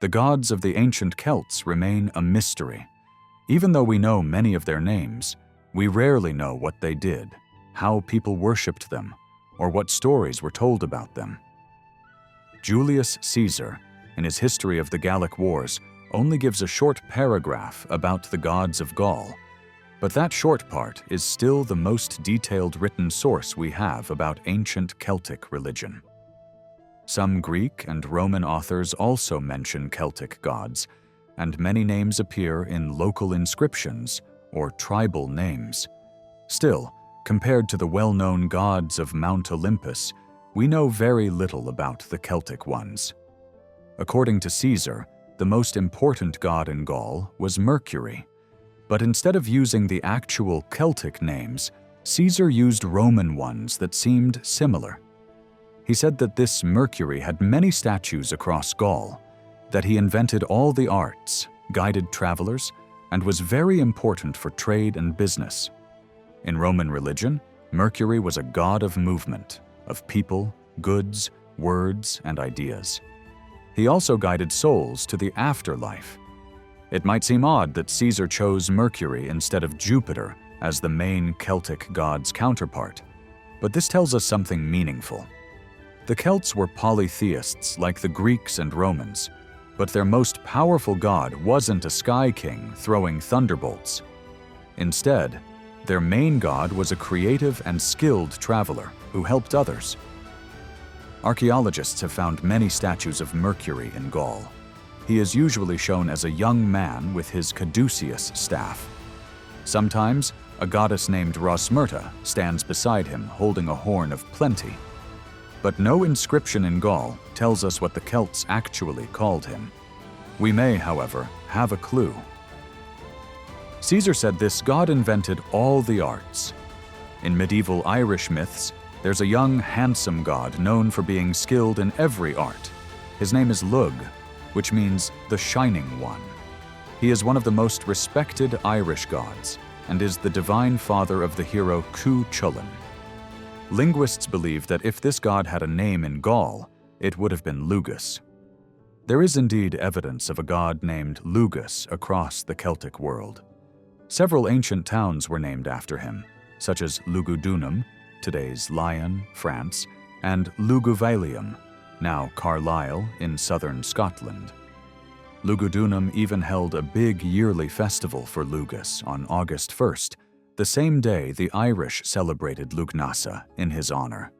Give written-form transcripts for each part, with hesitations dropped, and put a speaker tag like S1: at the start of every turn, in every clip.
S1: The gods of the ancient Celts remain a mystery. Even though we know many of their names, we rarely know what they did, how people worshipped them, or what stories were told about them. Julius Caesar, in his History of the Gallic Wars, only gives a short paragraph about the gods of Gaul, but that short part is still the most detailed written source we have about ancient Celtic religion. Some Greek and Roman authors also mention Celtic gods, and many names appear in local inscriptions or tribal names. Still, compared to the well-known gods of Mount Olympus, we know very little about the Celtic ones. According to Caesar, the most important god in Gaul was Mercury, but instead of using the actual Celtic names, Caesar used Roman ones that seemed similar. He said that this Mercury had many statues across Gaul, that he invented all the arts, guided travelers, and was very important for trade and business. In Roman religion, Mercury was a god of movement, of people, goods, words, and ideas. He also guided souls to the afterlife. It might seem odd that Caesar chose Mercury instead of Jupiter as the main Celtic god's counterpart, but this tells us something meaningful. The Celts were polytheists like the Greeks and Romans, but their most powerful god wasn't a sky king throwing thunderbolts. Instead, their main god was a creative and skilled traveler who helped others. Archaeologists have found many statues of Mercury in Gaul. He is usually shown as a young man with his caduceus staff. Sometimes, a goddess named Rosmerta stands beside him holding a horn of plenty. But no inscription in Gaul tells us what the Celts actually called him. We may, however, have a clue. Caesar said this god invented all the arts. In medieval Irish myths, there's a young, handsome god known for being skilled in every art. His name is Lug, which means the Shining One. He is one of the most respected Irish gods and is the divine father of the hero Cú Chulainn. Linguists believe that if this god had a name in Gaul, it would have been Lugus. There is indeed evidence of a god named Lugus across the Celtic world. Several ancient towns were named after him, such as Lugudunum, today's Lyon, France, and Luguvalium, now Carlisle in southern Scotland. Lugudunum even held a big yearly festival for Lugus on August 1st, the same day the Irish celebrated Lugnasa in his honor.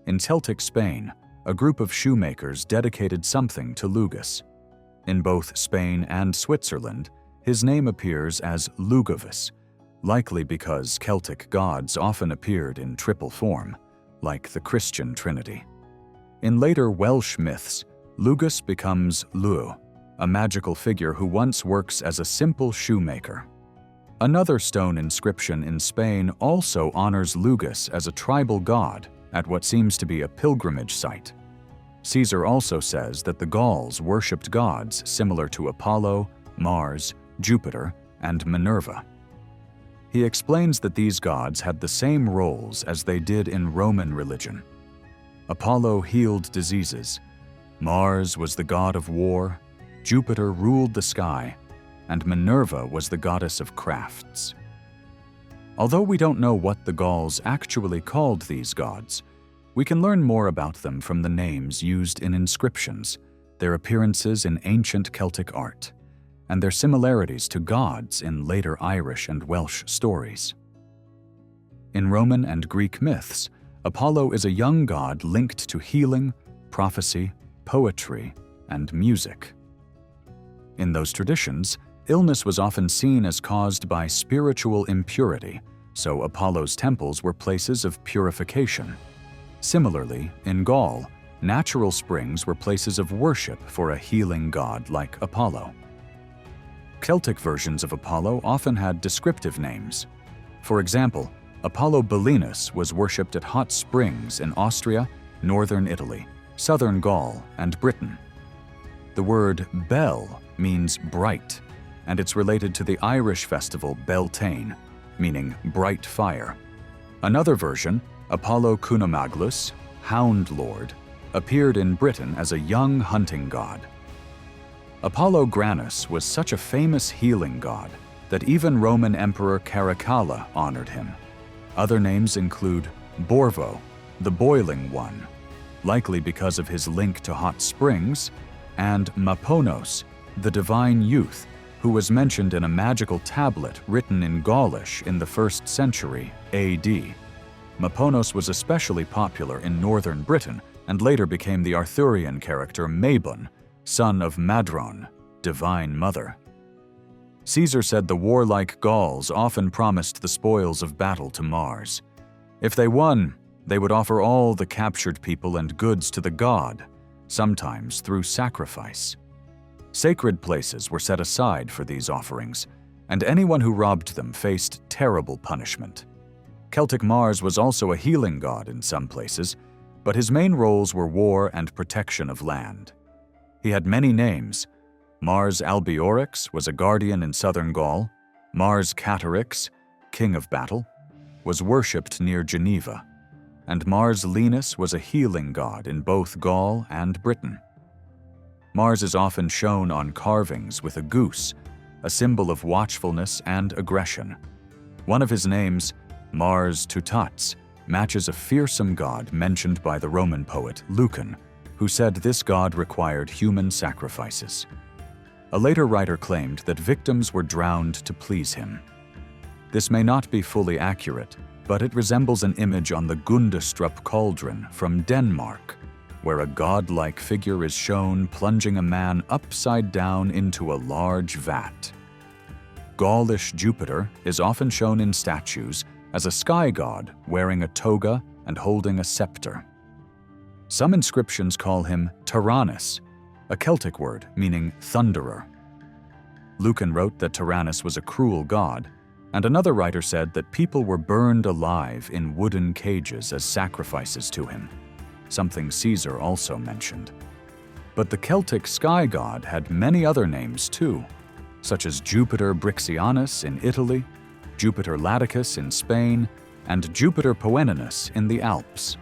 S1: In Celtic Spain, a group of shoemakers dedicated something to Lugus. In both Spain and Switzerland, his name appears as Lugavus, likely because Celtic gods often appeared in triple form, like the Christian Trinity. In later Welsh myths, Lugus becomes Lugh, a magical figure who once works as a simple shoemaker. Another stone inscription in Spain also honors Lugus as a tribal god at what seems to be a pilgrimage site. Caesar also says that the Gauls worshipped gods similar to Apollo, Mars, Jupiter, and Minerva. He explains that these gods had the same roles as they did in Roman religion. Apollo healed diseases, Mars was the god of war, Jupiter ruled the sky, and Minerva was the goddess of crafts. Although we don't know what the Gauls actually called these gods, we can learn more about them from the names used in inscriptions, their appearances in ancient Celtic art, and their similarities to gods in later Irish and Welsh stories. In Roman and Greek myths, Apollo is a young god linked to healing, prophecy, poetry, and music. In those traditions, illness was often seen as caused by spiritual impurity, so Apollo's temples were places of purification. Similarly, in Gaul, natural springs were places of worship for a healing god like Apollo. Celtic versions of Apollo often had descriptive names. For example, Apollo Belinus was worshipped at hot springs in Austria, northern Italy, southern Gaul, and Britain. The word Bel means bright, and it's related to the Irish festival Beltane, meaning bright fire. Another version, Apollo Cunamaglus, Hound Lord, appeared in Britain as a young hunting god. Apollo Granus was such a famous healing god that even Roman Emperor Caracalla honored him. Other names include Borvo, the boiling one, likely because of his link to hot springs, and Maponos, the divine youth, who was mentioned in a magical tablet written in Gaulish in the 1st century AD. Maponos was especially popular in northern Britain and later became the Arthurian character Mabon, son of Madron, divine mother. Caesar said the warlike Gauls often promised the spoils of battle to Mars. If they won, they would offer all the captured people and goods to the god, sometimes through sacrifice. Sacred places were set aside for these offerings, and anyone who robbed them faced terrible punishment. Celtic Mars was also a healing god in some places, but his main roles were war and protection of land. He had many names. Mars Albiorix was a guardian in southern Gaul. Mars Catarix, king of battle, was worshipped near Geneva, and Mars Linus was a healing god in both Gaul and Britain. Mars is often shown on carvings with a goose, a symbol of watchfulness and aggression. One of his names, Mars Tutats, matches a fearsome god mentioned by the Roman poet Lucan, who said this god required human sacrifices. A later writer claimed that victims were drowned to please him. This may not be fully accurate, but it resembles an image on the Gundestrup cauldron from Denmark, where a godlike figure is shown plunging a man upside down into a large vat. Gaulish Jupiter is often shown in statues as a sky god wearing a toga and holding a scepter. Some inscriptions call him Tyrannus, a Celtic word meaning thunderer. Lucan wrote that Tyrannus was a cruel god, and another writer said that people were burned alive in wooden cages as sacrifices to him, something Caesar also mentioned. But the Celtic sky god had many other names too, such as Jupiter Brixianus in Italy, Jupiter Laticus in Spain, and Jupiter Poeninus in the Alps.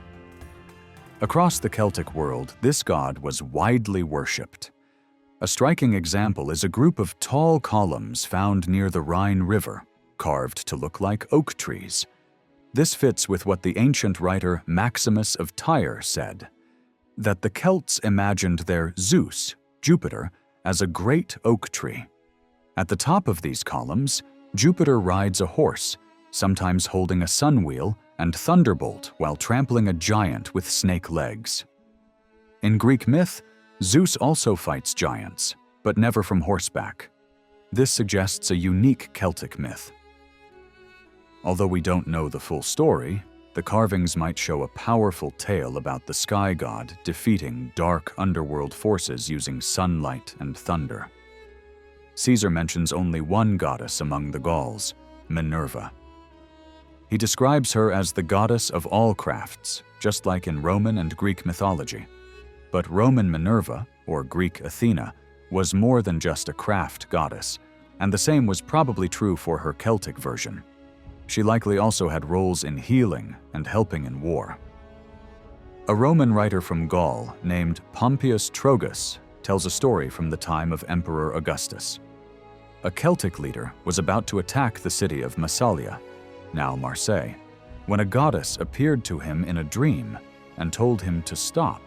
S1: Across the Celtic world, this god was widely worshipped. A striking example is a group of tall columns found near the Rhine River, carved to look like oak trees. This fits with what the ancient writer Maximus of Tyre said, that the Celts imagined their Zeus, Jupiter, as a great oak tree. At the top of these columns, Jupiter rides a horse, sometimes holding a sun wheel and thunderbolt while trampling a giant with snake legs. In Greek myth, Zeus also fights giants, but never from horseback. This suggests a unique Celtic myth. Although we don't know the full story, the carvings might show a powerful tale about the sky god defeating dark underworld forces using sunlight and thunder. Caesar mentions only one goddess among the Gauls, Minerva. He describes her as the goddess of all crafts, just like in Roman and Greek mythology. But Roman Minerva, or Greek Athena, was more than just a craft goddess, and the same was probably true for her Celtic version. She likely also had roles in healing and helping in war. A Roman writer from Gaul named Pompeius Trogus tells a story from the time of Emperor Augustus. A Celtic leader was about to attack the city of Massalia, now Marseille, when a goddess appeared to him in a dream and told him to stop.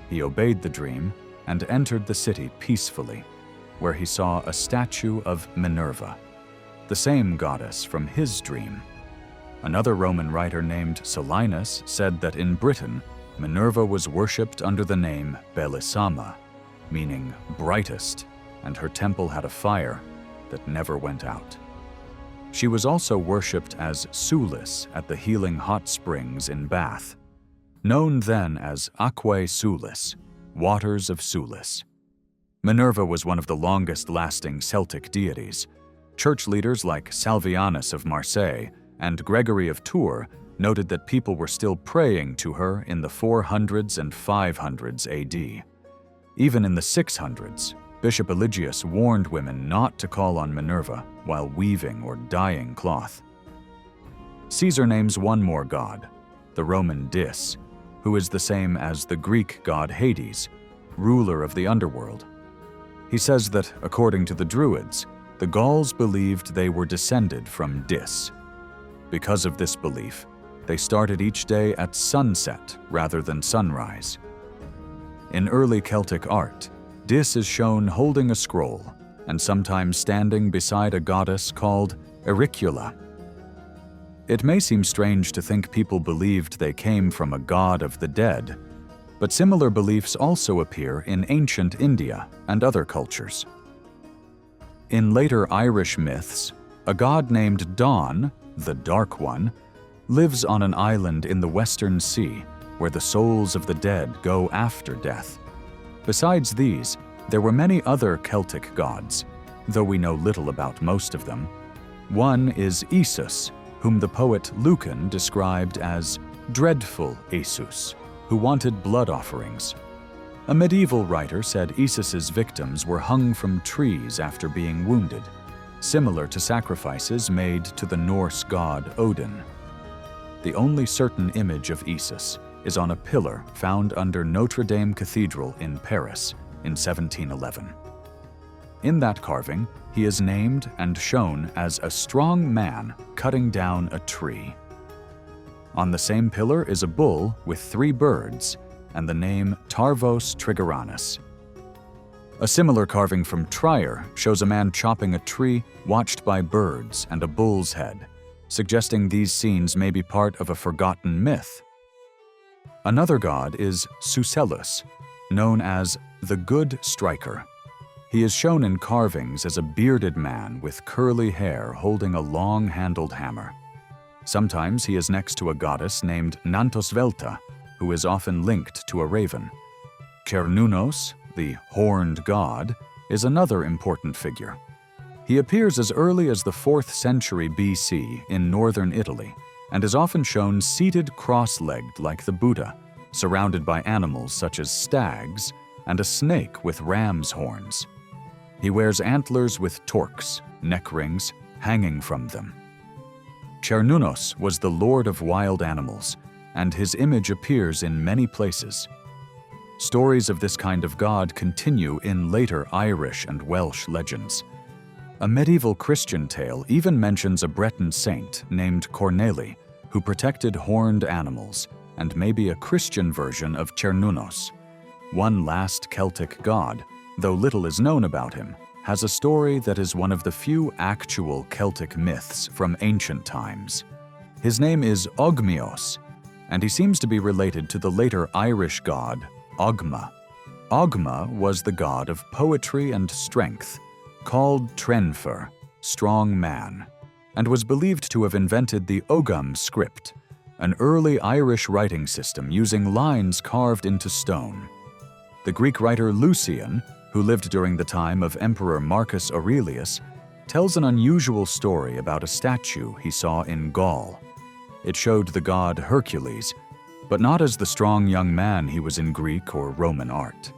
S1: He obeyed the dream and entered the city peacefully, where he saw a statue of Minerva, the same goddess from his dream. Another Roman writer named Solinus said that in Britain, Minerva was worshipped under the name Belisama, meaning brightest, and her temple had a fire that never went out. She was also worshipped as Sulis at the healing hot springs in Bath, known then as Aquae Sulis, waters of Sulis. Minerva was one of the longest-lasting Celtic deities. Church leaders like Salvianus of Marseille and Gregory of Tours noted that people were still praying to her in the 400s and 500s AD. Even in the 600s, Bishop Eligius warned women not to call on Minerva while weaving or dyeing cloth. Caesar names one more god, the Roman Dis, who is the same as the Greek god Hades, ruler of the underworld. He says that, according to the druids, the Gauls believed they were descended from Dis. Because of this belief, they started each day at sunset rather than sunrise. In early Celtic art, Dis is shown holding a scroll and sometimes standing beside a goddess called Auricula. It may seem strange to think people believed they came from a god of the dead, but similar beliefs also appear in ancient India and other cultures. In later Irish myths, a god named Dawn, the Dark One, lives on an island in the Western Sea where the souls of the dead go after death. Besides these, there were many other Celtic gods, though we know little about most of them. One is Isus, whom the poet Lucan described as dreadful Esus, who wanted blood offerings. A medieval writer said Isus's victims were hung from trees after being wounded, similar to sacrifices made to the Norse god Odin. The only certain image of Isus is on a pillar found under Notre Dame Cathedral in Paris in 1711. In that carving, he is named and shown as a strong man cutting down a tree. On the same pillar is a bull with 3 birds and the name Tarvos Trigeranus. A similar carving from Trier shows a man chopping a tree watched by birds and a bull's head, suggesting these scenes may be part of a forgotten myth. Another god is Sucellus, known as the Good Striker. He is shown in carvings as a bearded man with curly hair holding a long-handled hammer. Sometimes he is next to a goddess named Nantosvelta, who is often linked to a raven. Cernunnos, the horned god, is another important figure. He appears as early as the 4th century BC in northern Italy and is often shown seated cross-legged like the Buddha, surrounded by animals such as stags and a snake with ram's horns. He wears antlers with torques, neck rings, hanging from them. Cernunnos was the lord of wild animals, and his image appears in many places. Stories of this kind of god continue in later Irish and Welsh legends. A medieval Christian tale even mentions a Breton saint named Cornélie, who protected horned animals, and may be a Christian version of Cernunnos. One last Celtic god, though little is known about him, has a story that is one of the few actual Celtic myths from ancient times. His name is Ogmios, and he seems to be related to the later Irish god Ogma. Ogma was the god of poetry and strength, called Trenfer, strong man, and was believed to have invented the Ogham script, an early Irish writing system using lines carved into stone. The Greek writer Lucian, who lived during the time of Emperor Marcus Aurelius, tells an unusual story about a statue he saw in Gaul. It showed the god Hercules, but not as the strong young man he was in Greek or Roman art.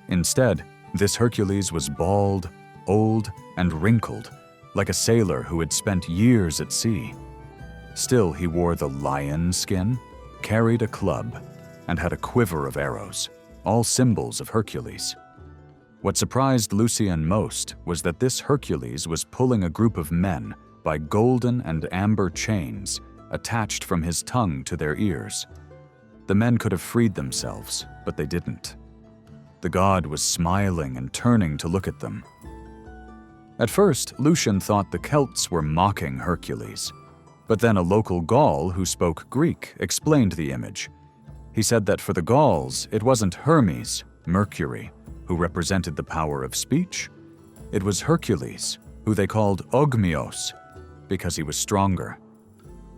S1: Instead, this Hercules was bald, old, and wrinkled, like a sailor who had spent years at sea. Still, he wore the lion skin, carried a club, and had a quiver of arrows, all symbols of Hercules. What surprised Lucian most was that this Hercules was pulling a group of men by golden and amber chains attached from his tongue to their ears. The men could have freed themselves, but they didn't. The god was smiling and turning to look at them. At first, Lucian thought the Celts were mocking Hercules, but then a local Gaul who spoke Greek explained the image. He said that for the Gauls, it wasn't Hermes, Mercury, who represented the power of speech. It was Hercules, who they called Ogmios, because he was stronger.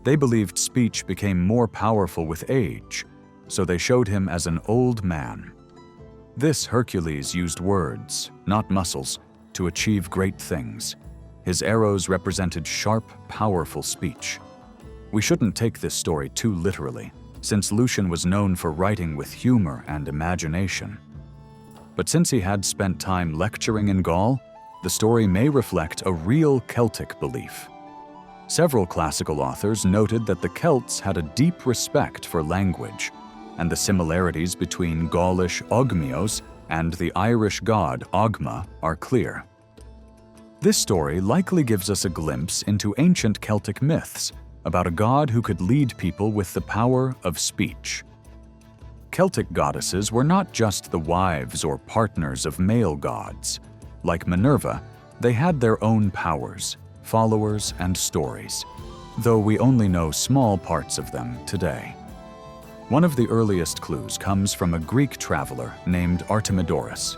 S1: They believed speech became more powerful with age, so they showed him as an old man. This Hercules used words, not muscles, to achieve great things. His arrows represented sharp, powerful speech. We shouldn't take this story too literally, since Lucian was known for writing with humor and imagination. But since he had spent time lecturing in Gaul, the story may reflect a real Celtic belief. Several classical authors noted that the Celts had a deep respect for language, and the similarities between Gaulish Ogmios and the Irish god Ogma are clear. This story likely gives us a glimpse into ancient Celtic myths about a god who could lead people with the power of speech. Celtic goddesses were not just the wives or partners of male gods. Like Minerva, they had their own powers, followers, and stories, though we only know small parts of them today. One of the earliest clues comes from a Greek traveler named Artemidorus.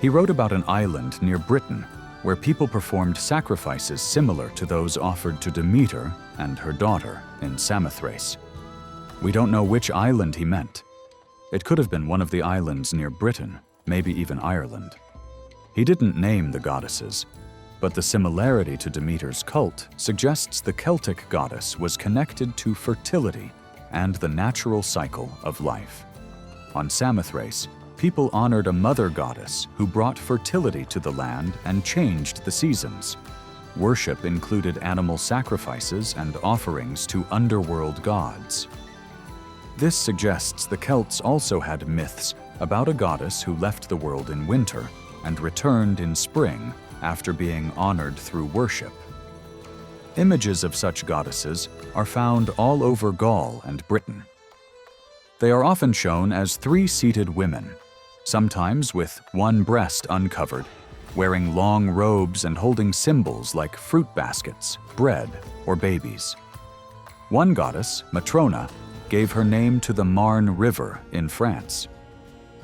S1: He wrote about an island near Britain where people performed sacrifices similar to those offered to Demeter and her daughter in Samothrace. We don't know which island he meant. It could have been one of the islands near Britain, maybe even Ireland. He didn't name the goddesses, but the similarity to Demeter's cult suggests the Celtic goddess was connected to fertility and the natural cycle of life. On Samothrace, people honored a mother goddess who brought fertility to the land and changed the seasons. Worship included animal sacrifices and offerings to underworld gods. This suggests the Celts also had myths about a goddess who left the world in winter and returned in spring after being honored through worship. Images of such goddesses are found all over Gaul and Britain. They are often shown as three-seated women, sometimes with one breast uncovered, wearing long robes and holding symbols like fruit baskets, bread, or babies. One goddess, Matrona, gave her name to the Marne River in France.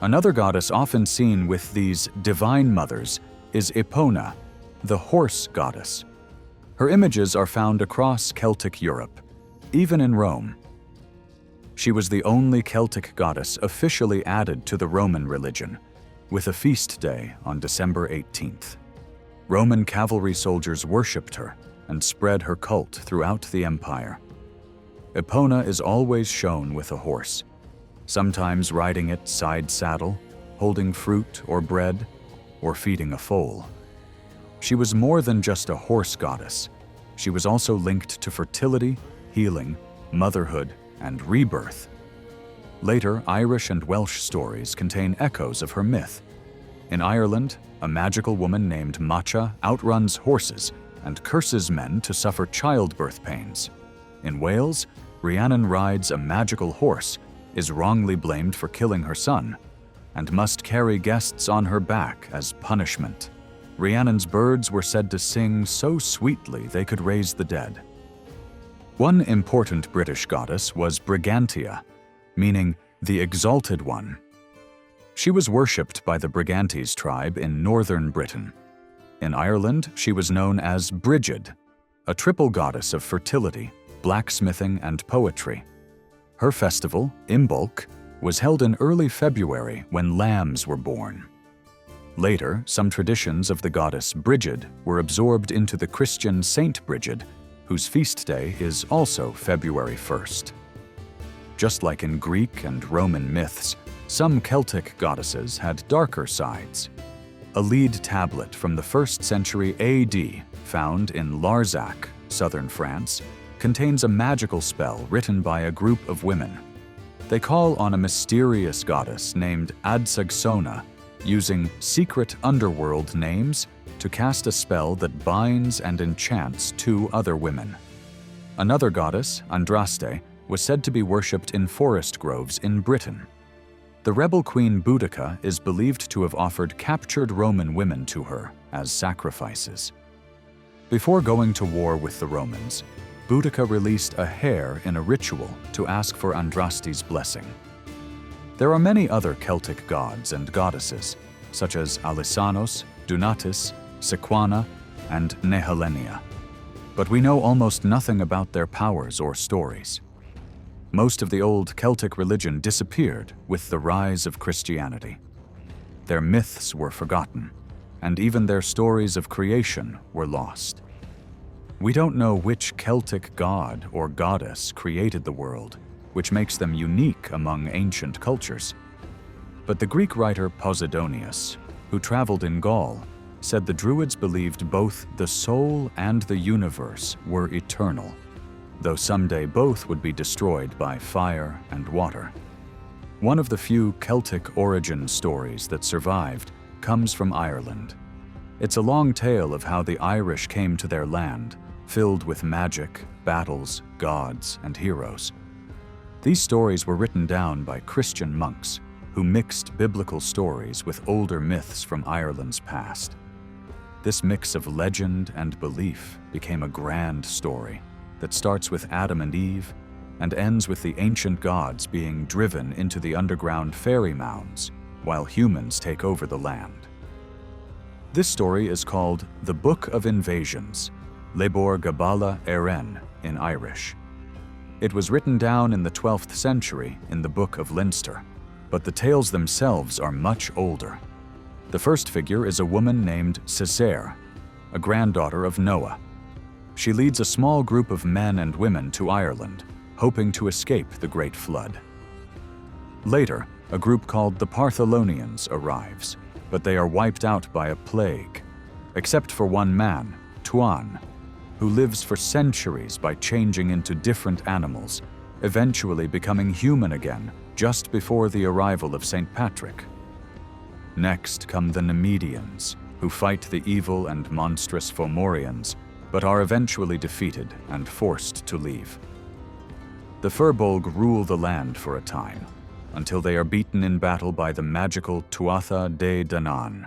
S1: Another goddess often seen with these divine mothers is Epona, the horse goddess. Her images are found across Celtic Europe, even in Rome. She was the only Celtic goddess officially added to the Roman religion, with a feast day on December 18th. Roman cavalry soldiers worshipped her and spread her cult throughout the empire. Epona is always shown with a horse, sometimes riding it side saddle, holding fruit or bread, or feeding a foal. She was more than just a horse goddess. She was also linked to fertility, healing, motherhood, and rebirth. Later, Irish and Welsh stories contain echoes of her myth. In Ireland, a magical woman named Macha outruns horses and curses men to suffer childbirth pains. In Wales, Rhiannon rides a magical horse, is wrongly blamed for killing her son, and must carry guests on her back as punishment. Rhiannon's birds were said to sing so sweetly they could raise the dead. One important British goddess was Brigantia, meaning the Exalted One. She was worshipped by the Brigantes tribe in northern Britain. In Ireland, she was known as Brigid, a triple goddess of fertility, blacksmithing, and poetry. Her festival, Imbolc, was held in early February when lambs were born. Later, some traditions of the goddess Brigid were absorbed into the Christian Saint Brigid, whose feast day is also February 1st. Just like in Greek and Roman myths, some Celtic goddesses had darker sides. A lead tablet from the 1st century AD, found in Larzac, southern France, contains a magical spell written by a group of women. They call on a mysterious goddess named Adsagsona, using secret underworld names to cast a spell that binds and enchants two other women. Another goddess, Andraste, was said to be worshipped in forest groves in Britain. The rebel queen Boudica is believed to have offered captured Roman women to her as sacrifices. Before going to war with the Romans, Boudica released a hare in a ritual to ask for Andraste's blessing. There are many other Celtic gods and goddesses, such as Alisanos, Dunatis, Sequana, and Nehelenia, but we know almost nothing about their powers or stories. Most of the old Celtic religion disappeared with the rise of Christianity. Their myths were forgotten, and even their stories of creation were lost. We don't know which Celtic god or goddess created the world, which makes them unique among ancient cultures. But the Greek writer Posidonius, who traveled in Gaul, said the druids believed both the soul and the universe were eternal, though someday both would be destroyed by fire and water. One of the few Celtic origin stories that survived comes from Ireland. It's a long tale of how the Irish came to their land, filled with magic, battles, gods, and heroes. These stories were written down by Christian monks who mixed biblical stories with older myths from Ireland's past. This mix of legend and belief became a grand story that starts with Adam and Eve and ends with the ancient gods being driven into the underground fairy mounds while humans take over the land. This story is called the Book of Invasions, Lebor Gabala Eren in Irish. It was written down in the 12th century in the Book of Leinster, but the tales themselves are much older. The first figure is a woman named Cessair, a granddaughter of Noah. She leads a small group of men and women to Ireland, hoping to escape the Great Flood. Later, a group called the Partholonians arrives, but they are wiped out by a plague, except for one man, Tuan, who lives for centuries by changing into different animals, eventually becoming human again just before the arrival of St. Patrick. Next come the Nemedians, who fight the evil and monstrous Fomorians, but are eventually defeated and forced to leave. The Firbolg rule the land for a time, until they are beaten in battle by the magical Tuatha de Danann.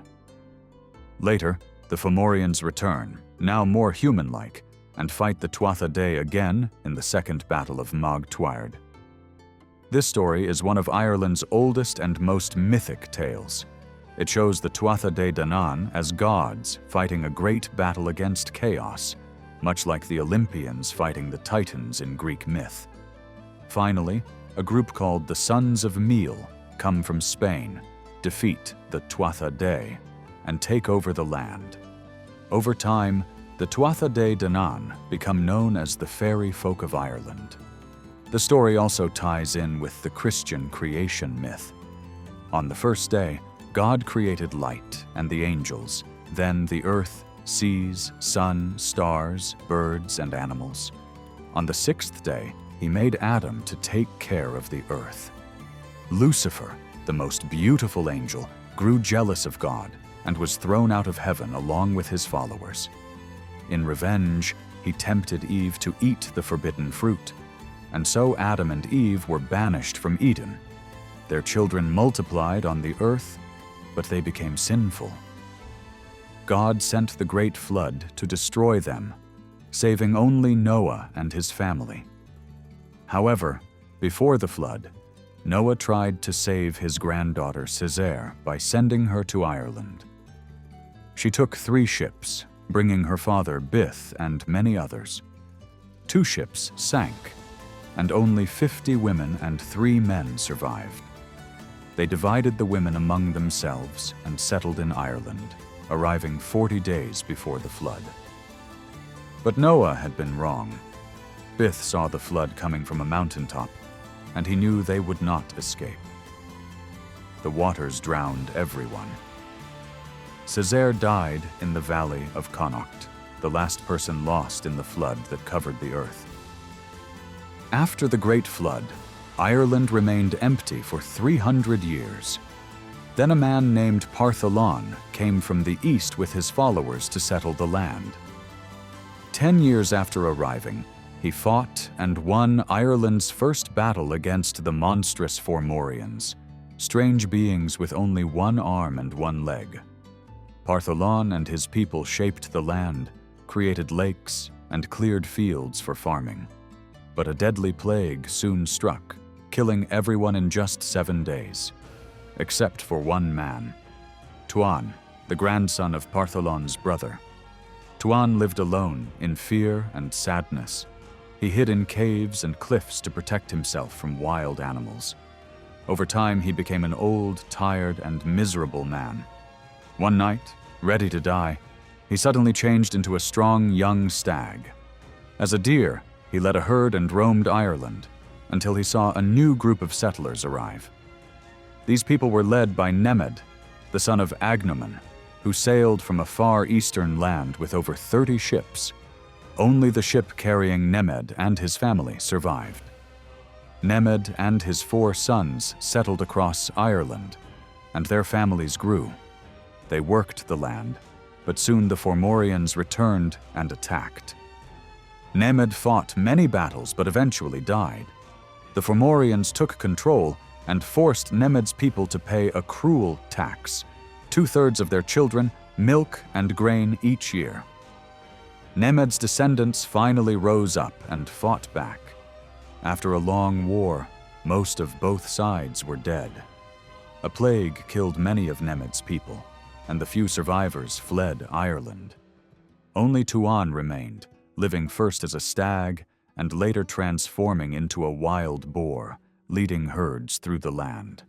S1: Later, the Fomorians return, now more human-like, and fight the Tuatha De again in the Second Battle of Mag Tuaird. This story is one of Ireland's oldest and most mythic tales. It shows the Tuatha De Danann as gods fighting a great battle against chaos, much like the Olympians fighting the Titans in Greek myth. Finally, a group called the Sons of Meal come from Spain, defeat the Tuatha De, and take over the land. Over time, the Tuatha De Danann become known as the fairy folk of Ireland. The story also ties in with the Christian creation myth. On the first day, God created light and the angels, then the earth, seas, sun, stars, birds, and animals. On the sixth day, he made Adam to take care of the earth. Lucifer, the most beautiful angel, grew jealous of God and was thrown out of heaven along with his followers. In revenge, he tempted Eve to eat the forbidden fruit, and so Adam and Eve were banished from Eden. Their children multiplied on the earth, but they became sinful. God sent the great flood to destroy them, saving only Noah and his family. However, before the flood, Noah tried to save his granddaughter Cessair by sending her to Ireland. She took 3 ships, bringing her father Bith and many others. 2 ships sank, and only 50 women and 3 men survived. They divided the women among themselves and settled in Ireland, arriving 40 days before the flood. But Noah had been wrong. Bith saw the flood coming from a mountaintop, and he knew they would not escape. The waters drowned everyone. Cessair died in the valley of Connacht, the last person lost in the flood that covered the earth. After the Great Flood, Ireland remained empty for 300 years. Then a man named Partholon came from the east with his followers to settle the land. 10 years after arriving, he fought and won Ireland's first battle against the monstrous Fomorians, strange beings with only 1 arm and 1 leg. Partholon and his people shaped the land, created lakes, and cleared fields for farming. But a deadly plague soon struck, killing everyone in just 7 days, except for 1 man, Tuan, the grandson of Partholon's brother. Tuan lived alone in fear and sadness. He hid in caves and cliffs to protect himself from wild animals. Over time, he became an old, tired, and miserable man. One night, ready to die, he suddenly changed into a strong young stag. As a deer, he led a herd and roamed Ireland until he saw a new group of settlers arrive. These people were led by Nemed, the son of Agnomen, who sailed from a far eastern land with over 30 ships. Only the ship carrying Nemed and his family survived. Nemed and his 4 sons settled across Ireland, and their families grew. They worked the land, but soon the Fomorians returned and attacked. Nemed fought many battles but eventually died. The Fomorians took control and forced Nemed's people to pay a cruel tax, 2/3 of their children, milk and grain each year. Nemed's descendants finally rose up and fought back. After a long war, most of both sides were dead. A plague killed many of Nemed's people, and the few survivors fled Ireland. Only Tuan remained, living first as a stag and later transforming into a wild boar, leading herds through the land.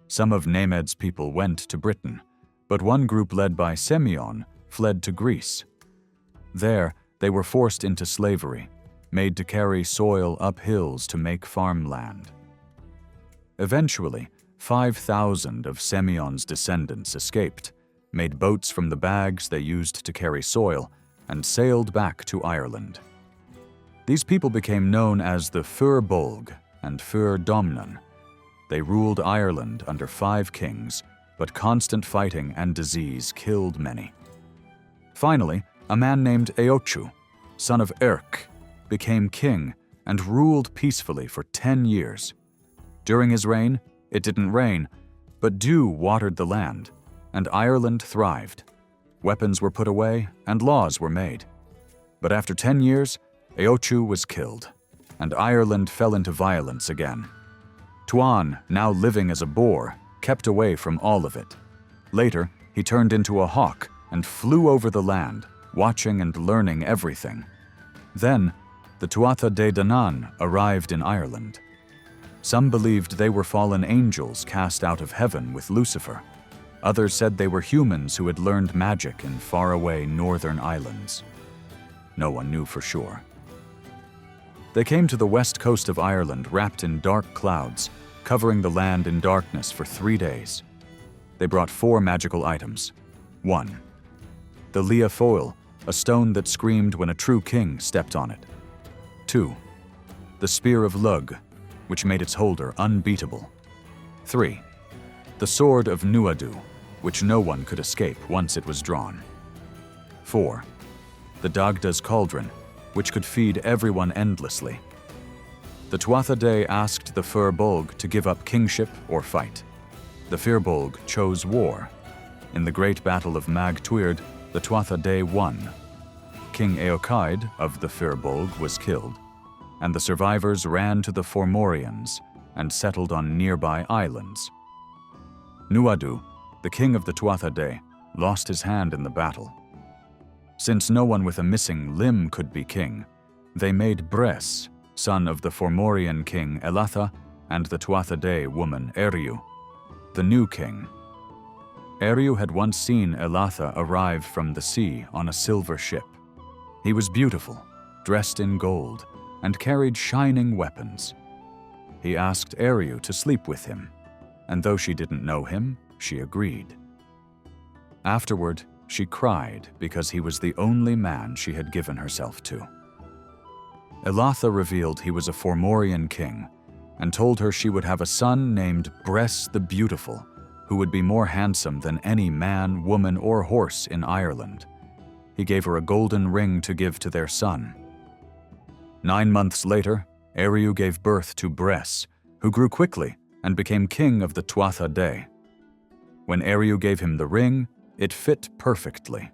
S1: Some of Nemed's people went to Britain, but one group led by Semyon fled to Greece. There, they were forced into slavery, made to carry soil up hills to make farmland. Eventually, 5,000 of Semyon's descendants escaped, made boats from the bags they used to carry soil, and sailed back to Ireland. These people became known as the Fir Bolg and Fir Domnan. They ruled Ireland under 5 kings, but constant fighting and disease killed many. Finally, a man named Eochu, son of Erc, became king and ruled peacefully for 10 years. During his reign, it didn't rain, but dew watered the land, and Ireland thrived. Weapons were put away and laws were made. But after 10 years, Eochu was killed, and Ireland fell into violence again. Tuan, now living as a boar, kept away from all of it. Later, he turned into a hawk and flew over the land, watching and learning everything. Then, the Tuatha De Danann arrived in Ireland. Some believed they were fallen angels cast out of heaven with Lucifer. Others said they were humans who had learned magic in faraway northern islands. No one knew for sure. They came to the west coast of Ireland wrapped in dark clouds, covering the land in darkness for 3 days. They brought 4 magical items. 1. The Lia Foil, a stone that screamed when a true king stepped on it. 2. The Spear of Lug, which made its holder unbeatable. 3. The Sword of Nuadu, which no one could escape once it was drawn. 4. The Dagda's Cauldron, which could feed everyone endlessly. The Tuatha De asked the Fir Bolg to give up kingship or fight. The Fir Bolg chose war. In the great battle of Mag Tuired, the Tuatha De won. King Eochaid of the Fir Bolg was killed, and the survivors ran to the Fomorians and settled on nearby islands. Nuadu, the king of the Tuatha De, lost his hand in the battle. Since no one with a missing limb could be king, they made Bres, son of the Fomorian king Elatha and the Tuatha De woman Eriu, the new king. Eriu had once seen Elatha arrive from the sea on a silver ship. He was beautiful, dressed in gold, and carried shining weapons. He asked Eriu to sleep with him, and though she didn't know him, she agreed. Afterward, she cried because he was the only man she had given herself to. Elatha revealed he was a Fomorian king and told her she would have a son named Bres the Beautiful, who would be more handsome than any man, woman, or horse in Ireland. He gave her a golden ring to give to their son. 9 months later, Eriu gave birth to Bres, who grew quickly and became king of the Tuatha De. When Eriu gave him the ring, it fit perfectly.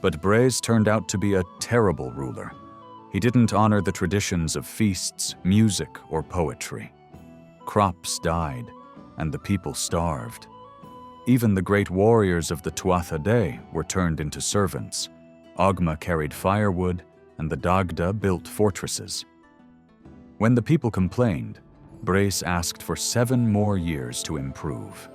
S1: But Bres turned out to be a terrible ruler. He didn't honor the traditions of feasts, music, or poetry. Crops died, and the people starved. Even the great warriors of the Tuatha De were turned into servants. Ogma carried firewood, and the Dagda built fortresses. When the people complained, Bres asked for 7 more years to improve.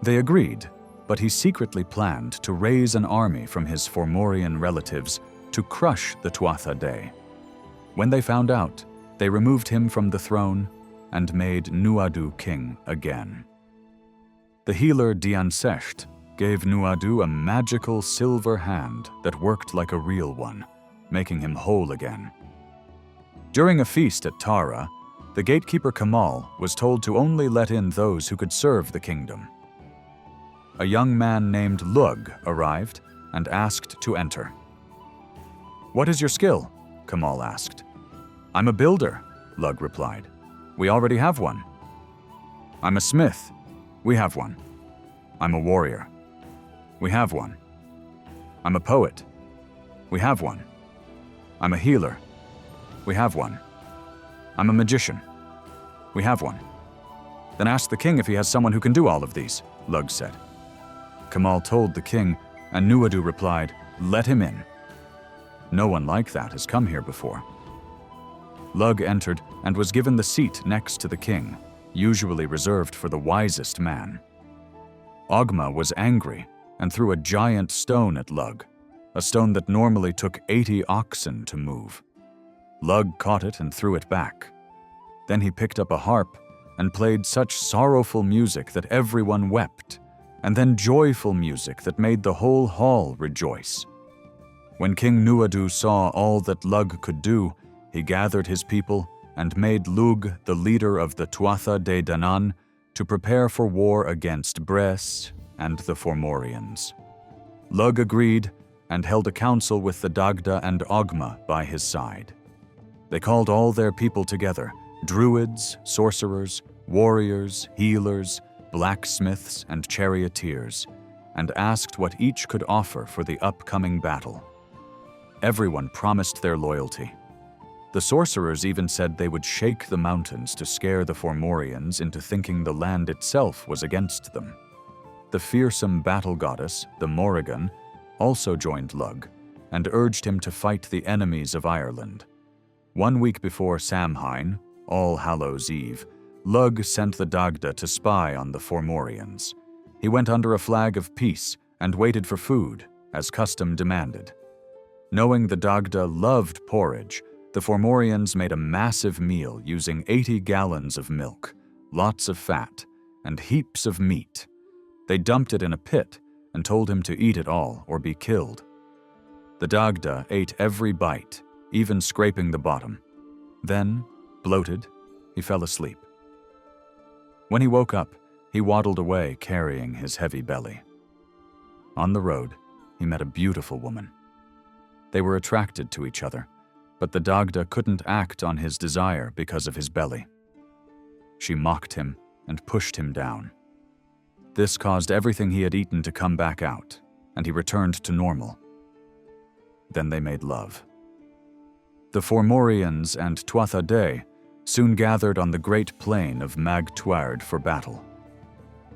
S1: They agreed, but he secretly planned to raise an army from his Fomorian relatives to crush the Tuatha De. When they found out, they removed him from the throne and made Nuadu king again. The healer Diancecht gave Nuadu a magical silver hand that worked like a real one, making him whole again. During a feast at Tara, The gatekeeper Cumhaill was told to only let in those who could serve the kingdom. A young man named Lug arrived and asked to enter. "What is your skill?" Cumhaill asked. "I'm a builder," Lug replied. "We already have one." "I'm a smith." "We have one." "I'm a warrior." "We have one." "I'm a poet." "We have one." "I'm a healer." "We have one." "I'm a magician." "We have one." "Then ask the king if he has someone who can do all of these," Lug said. Cumhaill told the king, and Nuadu replied, "Let him in." "No one like that has come here before." Lug entered and was given the seat next to the king, usually reserved for the wisest man. Ogma was angry and threw a giant stone at Lug, a stone that normally took 80 oxen to move. Lug caught it and threw it back. Then he picked up a harp and played such sorrowful music that everyone wept, and then joyful music that made the whole hall rejoice. When King Nuadu saw all that Lug could do, he gathered his people and made Lug the leader of the Tuatha De Danann to prepare for war against Bres and the Fomorians. Lug agreed and held a council with the Dagda and Ogma by his side. They called all their people together, druids, sorcerers, warriors, healers, blacksmiths, and charioteers, and asked what each could offer for the upcoming battle. Everyone promised their loyalty. The sorcerers even said they would shake the mountains to scare the Fomorians into thinking the land itself was against them. The fearsome battle goddess, the Morrigan, also joined Lug and urged him to fight the enemies of Ireland. 1 week before Samhain, All Hallows Eve, Lug sent the Dagda to spy on the Fomorians. He went under a flag of peace and waited for food, as custom demanded. Knowing the Dagda loved porridge, the Fomorians made a massive meal using 80 gallons of milk, lots of fat, and heaps of meat. They dumped it in a pit and told him to eat it all or be killed. The Dagda ate every bite, even scraping the bottom. Then, bloated, he fell asleep. When he woke up, he waddled away carrying his heavy belly. On the road, he met a beautiful woman. They were attracted to each other, but the Dagda couldn't act on his desire because of his belly. She mocked him and pushed him down. This caused everything he had eaten to come back out, and he returned to normal. Then they made love. The Fomorians and Tuatha De soon gathered on the great plain of Mag Tuaird for battle.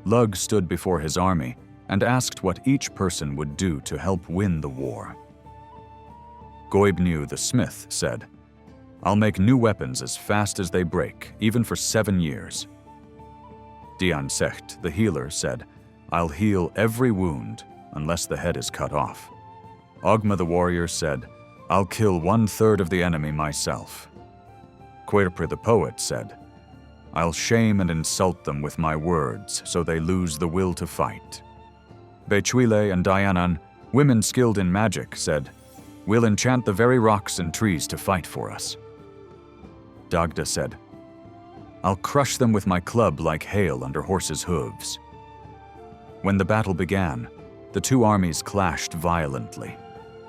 S1: Lug stood before his army and asked what each person would do to help win the war. Goibniu the smith said, "I'll make new weapons as fast as they break, even for 7 years." Dian Secht the healer said, "I'll heal every wound unless the head is cut off." Ogma the warrior said, "I'll kill 1/3 of the enemy myself." Quirpr the poet said, "I'll shame and insult them with my words so they lose the will to fight." Bechuile and Dianan, women skilled in magic, said, "We'll enchant the very rocks and trees to fight for us." Dagda said, "I'll crush them with my club like hail under horses' hooves." When the battle began, the two armies clashed violently.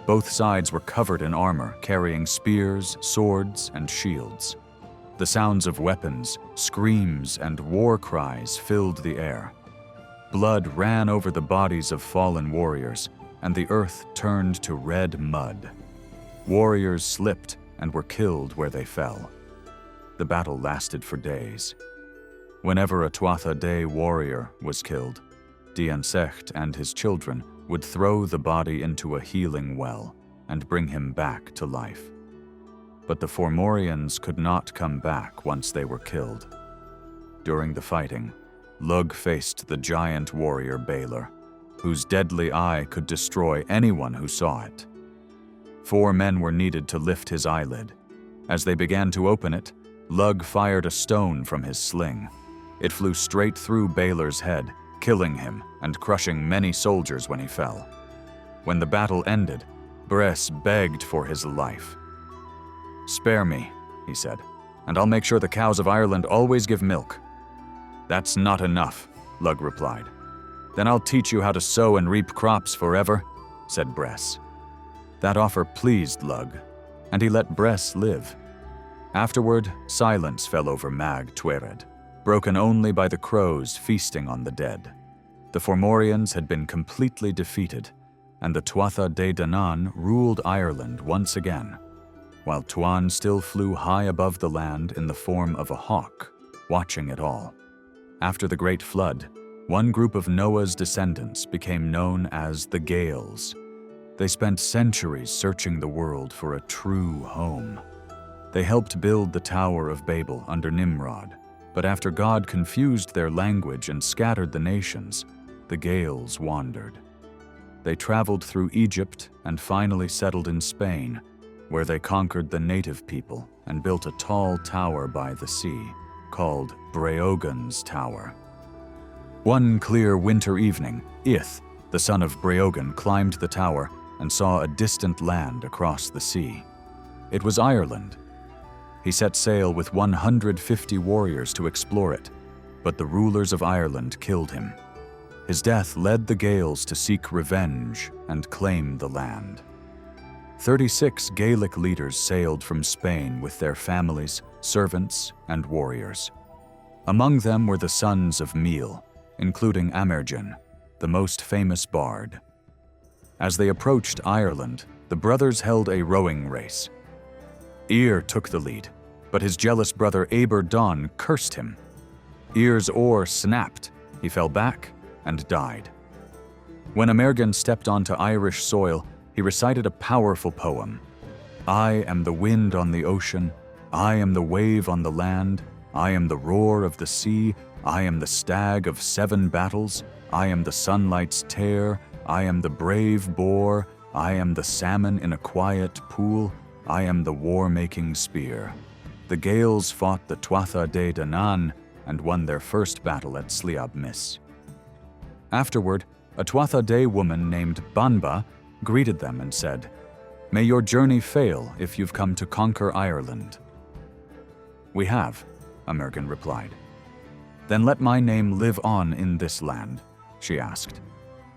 S1: Both sides were covered in armor, carrying spears, swords, and shields. The sounds of weapons, screams, and war cries filled the air. Blood ran over the bodies of fallen warriors, and the earth turned to red mud. Warriors slipped and were killed where they fell. The battle lasted for days. Whenever a Tuatha De warrior was killed, Dian Secht and his children would throw the body into a healing well and bring him back to life. But the Fomorians could not come back once they were killed. During the fighting, Lug faced the giant warrior Balor, whose deadly eye could destroy anyone who saw it. 4 men were needed to lift his eyelid. As they began to open it, Lug fired a stone from his sling. It flew straight through Balor's head, killing him and crushing many soldiers when he fell. When the battle ended, Bres begged for his life. "Spare me," he said. and I'll make sure the cows of Ireland always give milk." "That's not enough," Lug replied. "Then I'll teach you how to sow and reap crops forever," said Bress. That offer pleased Lug, and he let Bress live. Afterward, silence fell over Mag Tuired, broken only by the crows feasting on the dead. The Fomorians had been completely defeated, and the Tuatha De Danann ruled Ireland once again, while Tuan still flew high above the land in the form of a hawk, watching it all. After the Great Flood, one group of Noah's descendants became known as the Gaels. They spent centuries searching the world for a true home. They helped build the Tower of Babel under Nimrod, but after God confused their language and scattered the nations, the Gaels wandered. They traveled through Egypt and finally settled in Spain, where they conquered the native people and built a tall tower by the sea, called Breogan's Tower. One clear winter evening, Ith, the son of Breogan, climbed the tower and saw a distant land across the sea. It was Ireland. He set sail with 150 warriors to explore it, but the rulers of Ireland killed him. His death led the Gaels to seek revenge and claim the land. 36 Gaelic leaders sailed from Spain with their families, servants, and warriors. Among them were the sons of Miel, including Amergin, the most famous bard. As they approached Ireland, the brothers held a rowing race. Ir took the lead, but his jealous brother Aber Don cursed him. Ir's oar snapped, he fell back, and died. When Amergin stepped onto Irish soil, he recited a powerful poem. "I am the wind on the ocean, I am the wave on the land, I am the roar of the sea, I am the stag of 7 battles, I am the sunlight's tear, I am the brave boar, I am the salmon in a quiet pool, I am the war-making spear." The Gaels fought the Tuatha De Danann and won their first battle at Sliab Mis. Afterward, a Tuatha De woman named Banba greeted them and said, "May your journey fail if you've come to conquer Ireland." "We have," Amergin replied. "Then let my name live on in this land," she asked.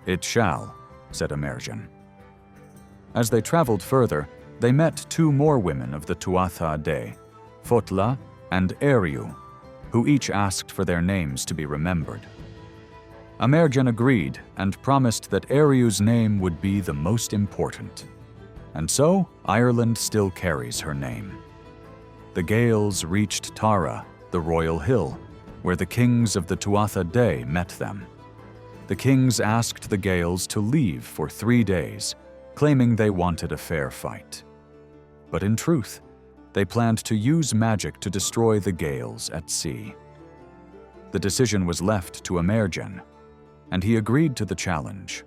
S1: "It shall," said Amergin. As they traveled further, they met 2 more women of the Tuatha De, Fotla and Eriu, who each asked for their names to be remembered. Amergin agreed and promised that Eriu's name would be the most important. And so, Ireland still carries her name. The Gaels reached Tara, the royal hill, where the kings of the Tuatha De met them. The kings asked the Gaels to leave for 3 days, claiming they wanted a fair fight. But in truth, they planned to use magic to destroy the Gaels at sea. The decision was left to Amergin, and he agreed to the challenge.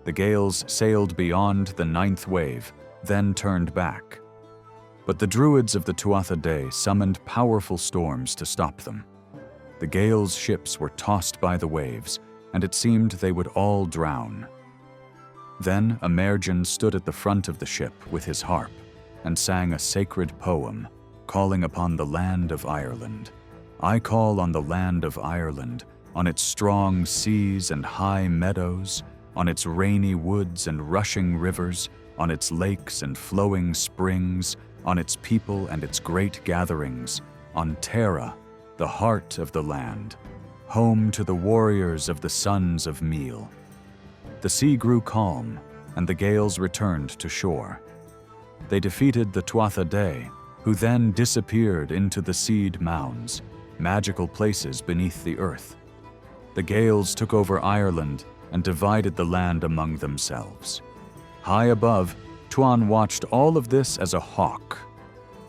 S1: The Gaels sailed beyond the 9th wave, then turned back. But the druids of the Tuatha De summoned powerful storms to stop them. The Gaels' ships were tossed by the waves, and it seemed they would all drown. Then Amergin stood at the front of the ship with his harp and sang a sacred poem, calling upon the land of Ireland. "I call on the land of Ireland, on its strong seas and high meadows, on its rainy woods and rushing rivers, on its lakes and flowing springs, on its people and its great gatherings, on Tara, the heart of the land, home to the warriors of the sons of Miel." The sea grew calm, and the Gaels returned to shore. They defeated the Tuatha De, who then disappeared into the seed mounds, magical places beneath the earth. The Gaels took over Ireland and divided the land among themselves. High above, Tuan watched all of this as a hawk.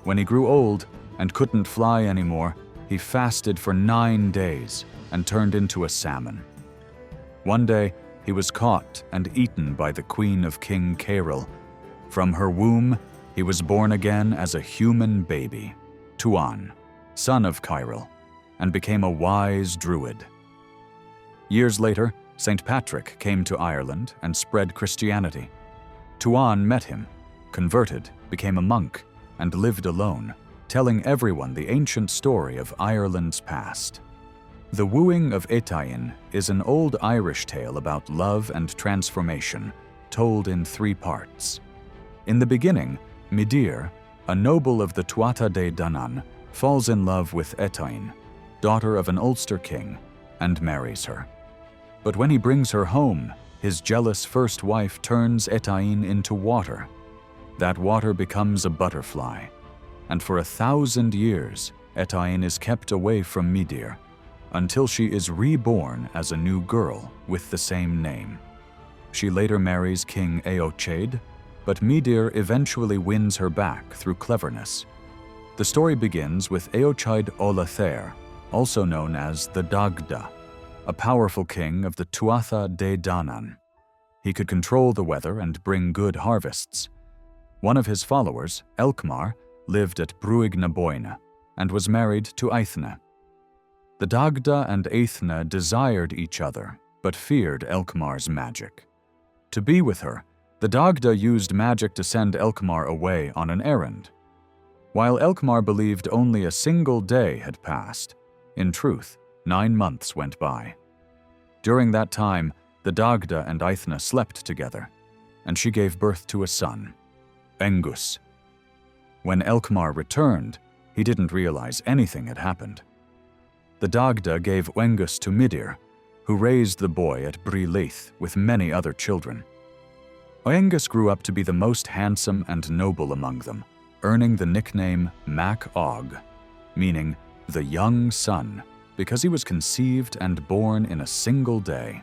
S1: When he grew old and couldn't fly anymore, he fasted for 9 days and turned into a salmon. One day, he was caught and eaten by the queen of King Cumhaill. From her womb, he was born again as a human baby, Tuan, son of Cumhaill, and became a wise druid. Years later, St. Patrick came to Ireland and spread Christianity. Tuan met him, converted, became a monk, and lived alone, telling everyone the ancient story of Ireland's past. The Wooing of Etain is an old Irish tale about love and transformation, told in 3 parts. In the beginning, Midir, a noble of the Tuatha De Danann, falls in love with Etain, daughter of an Ulster king, and marries her. But when he brings her home, his jealous first wife turns Etain into water. That water becomes a butterfly, and for 1,000 years, Etain is kept away from Midir, until she is reborn as a new girl with the same name. She later marries King Eochaid, but Midir eventually wins her back through cleverness. The story begins with Eochaid Olathair, also known as the Dagda, a powerful king of the Tuatha De Danann. He could control the weather and bring good harvests. One of his followers, Elkmar, lived at Brúig na Boine and was married to Aithne. The Dagda and Aithne desired each other, but feared Elkmar's magic. To be with her, the Dagda used magic to send Elkmar away on an errand. While Elkmar believed only a single day had passed, in truth, 9 months went by. During that time, the Dagda and Aithne slept together, and she gave birth to a son, Engus. When Elkmar returned, he didn't realize anything had happened. The Dagda gave Engus to Midir, who raised the boy at Brí Leith with many other children. Engus grew up to be the most handsome and noble among them, earning the nickname Mac Og, meaning the young son, because he was conceived and born in a single day.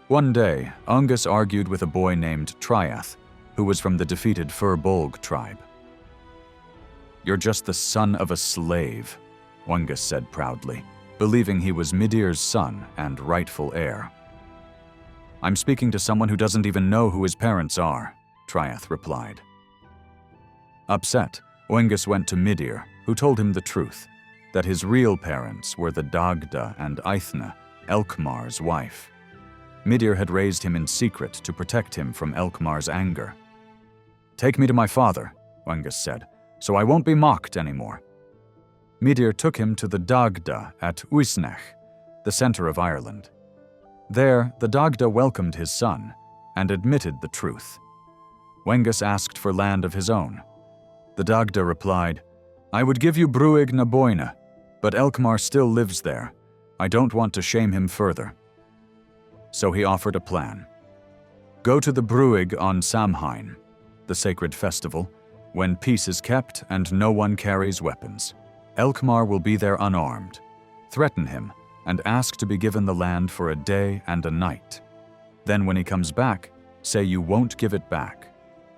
S1: One day, Angus argued with a boy named Triath, who was from the defeated Fir Bolg tribe. "You're just the son of a slave," Angus said proudly, believing he was Midir's son and rightful heir. "I'm speaking to someone who doesn't even know who his parents are," Triath replied. Upset, Angus went to Midir, who told him the truth, that his real parents were the Dagda and Aithne, Elkmar's wife. Midir had raised him in secret to protect him from Elkmar's anger. "Take me to my father," Angus said, "so I won't be mocked anymore." Midir took him to the Dagda at Uisnech, the center of Ireland. There, the Dagda welcomed his son and admitted the truth. Angus asked for land of his own. The Dagda replied, "I would give you Brúig na Boine, but Elkmar still lives there. I don't want to shame him further." So he offered a plan. "Go to the Brúig on Samhain, the sacred festival, when peace is kept and no one carries weapons. Elkmar will be there unarmed. Threaten him and ask to be given the land for a day and a night. Then when he comes back, say you won't give it back,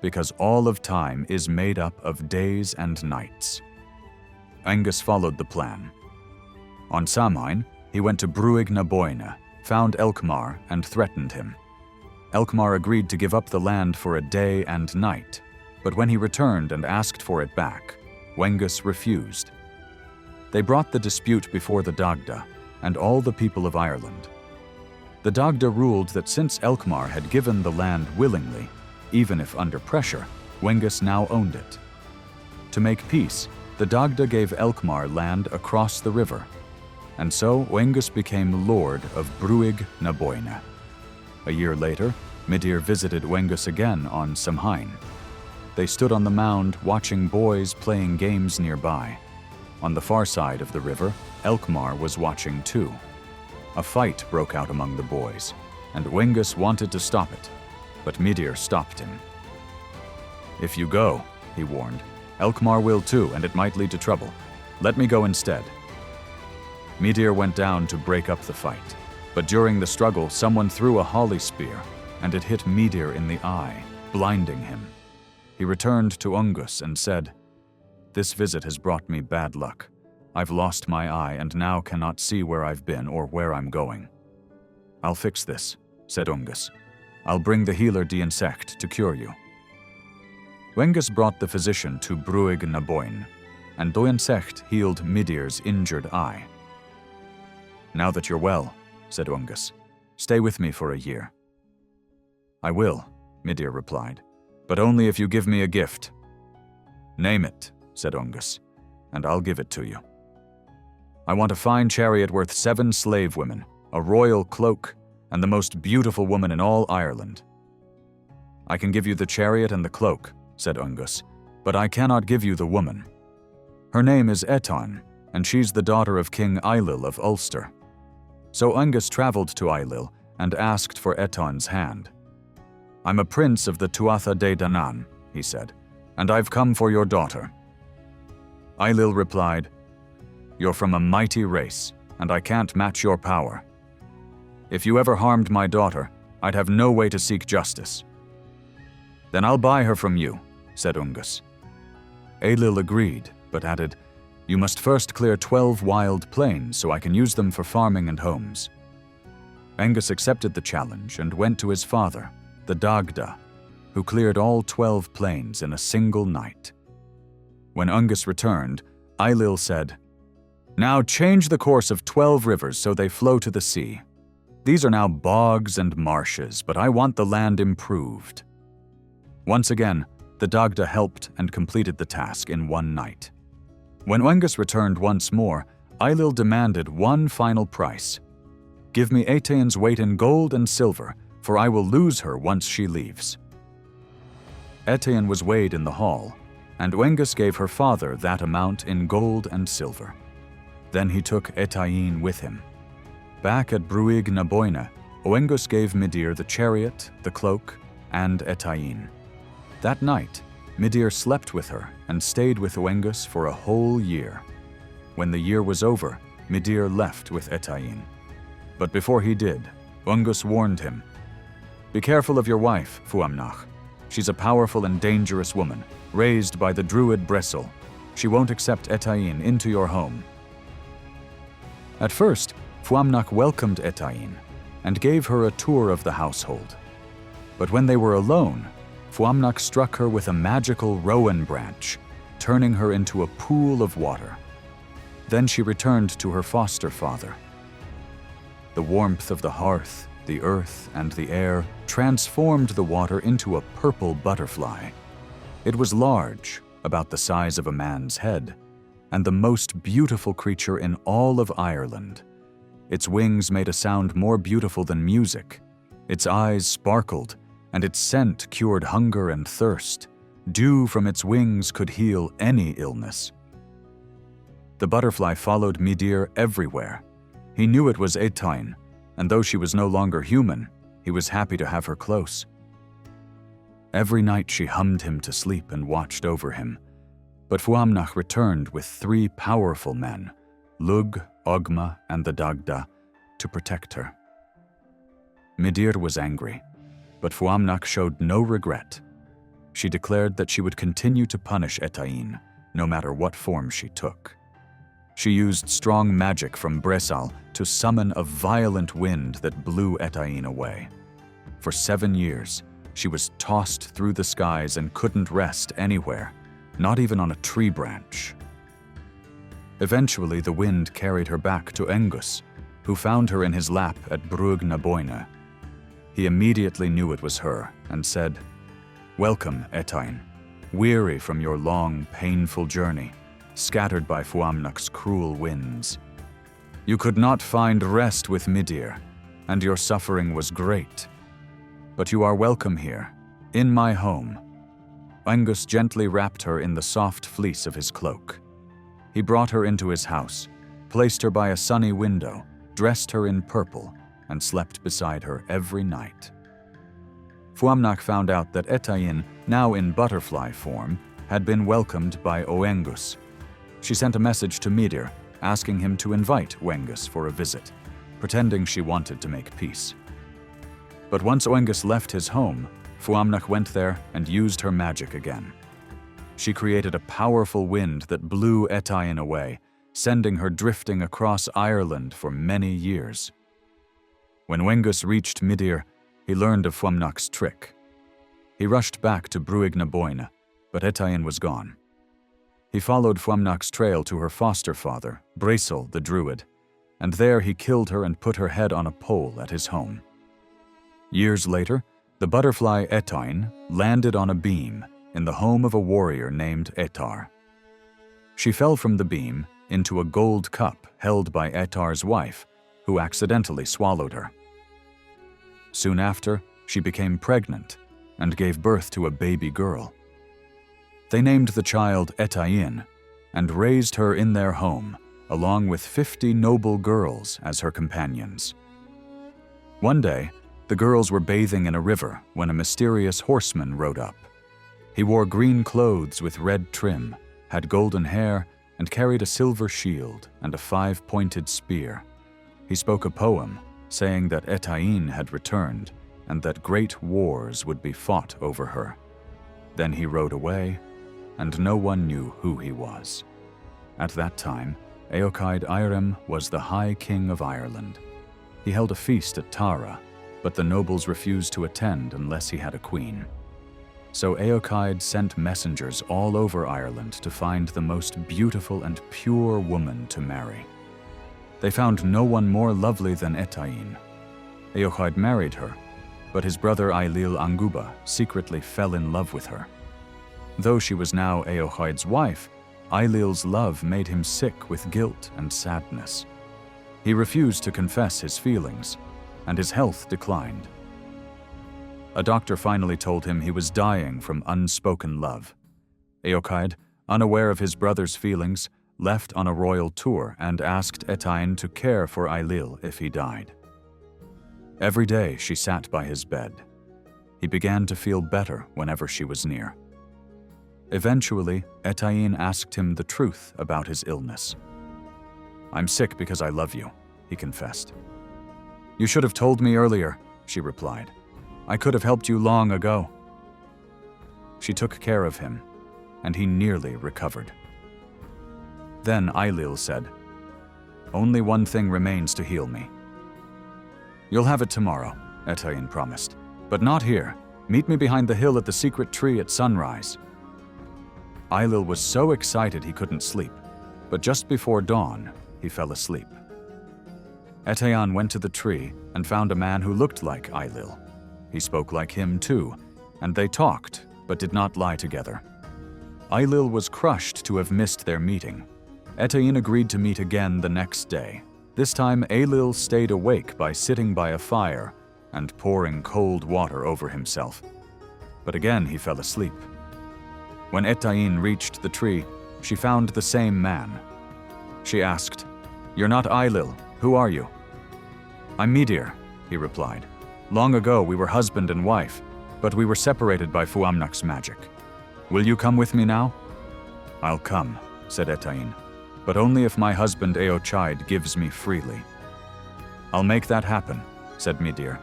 S1: because all of time is made up of days and nights." Angus followed the plan. On Samhain, he went to Brúig na Boine, found Elkmar, and threatened him. Elkmar agreed to give up the land for a day and night, but when he returned and asked for it back, Angus refused. They brought the dispute before the Dagda and all the people of Ireland. The Dagda ruled that since Elkmar had given the land willingly, even if under pressure, Angus now owned it. To make peace, the Dagda gave Elkmar land across the river, and so Angus became Lord of Brúig na Boine. A year later, Midir visited Angus again on Samhain. They stood on the mound watching boys playing games nearby. On the far side of the river, Elkmar was watching too. A fight broke out among the boys, and Angus wanted to stop it, but Midir stopped him. "If you go," he warned, "Elkmar will too, and it might lead to trouble. Let me go instead." Midir went down to break up the fight, but during the struggle someone threw a holly spear, and it hit Midir in the eye, blinding him. He returned to Angus and said, "This visit has brought me bad luck. I've lost my eye and now cannot see where I've been or where I'm going." "I'll fix this," said Angus. "I'll bring the healer Diensect to cure you." Angus brought the physician to Brúig na Boine, and Diensect healed Midir's injured eye. "Now that you're well," said Angus, "stay with me for a year." "I will," Midir replied, "but only if you give me a gift." "Name it," said Angus. and I'll give it to you. I want a fine chariot worth 7 slave women, a royal cloak, and the most beautiful woman in all Ireland." "I can give you the chariot and the cloak," said Ungus, "but I cannot give you the woman. Her name is Etain, and she's the daughter of King Ailill of Ulster." So Ungus traveled to Ailill and asked for Etain's hand. "I'm a prince of the Tuatha de Danann," he said, "and I've come for your daughter." Ailill replied, "You're from a mighty race, and I can't match your power. If you ever harmed my daughter, I'd have no way to seek justice." "Then I'll buy her from you," said Ungus. Ailill agreed, but added, "You must first clear 12 wild plains so I can use them for farming and homes." Angus accepted the challenge and went to his father, the Dagda, who cleared all 12 plains in a single night. When Ungus returned, Ailill said, "Now change the course of 12 rivers so they flow to the sea. These are now bogs and marshes, but I want the land improved." Once again, the Dagda helped and completed the task in one night. When Angus returned once more, Ailill demanded one final price. "Give me Etain's weight in gold and silver, for I will lose her once she leaves." Etain was weighed in the hall, and Angus gave her father that amount in gold and silver. Then he took Etain with him. Back at Brúig na Boine, Oengus gave Midir the chariot, the cloak, and Etain. That night, Midir slept with her and stayed with Oengus for a whole year. When the year was over, Midir left with Etain. But before he did, Oengus warned him, "Be careful of your wife, Fuamnach. She's a powerful and dangerous woman, raised by the druid Bressil. She won't accept Etain into your home." At first, Fuamnach welcomed Etain and gave her a tour of the household. But when they were alone, Fuamnach struck her with a magical rowan branch, turning her into a pool of water. Then she returned to her foster father. The warmth of the hearth, the earth, and the air transformed the water into a purple butterfly. It was large, about the size of a man's head, and the most beautiful creature in all of Ireland. Its wings made a sound more beautiful than music. Its eyes sparkled, and its scent cured hunger and thirst. Dew from its wings could heal any illness. The butterfly followed Midir everywhere. He knew it was Etain, and though she was no longer human, he was happy to have her close. Every night she hummed him to sleep and watched over him. But Fuamnach returned with 3 powerful men, Lug, Ogma, and the Dagda, to protect her. Midir was angry, but Fuamnach showed no regret. She declared that she would continue to punish Etain, no matter what form she took. She used strong magic from Bressil to summon a violent wind that blew Etain away. For 7 years, she was tossed through the skies and couldn't rest anywhere, not even on a tree branch. Eventually, the wind carried her back to Angus, who found her in his lap at Brúig na Boine. He immediately knew it was her and said, "Welcome, Etain, weary from your long, painful journey, scattered by Fuamnach's cruel winds. You could not find rest with Midir, and your suffering was great. But you are welcome here, in my home." Angus gently wrapped her in the soft fleece of his cloak. He brought her into his house, placed her by a sunny window, dressed her in purple, and slept beside her every night. Fuamnach found out that Etain, now in butterfly form, had been welcomed by Oengus. She sent a message to Midir, asking him to invite Oengus for a visit, pretending she wanted to make peace. But once Oengus left his home, Fuamnach went there and used her magic again. She created a powerful wind that blew Etain away, sending her drifting across Ireland for many years. When Oengus reached Midir, he learned of Fuamnach's trick. He rushed back to Brúig na Boine, but Etain was gone. He followed Fuamnach's trail to her foster father, Bressil the druid, and there he killed her and put her head on a pole at his home. Years later, the butterfly Etain landed on a beam in the home of a warrior named Etar. She fell from the beam into a gold cup held by Etar's wife, who accidentally swallowed her. Soon after, she became pregnant and gave birth to a baby girl. They named the child Etain and raised her in their home, along with 50 noble girls as her companions. One day, the girls were bathing in a river when a mysterious horseman rode up. He wore green clothes with red trim, had golden hair, and carried a silver shield and a 5-pointed spear. He spoke a poem, saying that Etain had returned and that great wars would be fought over her. Then he rode away, and no one knew who he was. At that time, Eochaid Éireann was the High King of Ireland. He held a feast at Tara, but the nobles refused to attend unless he had a queen. So Eochaid sent messengers all over Ireland to find the most beautiful and pure woman to marry. They found no one more lovely than Etain. Eochaid married her, but his brother Ailill Anguba secretly fell in love with her. Though she was now Eochaid's wife, Ailill's love made him sick with guilt and sadness. He refused to confess his feelings, and his health declined. A doctor finally told him he was dying from unspoken love. Eochaid, unaware of his brother's feelings, left on a royal tour and asked Etain to care for Ailill if he died. Every day she sat by his bed. He began to feel better whenever she was near. Eventually, Etain asked him the truth about his illness. "I'm sick because I love you," he confessed. "You should have told me earlier," she replied. "I could have helped you long ago." She took care of him, and he nearly recovered. Then Ailill said, "Only one thing remains to heal me." "You'll have it tomorrow," Etain promised, "but not here. Meet me behind the hill at the secret tree at sunrise." Ailill was so excited he couldn't sleep, but just before dawn, he fell asleep. Etain went to the tree and found a man who looked like Ailill. He spoke like him too, and they talked, but did not lie together. Ailill was crushed to have missed their meeting. Etain agreed to meet again the next day. This time, Ailill stayed awake by sitting by a fire and pouring cold water over himself. But again he fell asleep. When Etain reached the tree, she found the same man. She asked, "You're not Ailill. Who are you?" "I'm Midir," he replied. "Long ago we were husband and wife, but we were separated by Fuamnach's magic. Will you come with me now?" "I'll come," said Etain, "but only if my husband Eochaid gives me freely." "I'll make that happen," said Midir.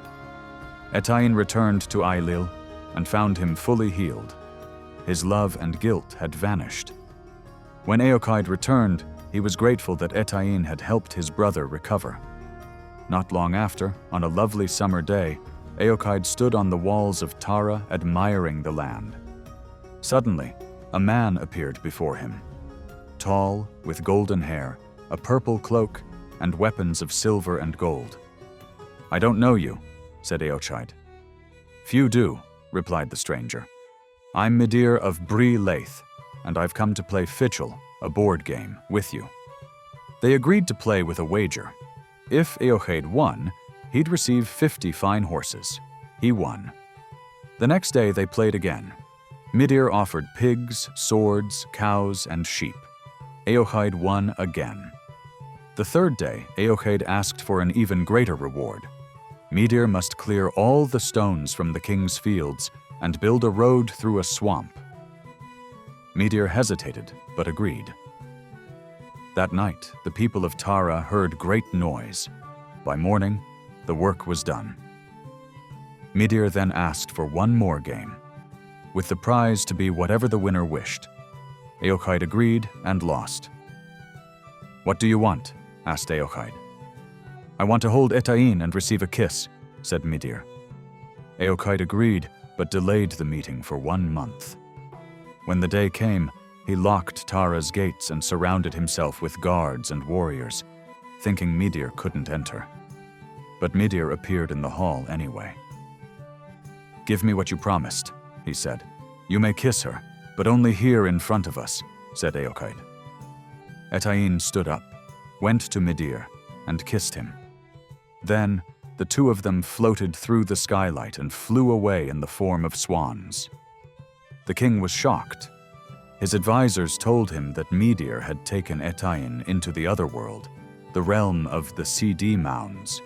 S1: Etain returned to Ailill and found him fully healed. His love and guilt had vanished. When Eochaid returned, he was grateful that Etain had helped his brother recover. Not long after, on a lovely summer day, Eochaid stood on the walls of Tara admiring the land. Suddenly, a man appeared before him. Tall, with golden hair, a purple cloak, and weapons of silver and gold. "I don't know you," said Eochaid. "Few do," replied the stranger. "I'm Midir of Bree Laith, and I've come to play Fichel, a board game, with you." They agreed to play with a wager. If Eochaid won, he'd receive 50 fine horses. He won. The next day they played again. Midir offered pigs, swords, cows, and sheep. Eochaid won again. The third day, Eochaid asked for an even greater reward. Midir must clear all the stones from the king's fields and build a road through a swamp. Midir hesitated, but agreed. That night, the people of Tara heard great noise. By morning, the work was done. Midir then asked for one more game, with the prize to be whatever the winner wished. Eochaid agreed and lost. "What do you want?" asked Eochaid. "I want to hold Etain and receive a kiss," said Midir. Eochaid agreed, but delayed the meeting for 1 month. When the day came, he locked Tara's gates and surrounded himself with guards and warriors, thinking Midir couldn't enter. But Midir appeared in the hall anyway. "Give me what you promised," he said. "You may kiss her, but only here in front of us," said Eochaid. Etain stood up, went to Midir, and kissed him. Then, the two of them floated through the skylight and flew away in the form of swans. The king was shocked. His advisors told him that Midir had taken Etain into the other world, the realm of the CD mounds.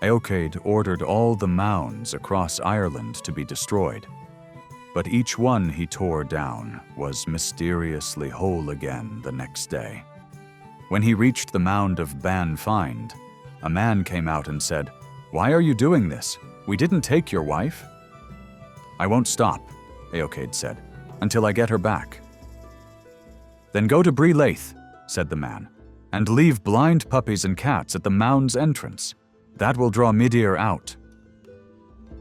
S1: Eochaid ordered all the mounds across Ireland to be destroyed, but each one he tore down was mysteriously whole again the next day. When he reached the mound of Ban Find, a man came out and said, "Why are you doing this? We didn't take your wife." "I won't stop," Eochaid said, "until I get her back." "Then go to Bree Laith," said the man, "and leave blind puppies and cats at the mound's entrance. That will draw Midir out."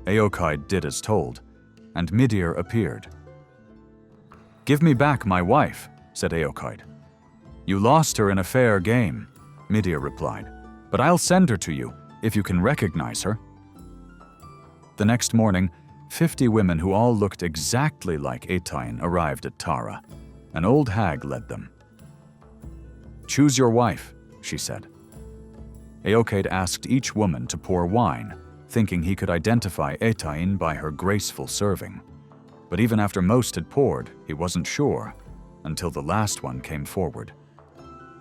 S1: Eochaid did as told, and Midir appeared. "Give me back my wife," said Eochaid. "You lost her in a fair game," Midir replied, "but I'll send her to you, if you can recognize her." The next morning, 50 women who all looked exactly like Etain arrived at Tara. An old hag led them. "Choose your wife," she said. Eochaid asked each woman to pour wine, thinking he could identify Etain by her graceful serving. But even after most had poured, he wasn't sure, until the last one came forward.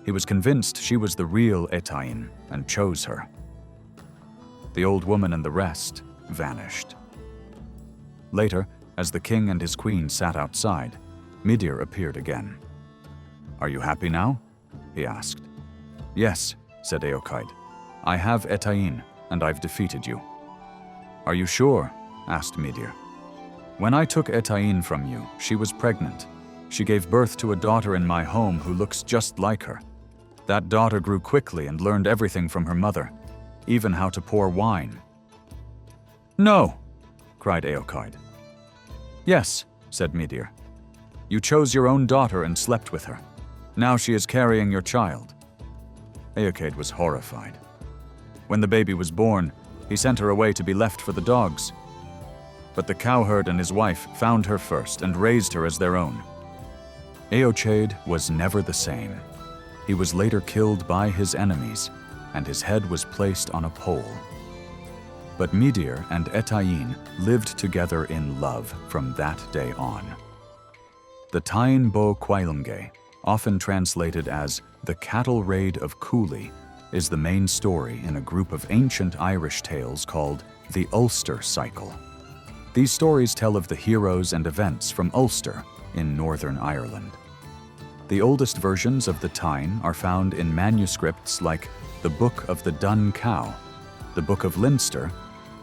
S1: He was convinced she was the real Etain and chose her. The old woman and the rest vanished. Later, as the king and his queen sat outside, Midir appeared again. "Are you happy now?" he asked. "Yes," said Eochaid. "I have Etain, and I've defeated you." "Are you sure?" asked Midir. "When I took Etain from you, she was pregnant. She gave birth to a daughter in my home who looks just like her. That daughter grew quickly and learned everything from her mother, even how to pour wine." "No!" cried Eochaid. "Yes," said Midir. "You chose your own daughter and slept with her. Now she is carrying your child." Eochaid was horrified. When the baby was born, he sent her away to be left for the dogs. But the cowherd and his wife found her first and raised her as their own. Eochaid was never the same. He was later killed by his enemies, and his head was placed on a pole. But Midir and Etain lived together in love from that day on. The Tain Bo Cuailnge, often translated as the cattle raid of Cooley, is the main story in a group of ancient Irish tales called the Ulster Cycle. These stories tell of the heroes and events from Ulster in Northern Ireland. The oldest versions of the Tain are found in manuscripts like the Book of the Dun Cow, the Book of Leinster,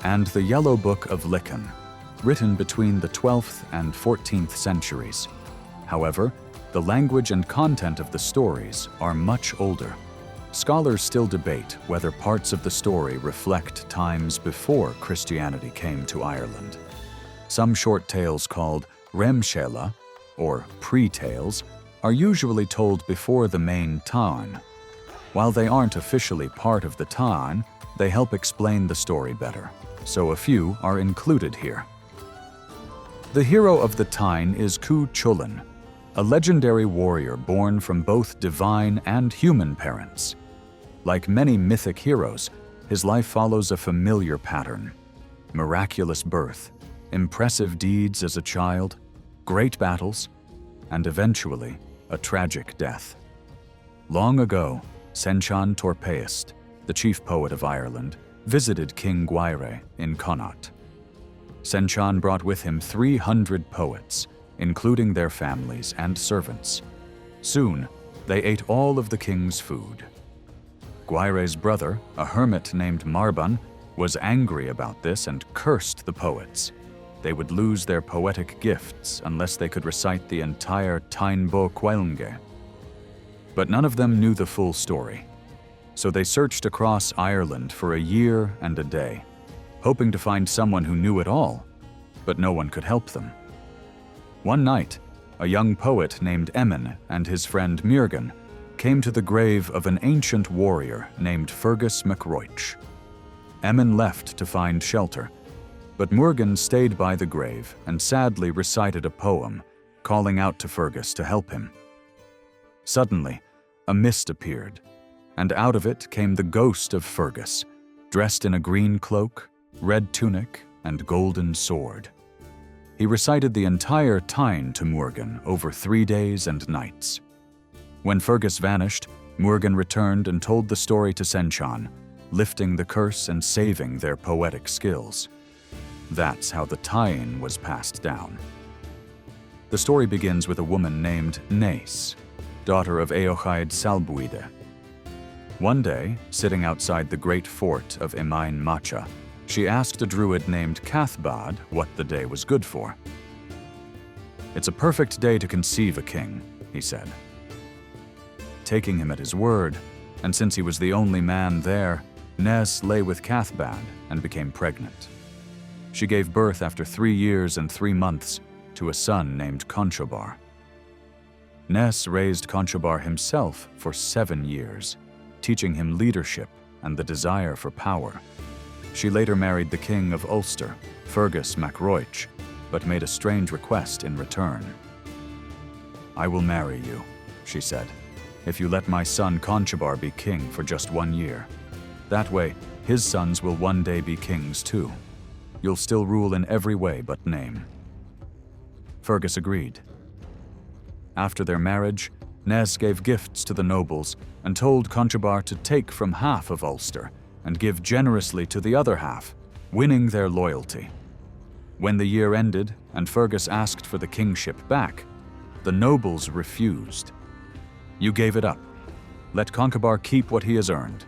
S1: and the Yellow Book of Licken, written between the 12th and 14th centuries. However, the language and content of the stories are much older. Scholars still debate whether parts of the story reflect times before Christianity came to Ireland. Some short tales called Remshela, or pre-tales, are usually told before the main Táin. While they aren't officially part of the Táin, they help explain the story better, so a few are included here. The hero of the Táin is Cú Chulainn, a legendary warrior born from both divine and human parents. Like many mythic heroes, his life follows a familiar pattern: miraculous birth, impressive deeds as a child, great battles, and eventually a tragic death. Long ago, Seanchan Torpaist, the chief poet of Ireland, visited King Gwaire in Connaught. Seanchan brought with him 300 poets, including their families and servants. Soon, they ate all of the king's food. Gwaire's brother, a hermit named Marban, was angry about this and cursed the poets. They would lose their poetic gifts unless they could recite the entire Tain Bo Cuailnge. But none of them knew the full story. So they searched across Ireland for a year and a day, hoping to find someone who knew it all, but no one could help them. One night, a young poet named Emin and his friend Morrigan came to the grave of an ancient warrior named Fergus MacRoich. Emin left to find shelter, but Morrigan stayed by the grave and sadly recited a poem, calling out to Fergus to help him. Suddenly, a mist appeared, and out of it came the ghost of Fergus, dressed in a green cloak, red tunic, and golden sword. He recited the entire Tyne to Morrigan over 3 days and nights. When Fergus vanished, Morrigan returned and told the story to Seanchan, lifting the curse and saving their poetic skills. That's how the Tyne was passed down. The story begins with a woman named Nace, daughter of Eochaid Salbuide. One day, sitting outside the great fort of Emain Macha, she asked a druid named Cathbad what the day was good for. "It's a perfect day to conceive a king," he said. Taking him at his word, and since he was the only man there, Nes lay with Cathbad and became pregnant. She gave birth after 3 years and 3 months to a son named Conchobar. Nes raised Conchobar himself for 7 years, teaching him leadership and the desire for power. She later married the king of Ulster, Fergus MacRoich, but made a strange request in return. "I will marry you," she said, "if you let my son Conchobar be king for just 1 year. That way, his sons will one day be kings too. You'll still rule in every way but name." Fergus agreed. After their marriage, Nes gave gifts to the nobles and told Conchobar to take from half of Ulster and give generously to the other half, winning their loyalty. When the year ended and Fergus asked for the kingship back, the nobles refused. "You gave it up. Let Conchobar keep what he has earned."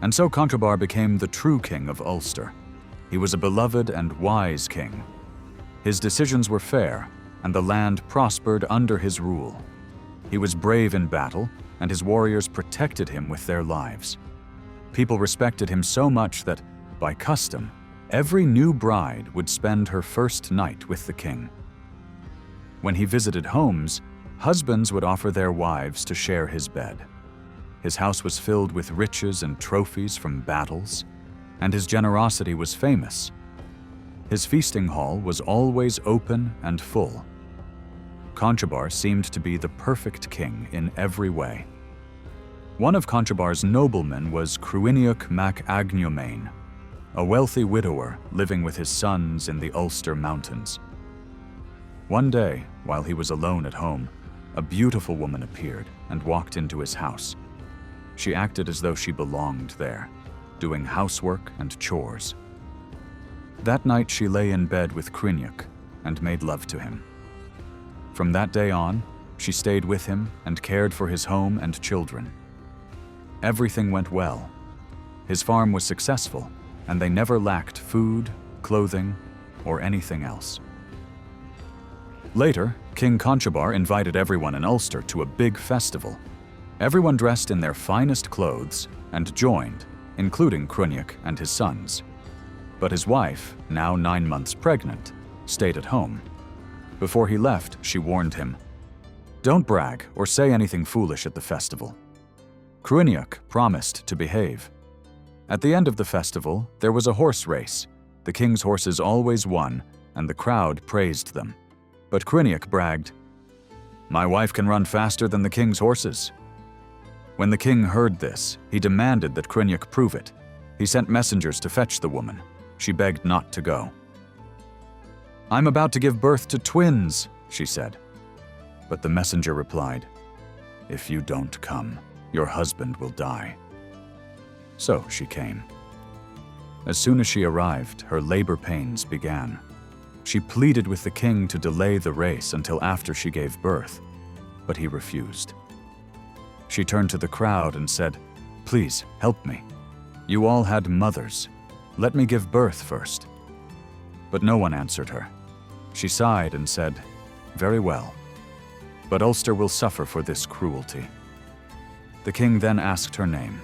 S1: And so Conchobar became the true king of Ulster. He was a beloved and wise king. His decisions were fair, and the land prospered under his rule. He was brave in battle, and his warriors protected him with their lives. People respected him so much that, by custom, every new bride would spend her first night with the king. When he visited homes, husbands would offer their wives to share his bed. His house was filled with riches and trophies from battles, and his generosity was famous. His feasting hall was always open and full. Conchobar seemed to be the perfect king in every way. One of Conchobar's noblemen was Cruiniuc mac Agnomain, a wealthy widower living with his sons in the Ulster Mountains. One day, while he was alone at home, a beautiful woman appeared and walked into his house. She acted as though she belonged there, doing housework and chores. That night she lay in bed with Cruiniuc and made love to him. From that day on, she stayed with him and cared for his home and children. Everything went well. His farm was successful, and they never lacked food, clothing, or anything else. Later, King Conchobar invited everyone in Ulster to a big festival. Everyone dressed in their finest clothes and joined, including Cruiniuc and his sons. But his wife, now 9 months pregnant, stayed at home. Before he left, she warned him, "Don't brag or say anything foolish at the festival." Cruiniuc promised to behave. At the end of the festival, there was a horse race. The king's horses always won, and the crowd praised them. But Cruiniuc bragged, "My wife can run faster than the king's horses." When the king heard this, he demanded that Cruiniuc prove it. He sent messengers to fetch the woman. She begged not to go. "I'm about to give birth to twins," she said. But the messenger replied, "If you don't come, your husband will die." So she came. As soon as she arrived, her labor pains began. She pleaded with the king to delay the race until after she gave birth, but he refused. She turned to the crowd and said, "Please, help me. You all had mothers. Let me give birth first." But no one answered her. She sighed and said, "Very well. But Ulster will suffer for this cruelty." The king then asked her name.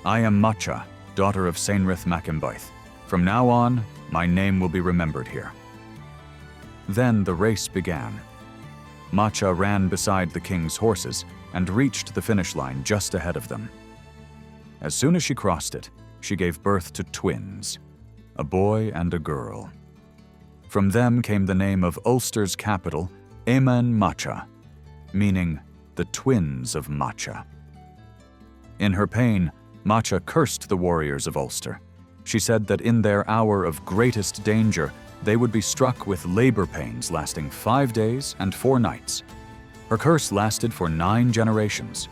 S1: "I am Macha, daughter of Cernunnos mac Imbaith. From now on, my name will be remembered here." Then the race began. Macha ran beside the king's horses and reached the finish line just ahead of them. As soon as she crossed it, she gave birth to twins, a boy and a girl. From them came the name of Ulster's capital, Emain Macha, meaning the twins of Macha. In her pain, Macha cursed the warriors of Ulster. She said that in their hour of greatest danger, they would be struck with labor pains lasting 5 days and 4 nights. Her curse lasted for 9 generations.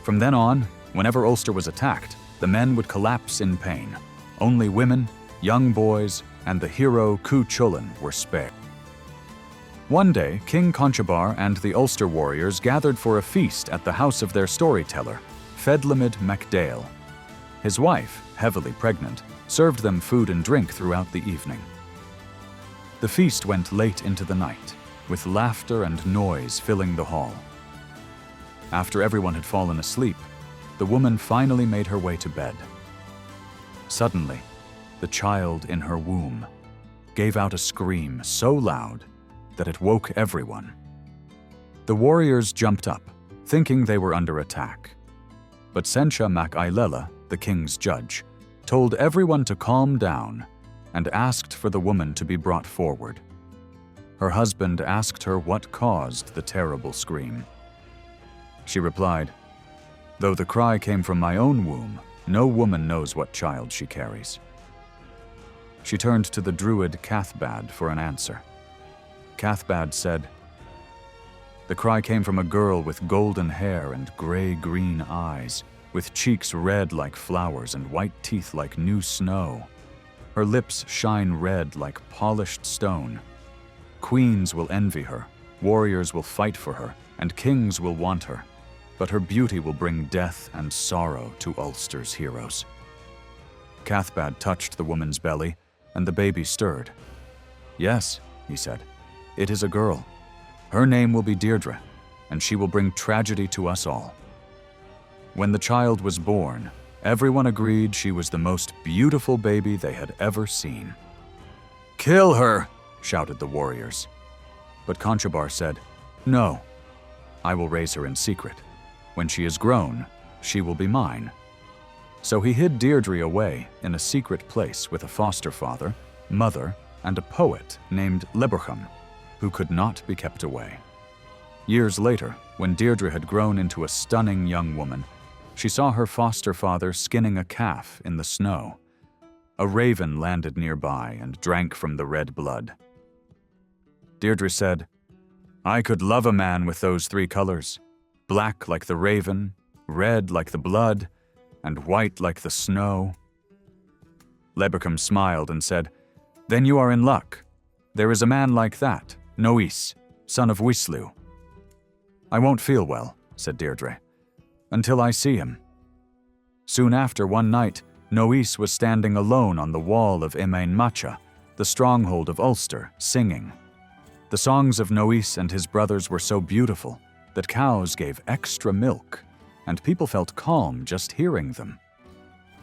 S1: From then on, whenever Ulster was attacked, the men would collapse in pain. Only women, young boys, and the hero Cú Chulainn were spared. One day, King Conchobar and the Ulster warriors gathered for a feast at the house of their storyteller, Fedlimid MacDale. His wife, heavily pregnant, served them food and drink throughout the evening. The feast went late into the night, with laughter and noise filling the hall. After everyone had fallen asleep, the woman finally made her way to bed. Suddenly, the child in her womb gave out a scream so loud that it woke everyone. The warriors jumped up, thinking they were under attack. But Sencha Mac Ailela, the king's judge, told everyone to calm down and asked for the woman to be brought forward. Her husband asked her what caused the terrible scream. She replied, "Though the cry came from my own womb, no woman knows what child she carries." She turned to the druid Cathbad for an answer. Cathbad said, "The cry came from a girl with golden hair and gray-green eyes, with cheeks red like flowers and white teeth like new snow. Her lips shine red like polished stone. Queens will envy her, warriors will fight for her, and kings will want her. But her beauty will bring death and sorrow to Ulster's heroes." Cathbad touched the woman's belly, and the baby stirred. "Yes," he said, "it is a girl. Her name will be Deirdre, and she will bring tragedy to us all." When the child was born, everyone agreed she was the most beautiful baby they had ever seen. "Kill her!" shouted the warriors. But Conchobar said, "No, I will raise her in secret. When she is grown, she will be mine." So he hid Deirdre away in a secret place with a foster father, mother, and a poet named Lebercham, who could not be kept away. Years later, when Deirdre had grown into a stunning young woman, she saw her foster father skinning a calf in the snow. A raven landed nearby and drank from the red blood. Deirdre said, "I could love a man with those 3 colors, black like the raven, red like the blood, and white like the snow." Lebercham smiled and said, "Then you are in luck. There is a man like that, Nois, son of Wislu." "I won't feel well," said Deirdre, "until I see him." Soon after, one night, Nois was standing alone on the wall of Emain Macha, the stronghold of Ulster, singing. The songs of Nois and his brothers were so beautiful that cows gave extra milk, and people felt calm just hearing them.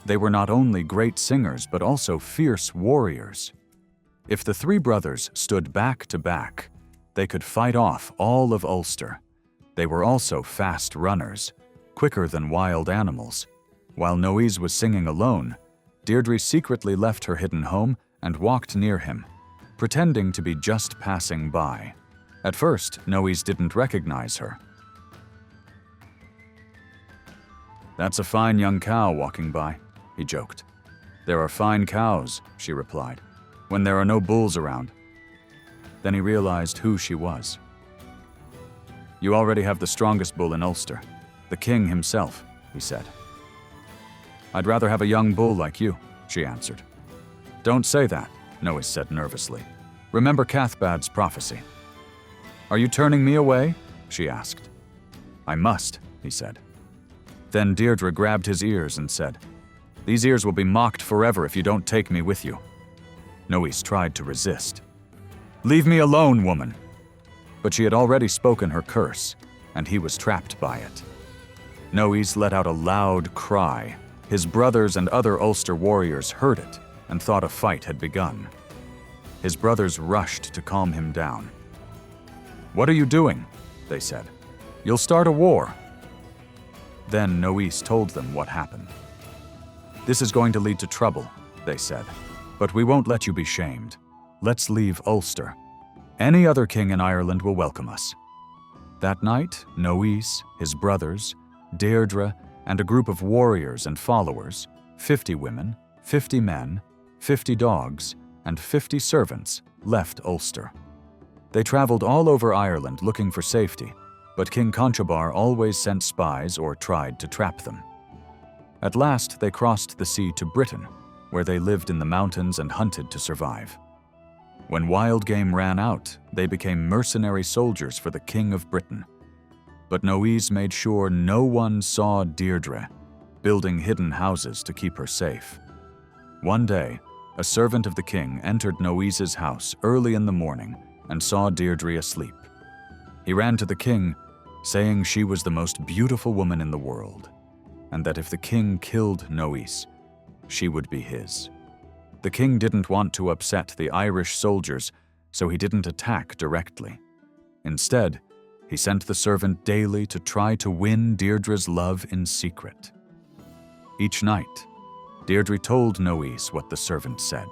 S1: They were not only great singers, but also fierce warriors. If the 3 brothers stood back to back, they could fight off all of Ulster. They were also fast runners, quicker than wild animals. While Nois was singing alone, Deirdre secretly left her hidden home and walked near him, pretending to be just passing by. At first, Nois didn't recognize her. "That's a fine young cow walking by," he joked. "There are fine cows," she replied, "when there are no bulls around." Then he realized who she was. "You already have the strongest bull in Ulster, the king himself," he said. "I'd rather have a young bull like you," she answered. "Don't say that," Nois said nervously. "Remember Cathbad's prophecy." "Are you turning me away?" she asked. "I must," he said. Then Deirdre grabbed his ears and said, "These ears will be mocked forever if you don't take me with you." Nois tried to resist. "Leave me alone, woman!" But she had already spoken her curse, and he was trapped by it. Nois let out a loud cry. His brothers and other Ulster warriors heard it and thought a fight had begun. His brothers rushed to calm him down. "What are you doing?" they said. "You'll start a war." Then Nois told them what happened. "This is going to lead to trouble," they said, "but we won't let you be shamed. Let's leave Ulster. Any other king in Ireland will welcome us." That night, Nois, his brothers, Deirdre, and a group of warriors and followers, 50 women, 50 men, 50 dogs, and 50 servants, left Ulster. They traveled all over Ireland looking for safety, but King Conchobar always sent spies or tried to trap them. At last, they crossed the sea to Britain, where they lived in the mountains and hunted to survive. When wild game ran out, they became mercenary soldiers for the King of Britain. But Nois made sure no one saw Deirdre, building hidden houses to keep her safe. One day, a servant of the king entered Nois's house early in the morning and saw Deirdre asleep. He ran to the king, saying she was the most beautiful woman in the world, and that if the king killed Nois, she would be his. The king didn't want to upset the Irish soldiers, so he didn't attack directly. Instead, he sent the servant daily to try to win Deirdre's love in secret. Each night, Deirdre told Nois what the servant said.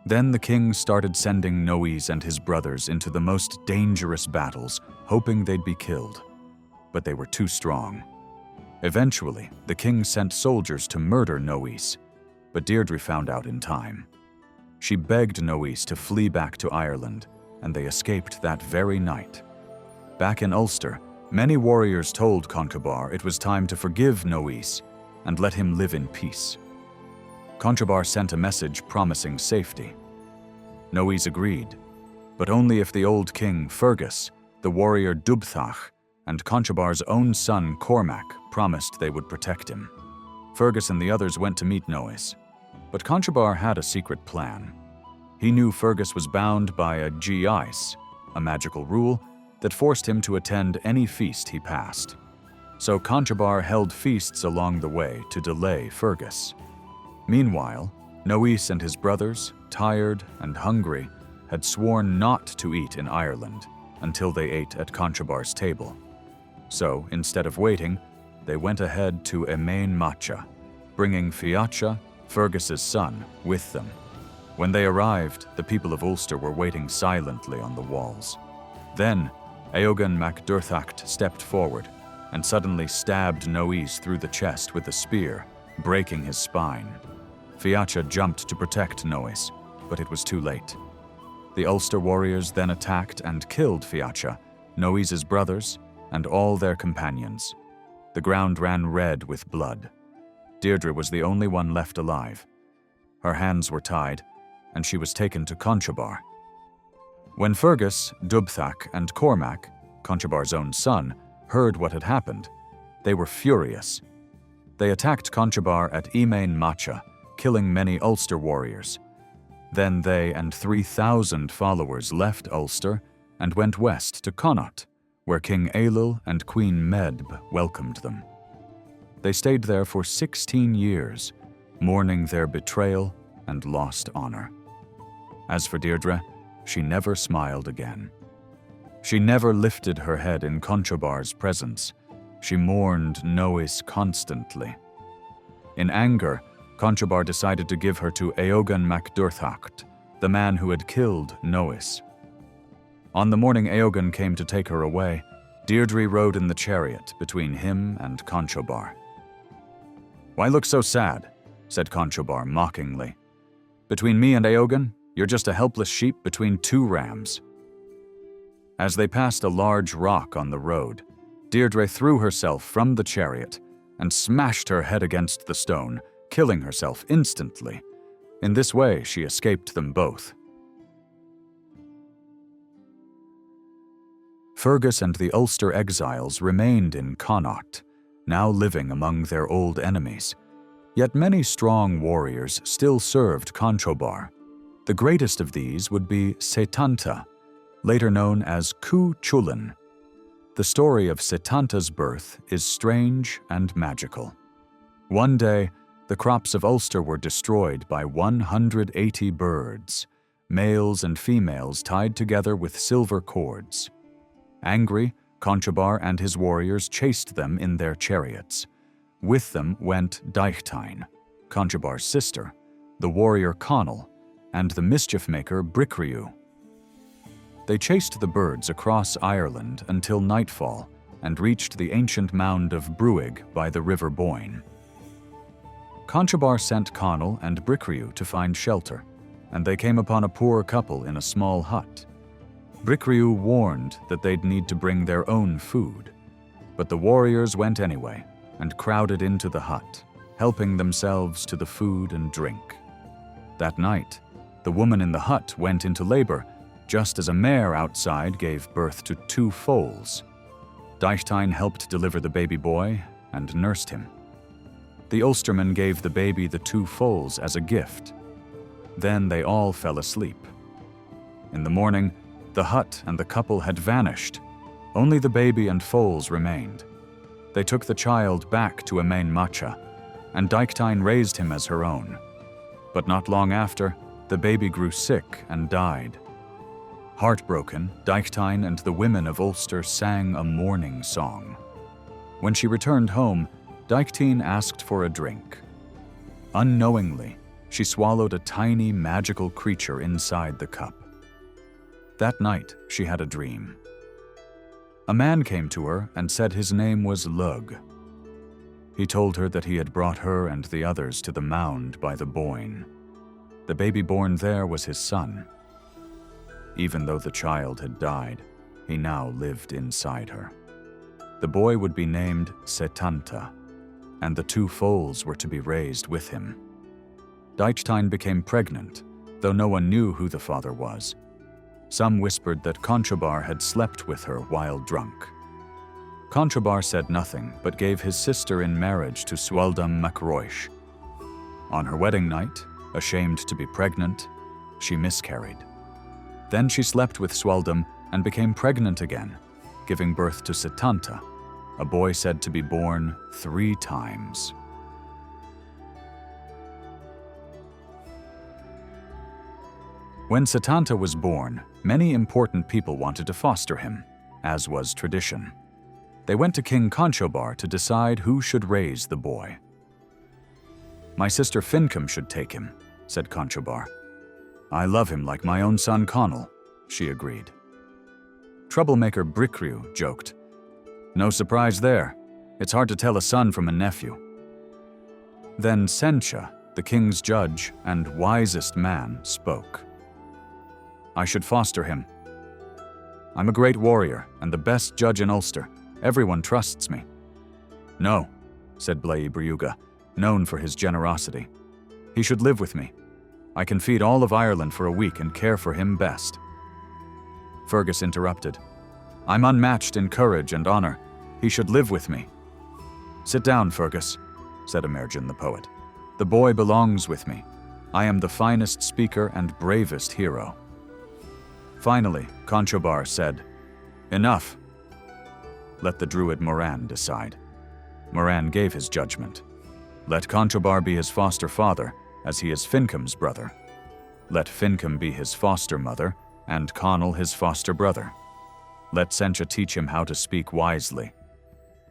S1: Then the king started sending Nois and his brothers into the most dangerous battles, hoping they'd be killed. But they were too strong. Eventually, the king sent soldiers to murder Nois, but Deirdre found out in time. She begged Nois to flee back to Ireland, and they escaped that very night. Back in Ulster, many warriors told Conchobar it was time to forgive Nois and let him live in peace. Conchobar sent a message promising safety. Nois agreed, but only if the old king Fergus, the warrior Dubthach, and Conchobar's own son Cormac promised they would protect him. Fergus and the others went to meet Nois, but Conchobar had a secret plan. He knew Fergus was bound by a Giais, a magical rule that forced him to attend any feast he passed. So Conchobar held feasts along the way to delay Fergus. Meanwhile, Nois and his brothers, tired and hungry, had sworn not to eat in Ireland until they ate at Conchobar's table. So, instead of waiting, they went ahead to Emain Macha, bringing Fiacha, Fergus's son, with them. When they arrived, the people of Ulster were waiting silently on the walls. Then, Eogan mac Durthacht stepped forward and suddenly stabbed Nois through the chest with a spear, breaking his spine. Fiacha jumped to protect Nois, but it was too late. The Ulster warriors then attacked and killed Fiacha, Nois's brothers, and all their companions. The ground ran red with blood. Deirdre was the only one left alive. Her hands were tied, and she was taken to Conchobar. When Fergus, Dubthach, and Cormac, Conchobar's own son, heard what had happened, they were furious. They attacked Conchobar at Emain Macha, killing many Ulster warriors. Then they and 3,000 followers left Ulster and went west to Connaught, where King Ailill and Queen Medb welcomed them. They stayed there for 16 years, mourning their betrayal and lost honor. As for Deirdre, she never smiled again. She never lifted her head in Conchobar's presence. She mourned Nois constantly. In anger, Conchobar decided to give her to Eogan mac Durthacht, the man who had killed Nois. On the morning Eogan came to take her away, Deirdre rode in the chariot between him and Conchobar. "Why look so sad?" said Conchobar mockingly. "Between me and Eogan, you're just a helpless sheep between two rams." As they passed a large rock on the road, Deirdre threw herself from the chariot and smashed her head against the stone, killing herself instantly. In this way, she escaped them both. Fergus and the Ulster exiles remained in Connaught, now living among their old enemies. Yet many strong warriors still served Conchobar. The greatest of these would be Setanta, later known as Cú Chulainn. The story of Setanta's birth is strange and magical. One day, the crops of Ulster were destroyed by 180 birds, males and females tied together with silver cords. Angry, Conchobar and his warriors chased them in their chariots. With them went Deichtine, Conchobar's sister, the warrior Cumhaill, and the mischief-maker Bricriu. They chased the birds across Ireland until nightfall and reached the ancient mound of Bruig by the River Boyne. Conchobar sent Cumhaill and Bricriu to find shelter, and they came upon a poor couple in a small hut. Bricriu warned that they'd need to bring their own food, but the warriors went anyway and crowded into the hut, helping themselves to the food and drink. That night, the woman in the hut went into labor just as a mare outside gave birth to 2 foals. Deichtine helped deliver the baby boy and nursed him. The Ulstermen gave the baby the 2 foals as a gift. Then they all fell asleep. In the morning, the hut and the couple had vanished. Only the baby and foals remained. They took the child back to Emain Macha, and Deichtine raised him as her own. But not long after, the baby grew sick and died. Heartbroken, Deichtine and the women of Ulster sang a mourning song. When she returned home, Deichtine asked for a drink. Unknowingly, she swallowed a tiny magical creature inside the cup. That night, she had a dream. A man came to her and said his name was Lug. He told her that he had brought her and the others to the mound by the Boyne. The baby born there was his son. Even though the child had died, he now lived inside her. The boy would be named Setanta, and the 2 foals were to be raised with him. Deichtine became pregnant, though no one knew who the father was. Some whispered that Conchobar had slept with her while drunk. Conchobar said nothing, but gave his sister in marriage to Sualdam MacRoish. On her wedding night, ashamed to be pregnant, she miscarried. Then she slept with Sualdam and became pregnant again, giving birth to Setanta, a boy said to be born 3 times. When Setanta was born, many important people wanted to foster him, as was tradition. They went to King Conchobar to decide who should raise the boy. "My sister Fincom should take him," said Conchobar. "I love him like my own son Cumhaill," she agreed. Troublemaker Bricriu joked, "No surprise there. It's hard to tell a son from a nephew." Then Sencha, the king's judge and wisest man, spoke. "I should foster him. I'm a great warrior and the best judge in Ulster. Everyone trusts me." "No," said Blae Briuga, known for his generosity. "He should live with me. I can feed all of Ireland for a week and care for him best." Fergus interrupted. "I'm unmatched in courage and honor. He should live with me." "Sit down, Fergus," said Emergin the poet. "The boy belongs with me. I am the finest speaker and bravest hero." Finally, Conchobar said, "Enough. Let the druid Moran decide." Moran gave his judgment. "Let Conchobar be his foster father, as he is Fincom's brother. Let Fincom be his foster mother, and Cumhaill his foster brother. Let Sencha teach him how to speak wisely.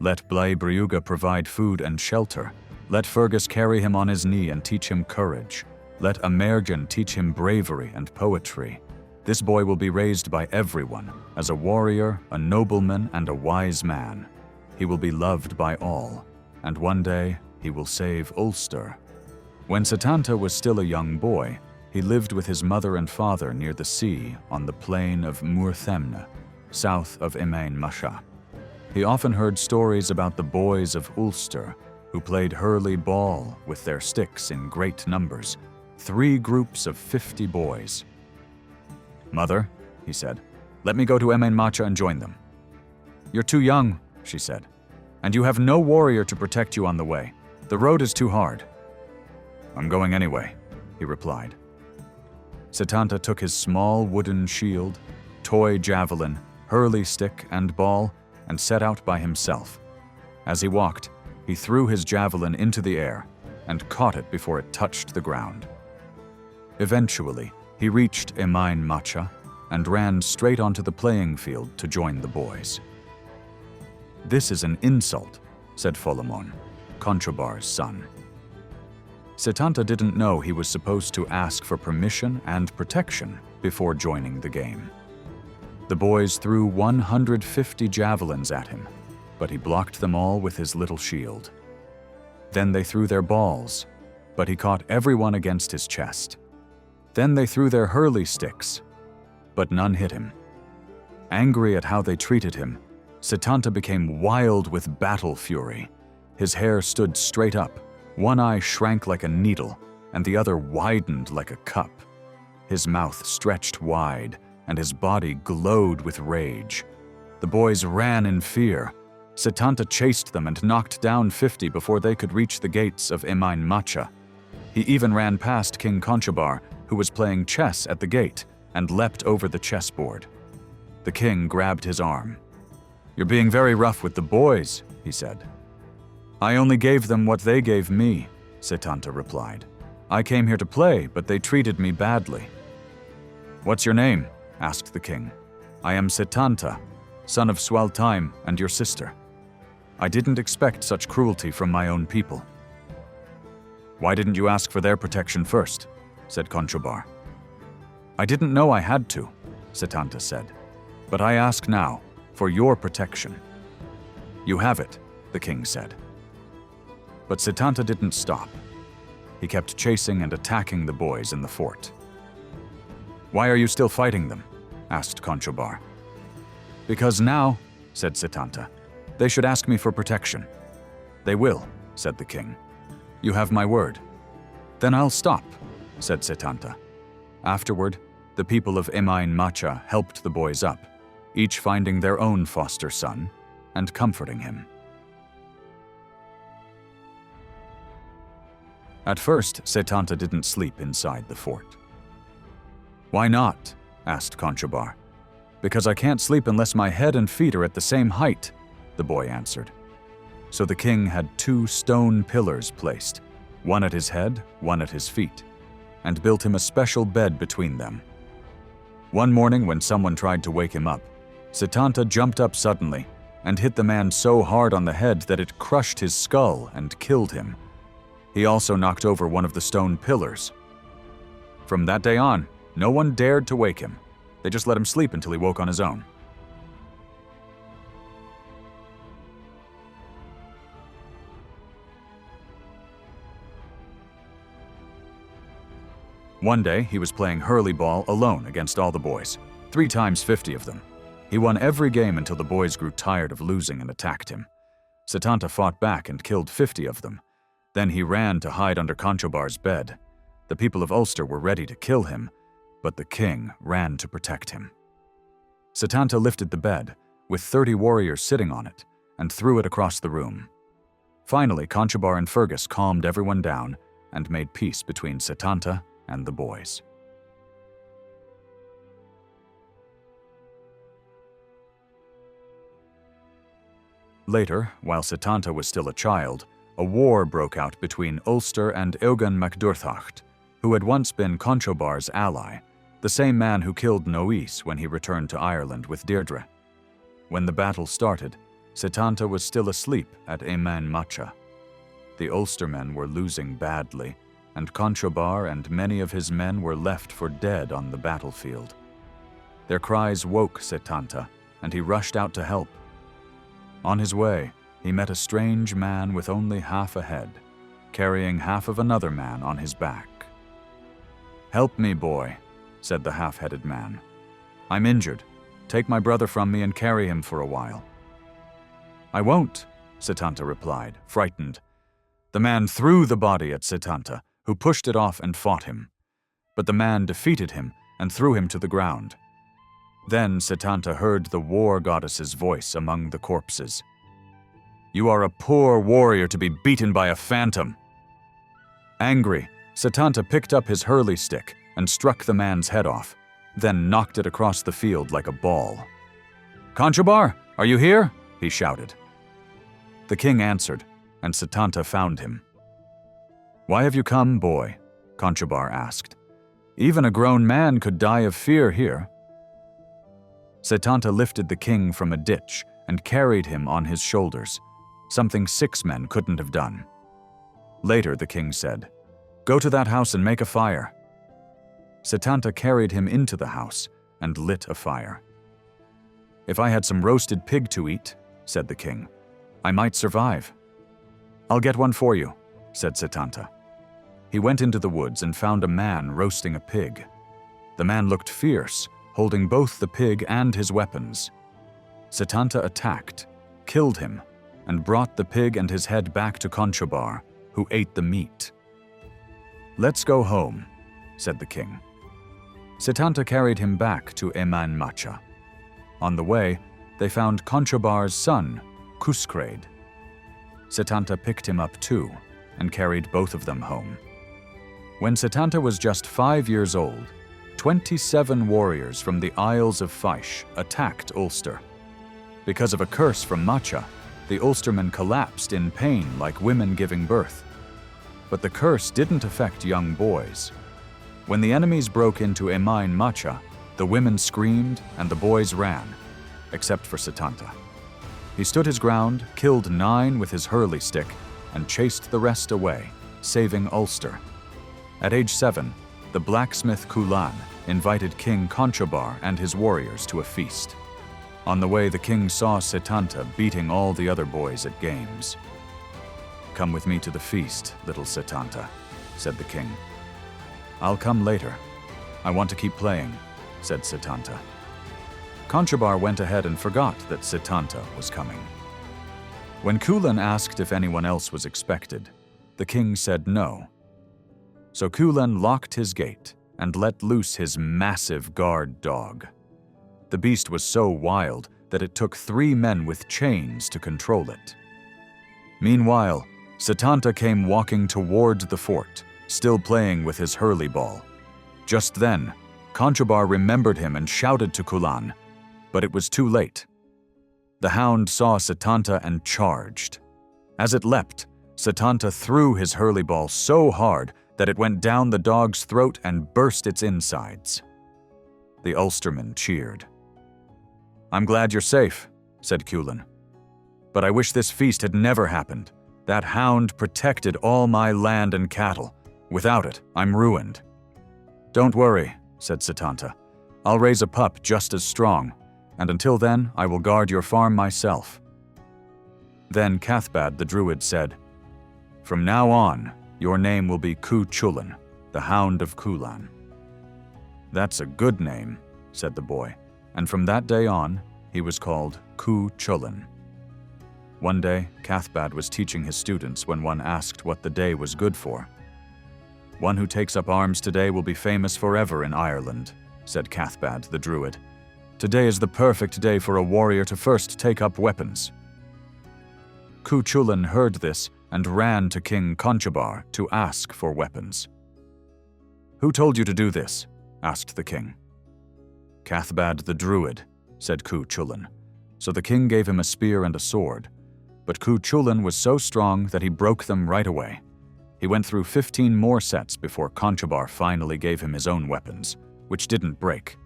S1: Let Blae Briuga provide food and shelter. Let Fergus carry him on his knee and teach him courage. Let Emergin teach him bravery and poetry. This boy will be raised by everyone, as a warrior, a nobleman, and a wise man. He will be loved by all, and one day he will save Ulster." When Setanta was still a young boy, he lived with his mother and father near the sea on the plain of Muirthemne, south of Emain Macha. He often heard stories about the boys of Ulster, who played hurley ball with their sticks in great numbers, 3 groups of 50 boys. "Mother," he said, "let me go to Emain Macha and join them." "You're too young," she said, "and you have no warrior to protect you on the way. The road is too hard." "I'm going anyway," he replied. Setanta took his small wooden shield, toy javelin, hurley stick, and ball, and set out by himself. As he walked, he threw his javelin into the air and caught it before it touched the ground. Eventually, he reached Emain Macha and ran straight onto the playing field to join the boys. "This is an insult," said Folamon, Conchobar's son. Setanta didn't know he was supposed to ask for permission and protection before joining the game. The boys threw 150 javelins at him, but he blocked them all with his little shield. Then they threw their balls, but he caught everyone against his chest. Then they threw their hurley sticks, but none hit him. Angry at how they treated him, Setanta became wild with battle fury. His hair stood straight up, one eye shrank like a needle, and the other widened like a cup. His mouth stretched wide, and his body glowed with rage. The boys ran in fear. Setanta chased them and knocked down 50 before they could reach the gates of Emain Macha. He even ran past King Conchobar, who was playing chess at the gate, and leapt over the chessboard. The king grabbed his arm. "You're being very rough with the boys," he said. "I only gave them what they gave me," Setanta replied. "I came here to play, but they treated me badly." "What's your name?" asked the king. "I am Setanta, son of Sualtaim and your sister. I didn't expect such cruelty from my own people." "Why didn't you ask for their protection first?" said Conchobar. "I didn't know I had to," Setanta said. "But I ask now, for your protection." "You have it," the king said. But Setanta didn't stop. He kept chasing and attacking the boys in the fort. "Why are you still fighting them?" asked Conchobar. "Because now," said Setanta, "they should ask me for protection." "They will," said the king. "You have my word." "Then I'll stop," said Setanta. Afterward, the people of Emain Macha helped the boys up, each finding their own foster son and comforting him. At first, Setanta didn't sleep inside the fort. "Why not?" asked Conchobar. "Because I can't sleep unless my head and feet are at the same height," the boy answered. So the king had 2 stone pillars placed, one at his head, one at his feet, and built him a special bed between them. One morning when someone tried to wake him up, Setanta jumped up suddenly and hit the man so hard on the head that it crushed his skull and killed him. He also knocked over one of the stone pillars. From that day on, no one dared to wake him. They just let him sleep until he woke on his own. One day, he was playing hurley ball alone against all the boys, 3 times 50 of them. He won every game until the boys grew tired of losing and attacked him. Setanta fought back and killed 50 of them. Then he ran to hide under Conchobar's bed. The people of Ulster were ready to kill him, but the king ran to protect him. Setanta lifted the bed, with 30 warriors sitting on it, and threw it across the room. Finally, Conchobar and Fergus calmed everyone down and made peace between Setanta and the boys. Later, while Setanta was still a child, a war broke out between Ulster and Eugen MacDurthacht, who had once been Conchobar's ally, the same man who killed Nois when he returned to Ireland with Deirdre. When the battle started, Setanta was still asleep at Emain Macha. The Ulstermen were losing badly, and Conchobar and many of his men were left for dead on the battlefield. Their cries woke Setanta, and he rushed out to help. On his way, he met a strange man with only half a head, carrying half of another man on his back. "Help me, boy," said the half-headed man. "I'm injured. Take my brother from me and carry him for a while." "I won't," Setanta replied, frightened. The man threw the body at Setanta, who pushed it off and fought him. But the man defeated him and threw him to the ground. Then Setanta heard the war goddess's voice among the corpses. "You are a poor warrior to be beaten by a phantom." Angry, Setanta picked up his hurley stick and struck the man's head off, then knocked it across the field like a ball. "Conchobar, are you here?" he shouted. The king answered, and Setanta found him. "Why have you come, boy?" Conchobar asked. "Even a grown man could die of fear here." Setanta lifted the king from a ditch and carried him on his shoulders, something 6 men couldn't have done. Later, the king said, "Go to that house and make a fire." Setanta carried him into the house and lit a fire. "If I had some roasted pig to eat," said the king, "I might survive." "I'll get one for you," said Setanta. He went into the woods and found a man roasting a pig. The man looked fierce, holding both the pig and his weapons. Setanta attacked, killed him, and brought the pig and his head back to Conchobar, who ate the meat. "Let's go home," said the king. Setanta carried him back to Emain Macha. On the way, they found Conchobar's son, Cuscraid. Setanta picked him up too, and carried both of them home. When Setanta was just 5 years old, 27 warriors from the Isles of Faish attacked Ulster. Because of a curse from Macha, the Ulstermen collapsed in pain like women giving birth. But the curse didn't affect young boys. When the enemies broke into Emain Macha, the women screamed and the boys ran, except for Setanta. He stood his ground, killed 9 with his hurley stick, and chased the rest away, saving Ulster. At age 7, the blacksmith Cú Chulainn invited King Conchobar and his warriors to a feast. On the way, the king saw Setanta beating all the other boys at games. "Come with me to the feast, little Setanta," said the king. "I'll come later. I want to keep playing," said Setanta. Conchobar went ahead and forgot that Setanta was coming. When Cú Chulainn asked if anyone else was expected, the king said no. So Cú Chulainn locked his gate and let loose his massive guard dog. The beast was so wild that it took 3 men with chains to control it. Meanwhile, Setanta came walking toward the fort, still playing with his hurley ball. Just then, Conchobar remembered him and shouted to Cú Chulainn, but it was too late. The hound saw Setanta and charged. As it leapt, Setanta threw his hurley ball so hard that it went down the dog's throat and burst its insides. The Ulstermen cheered. "I'm glad you're safe," said Cú Chulainn. "But I wish this feast had never happened. That hound protected all my land and cattle. Without it, I'm ruined." "Don't worry," said Setanta. "I'll raise a pup just as strong, and until then I will guard your farm myself." Then Cathbad the druid said, "From now on, your name will be Cú Chulainn, the Hound of Cú Chulainn." "That's a good name," said the boy, and from that day on, he was called Cú Chulainn. One day, Cathbad was teaching his students when one asked what the day was good for. "One who takes up arms today will be famous forever in Ireland," said Cathbad the druid. "Today is the perfect day for a warrior to first take up weapons." Cú Chulainn heard this and ran to King Conchobar to ask for weapons. "Who told you to do this?" asked the king. "Cathbad the druid," said Cú Chulainn. So the king gave him a spear and a sword. But Cú Chulainn was so strong that he broke them right away. He went through 15 more sets before Conchobar finally gave him his own weapons, which didn't break.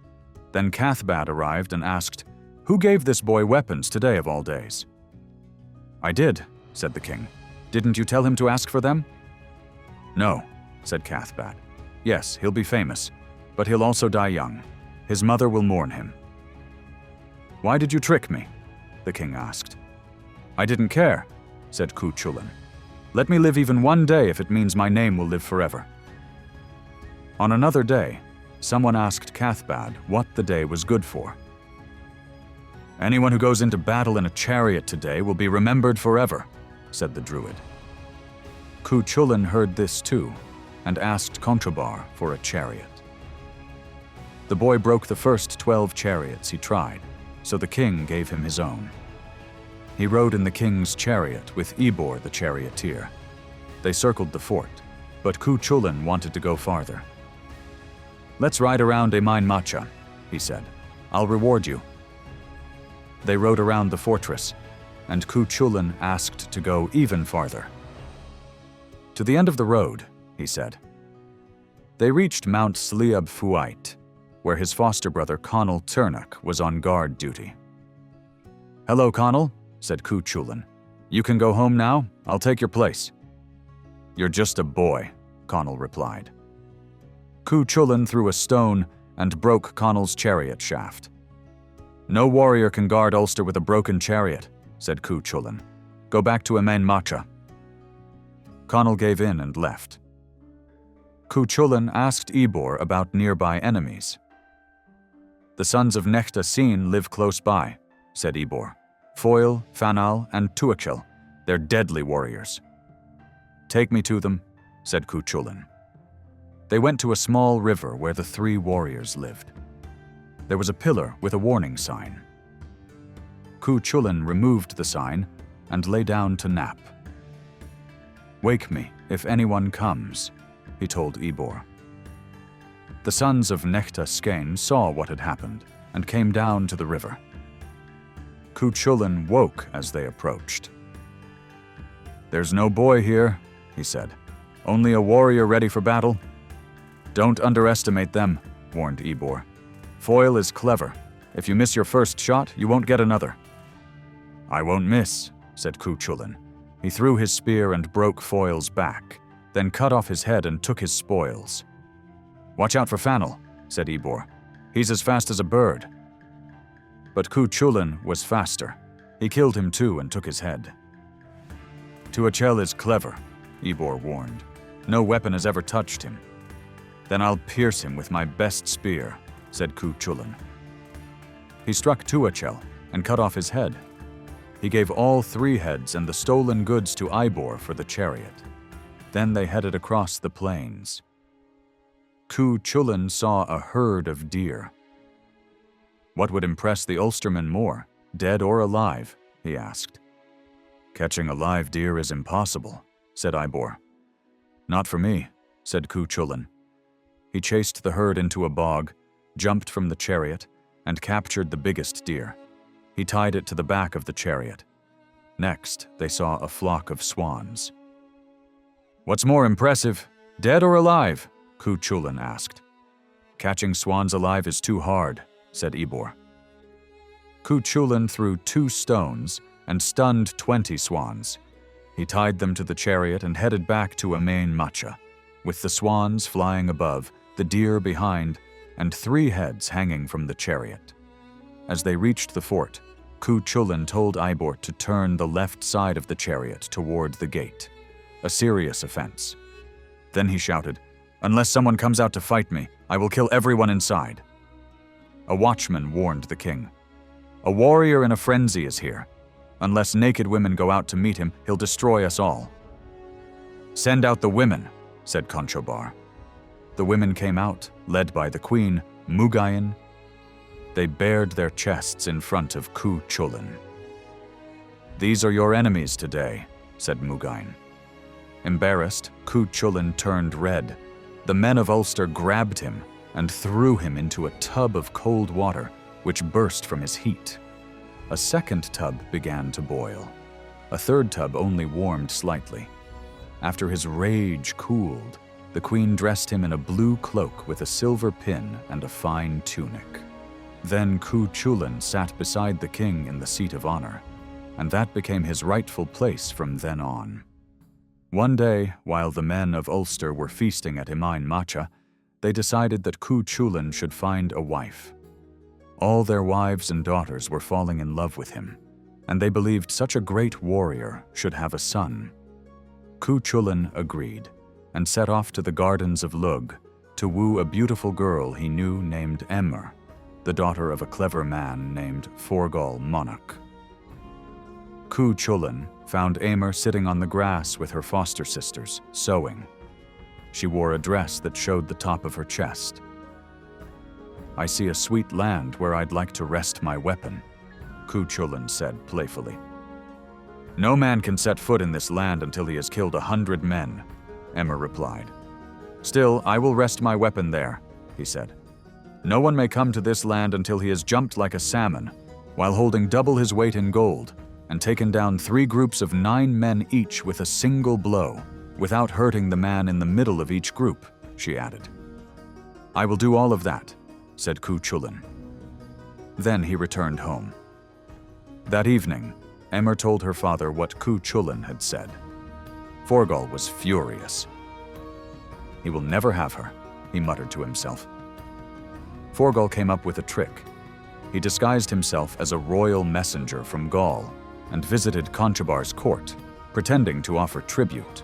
S1: Then Cathbad arrived and asked, "Who gave this boy weapons today of all days?" "I did," said the king. "Didn't you tell him to ask for them?" "No," said Cathbad. "Yes, he'll be famous, but he'll also die young. His mother will mourn him." "Why did you trick me?" the king asked. "I didn't care," said Cú Chulainn. "Let me live even one day if it means my name will live forever." On another day, someone asked Cathbad what the day was good for. "Anyone who goes into battle in a chariot today will be remembered forever," said the druid. Cú Chulainn heard this too, and asked Conchobar for a chariot. The boy broke the first 12 chariots he tried, so the king gave him his own. He rode in the king's chariot with Ebor the charioteer. They circled the fort, but Cú Chulainn wanted to go farther. "Let's ride around Emain Macha," he said. "I'll reward you." They rode around the fortress, and Cú Chulainn asked to go even farther. "To the end of the road," he said. They reached Mount Sliab Fuait, where his foster brother Cumhaill Turnach was on guard duty. "Hello, Cumhaill," said Cú Chulainn. "You can go home now. I'll take your place." "You're just a boy," Cumhaill replied. Cú Chulainn threw a stone and broke Cumhall's chariot shaft. No warrior can guard Ulster with a broken chariot, said Cú Chulainn. Go back to Emain Macha. Cumhaill gave in and left. Cú Chulainn asked Ebor about nearby enemies. The sons of Nechta Sin live close by, said Ebor. Foil, Fanal, and Tuachel. They're deadly warriors. Take me to them, said Cú Chulainn. They went to a small river where the 3 warriors lived. There was a pillar with a warning sign. Cú Chulainn removed the sign and lay down to nap. Wake me if anyone comes, he told Ebor. The sons of Nechta Skein saw what had happened and came down to the river. Cú Chulainn woke as they approached. There's no boy here, he said. Only a warrior ready for battle. Don't underestimate them, warned Ebor. Foil is clever. If you miss your first shot, you won't get another. I won't miss, said Cú Chulainn. He threw his spear and broke Foil's back, then cut off his head and took his spoils. Watch out for Fanal, said Ebor. He's as fast as a bird. But Cú Chulainn was faster. He killed him too and took his head. Tuachel is clever, Ebor warned. No weapon has ever touched him. Then I'll pierce him with my best spear, said Cú Chulainn. He struck Tuachel and cut off his head. He gave all 3 heads and the stolen goods to Ebor for the chariot. Then they headed across the plains. Cú Chulainn saw a herd of deer. What would impress the Ulstermen more, dead or alive? He asked. Catching a live deer is impossible, said Ebor. Not for me, said Cú Chulainn. He chased the herd into a bog, jumped from the chariot, and captured the biggest deer. He tied it to the back of the chariot. Next, they saw a flock of swans. What's more impressive, dead or alive? Cú Chulainn asked. Catching swans alive is too hard, said Ebor. Cú Chulainn threw 2 stones and stunned 20 swans. He tied them to the chariot and headed back to Emain Macha, with the swans flying above, the deer behind, and 3 heads hanging from the chariot. As they reached the fort, Cú Chulainn told Ebor to turn the left side of the chariot toward the gate, a serious offense. Then he shouted, Unless someone comes out to fight me, I will kill everyone inside. A watchman warned the king. A warrior in a frenzy is here. Unless naked women go out to meet him, he'll destroy us all. Send out the women, said Conchobar. The women came out, led by the queen, Morrigan. They bared their chests in front of Cú Chulainn. These are your enemies today, said Morrigan. Embarrassed, Cú Chulainn turned red. The men of Ulster grabbed him and threw him into a tub of cold water, which burst from his heat. A second tub began to boil. A third tub only warmed slightly. After his rage cooled, the queen dressed him in a blue cloak with a silver pin and a fine tunic. Then Cú Chulainn sat beside the king in the seat of honor, and that became his rightful place from then on. One day, while the men of Ulster were feasting at Emain Macha, they decided that Cú Chulainn should find a wife. All their wives and daughters were falling in love with him, and they believed such a great warrior should have a son. Cú Chulainn agreed, and set off to the gardens of Lug to woo a beautiful girl he knew named Emer, the daughter of a clever man named Forgall Monarch. Cú Chulainn found Emer sitting on the grass with her foster sisters, sewing. She wore a dress that showed the top of her chest. I see a sweet land where I'd like to rest my weapon, Cú Chulainn said playfully. No man can set foot in this land until he has killed 100 men, Emer replied. Still, I will rest my weapon there, he said. No one may come to this land until he has jumped like a salmon, while holding double his weight in gold, and taken down 3 groups of 9 men each with a single blow, without hurting the man in the middle of each group, she added. I will do all of that, said Cú Chulainn. Then he returned home. That evening, Emer told her father what Cú Chulainn had said. Forgall was furious. He will never have her, he muttered to himself. Forgall came up with a trick. he disguised himself as a royal messenger from Gaul and visited Conchobar's court, pretending to offer tribute.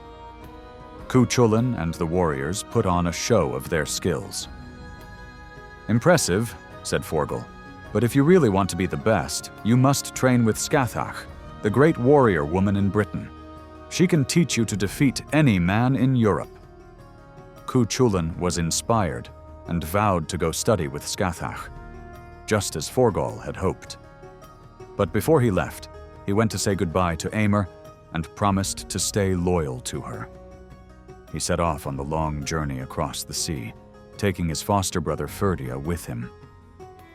S1: Cú Chulainn and the warriors put on a show of their skills. "Impressive," said Forgal, "but if you really want to be the best, you must train with Scathach, the great warrior woman in Britain. She can teach you to defeat any man in Europe." Cú Chulainn was inspired and vowed to go study with Scathach, just as Forgal had hoped. But before he left, he went to say goodbye to Emer and promised to stay loyal to her. He set off on the long journey across the sea, taking his foster brother Ferdia with him.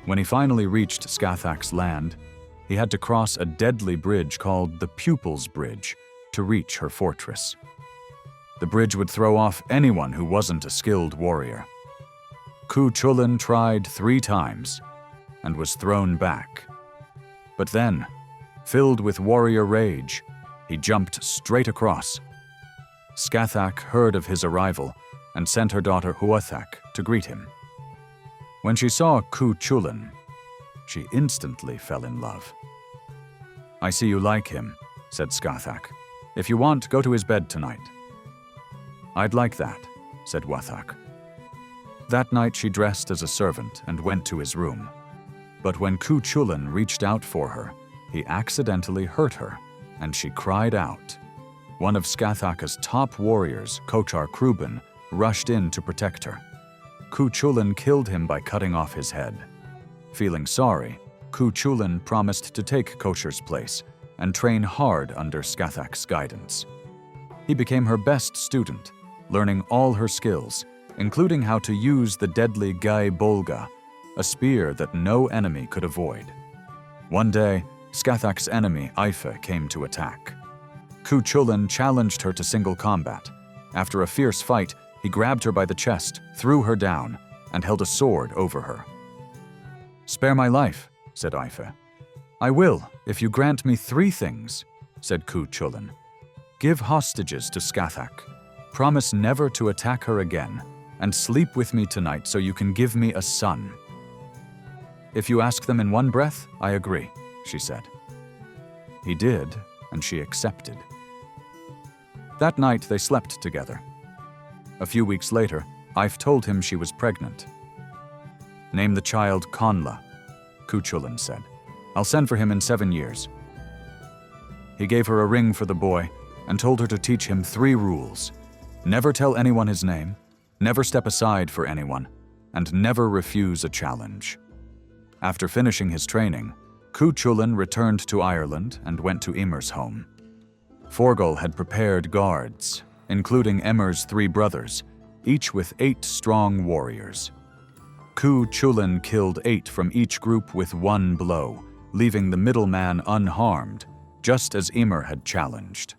S1: When he finally reached Scathach's land, he had to cross a deadly bridge called the Pupil's Bridge to reach her fortress. The bridge would throw off anyone who wasn't a skilled warrior. Cú Chulainn tried 3 times and was thrown back. But then, filled with warrior rage, he jumped straight across. Scathach heard of his arrival and sent her daughter Huathach to greet him. When she saw Cú Chulainn, she instantly fell in love. "I see you like him," said Scathach. "If you want, go to his bed tonight." "I'd like that," said Huathach. That night she dressed as a servant and went to his room. But when Cú Chulainn reached out for her, he accidentally hurt her, and she cried out. One of Scathach's top warriors, Cochar Cruben, rushed in to protect her. Cú Chulainn killed him by cutting off his head. Feeling sorry, Cú Chulainn promised to take Cochar's place and train hard under Scathach's guidance. He became her best student, learning all her skills, including how to use the deadly Gai Bolga, a spear that no enemy could avoid. One day, Scathach's enemy, Aoife, came to attack. Cú Chulainn challenged her to single combat. After a fierce fight, he grabbed her by the chest, threw her down, and held a sword over her. "Spare my life," said Aoife. "I will, if you grant me 3 things," said Cú Chulainn. "Give hostages to Scathach, promise never to attack her again, and sleep with me tonight so you can give me a son." "If you ask them in one breath, I agree," she said. He did, and she accepted. That night they slept together. A few weeks later, Aoife told him she was pregnant. "Name the child Conla," Cú Chulainn said. "I'll send for him in 7 years." He gave her a ring for the boy and told her to teach him 3 rules. Never tell anyone his name, never step aside for anyone, and never refuse a challenge. After finishing his training, Cú Chulainn returned to Ireland and went to Emer's home. Forgal had prepared guards, including Emer's 3 brothers, each with 8 strong warriors. Cú Chulainn killed 8 from each group with 1 blow, leaving the middleman unharmed, just as Emer had challenged.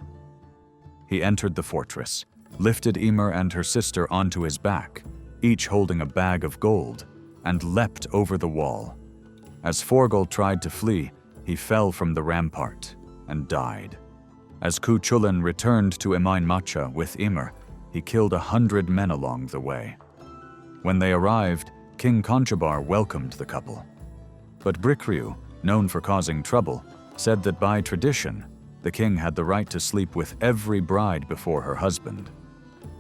S1: He entered the fortress, lifted Emer and her sister onto his back, each holding a bag of gold, and leapt over the wall. As Forgal tried to flee, he fell from the rampart and died. As Cú Chulainn returned to Emain Macha with Emer, he killed 100 men along the way. When they arrived, King Conchobar welcomed the couple. But Bricriu, known for causing trouble, said that by tradition, the king had the right to sleep with every bride before her husband.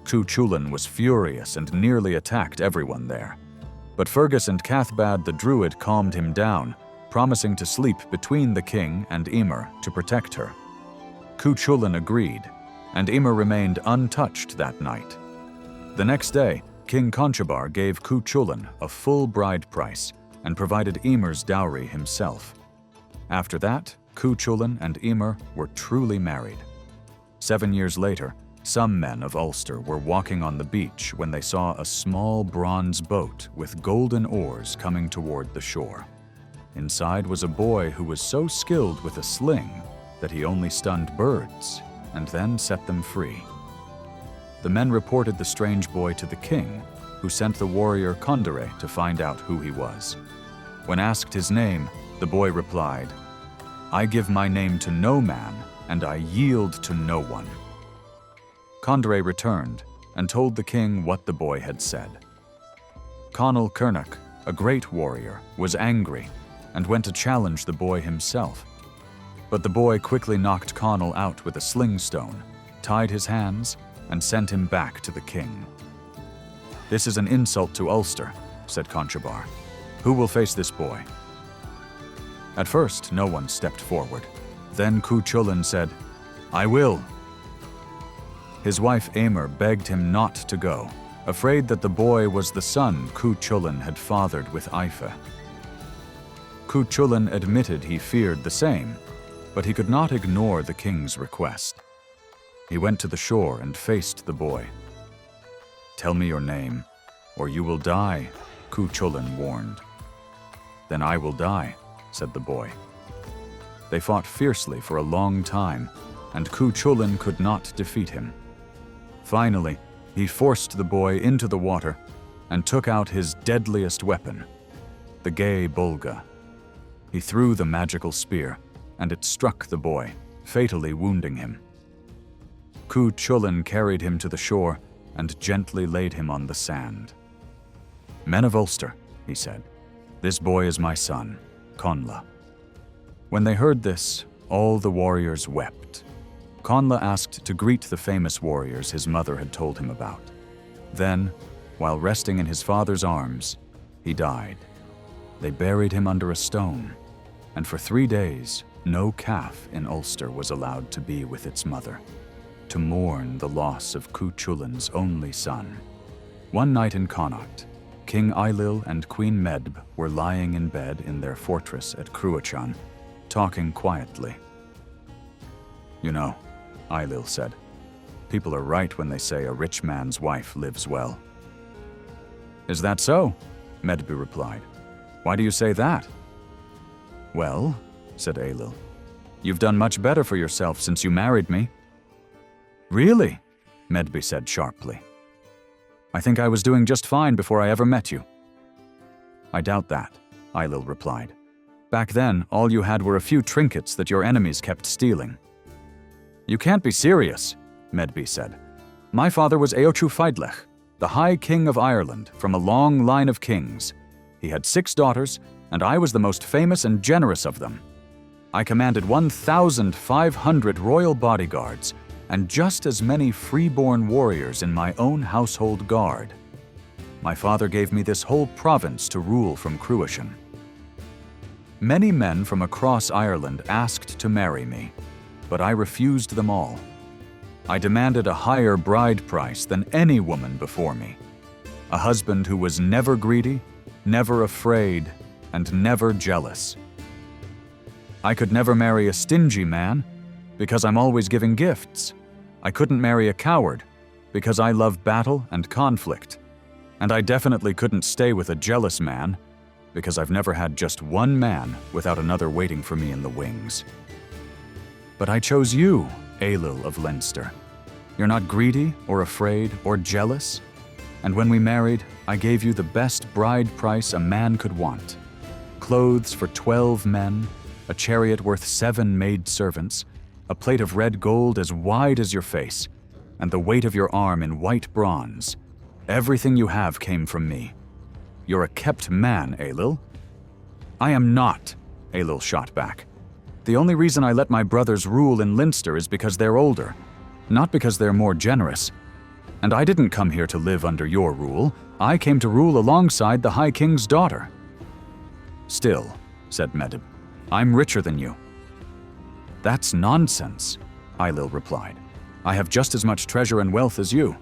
S1: Cú Chulainn was furious and nearly attacked everyone there. But Fergus and Cathbad the druid calmed him down, promising to sleep between the king and Emer to protect her. Cú Chulainn agreed, and Emer remained untouched that night. The next day, King Conchobar gave Cú Chulainn a full bride price and provided Emer's dowry himself. After that, Cú Chulainn and Emer were truly married. 7 years later, some men of Ulster were walking on the beach when they saw a small bronze boat with golden oars coming toward the shore. Inside was a boy who was so skilled with a sling that he only stunned birds and then set them free. The men reported the strange boy to the king, who sent the warrior Condore to find out who he was. When asked his name, the boy replied, "I give my name to no man, and I yield to no one." Condore returned and told the king what the boy had said. Cumhaill Cernach, a great warrior, was angry and went to challenge the boy himself. But the boy quickly knocked Cumhaill out with a sling stone, tied his hands, and sent him back to the king. "This is an insult to Ulster," said Conchobar. "Who will face this boy?" At first, no one stepped forward. Then Cú Chulainn said, "I will." His wife Emer begged him not to go, afraid that the boy was the son Cú Chulainn had fathered with Aoife. Cú Chulainn admitted he feared the same, but he could not ignore the king's request. He went to the shore and faced the boy. "Tell me your name, or you will die," Cú Chulainn warned. "Then I will die," said the boy. They fought fiercely for a long time, and Cú Chulainn could not defeat him. Finally, he forced the boy into the water and took out his deadliest weapon, the gay bolga. He threw the magical spear, and it struck the boy, fatally wounding him. Cú Chulainn carried him to the shore and gently laid him on the sand. "Men of Ulster," he said, "this boy is my son, Connla." When they heard this, all the warriors wept. Connla asked to greet the famous warriors his mother had told him about. Then, while resting in his father's arms, he died. They buried him under a stone, and for 3 days, no calf in Ulster was allowed to be with its mother, to mourn the loss of Cú Chulainn's only son. One night in Connacht, King Ailill and Queen Medb were lying in bed in their fortress at Cú Chulainn, talking quietly. "You know," Ailill said, "people are right when they say a rich man's wife lives well." "Is that so?" Medb replied. "Why do you say that?" "Well," said Ailill, "you've done much better for yourself since you married me." "Really?" Medb said sharply. "I think I was doing just fine before I ever met you." "I doubt that," Ailill replied. "Back then, all you had were a few trinkets that your enemies kept stealing." "You can't be serious," Medb said. "My father was Eochu Feidlech, the High King of Ireland from a long line of kings. He had 6 daughters, and I was the most famous and generous of them. I commanded 1,500 royal bodyguards and just as many freeborn warriors in my own household guard. My father gave me this whole province to rule from Cú Chulainn. Many men from across Ireland asked to marry me, but I refused them all. I demanded a higher bride price than any woman before me, a husband who was never greedy, never afraid, and never jealous. I could never marry a stingy man because I'm always giving gifts. I couldn't marry a coward because I love battle and conflict. And I definitely couldn't stay with a jealous man because I've never had just one man without another waiting for me in the wings. But I chose you, Ailill of Leinster. You're not greedy or afraid or jealous. And when we married, I gave you the best bride price a man could want. Clothes for 12 men, a chariot worth 7 maidservants, a plate of red gold as wide as your face, and the weight of your arm in white bronze. Everything you have came from me. You're a kept man, Ailill." "I am not," Ailill shot back. "The only reason I let my brothers rule in Leinster is because they're older, not because they're more generous. And I didn't come here to live under your rule. I came to rule alongside the High King's daughter." "Still," said Medb, "I'm richer than you." "That's nonsense," Ailill replied. "I have just as much treasure and wealth as you."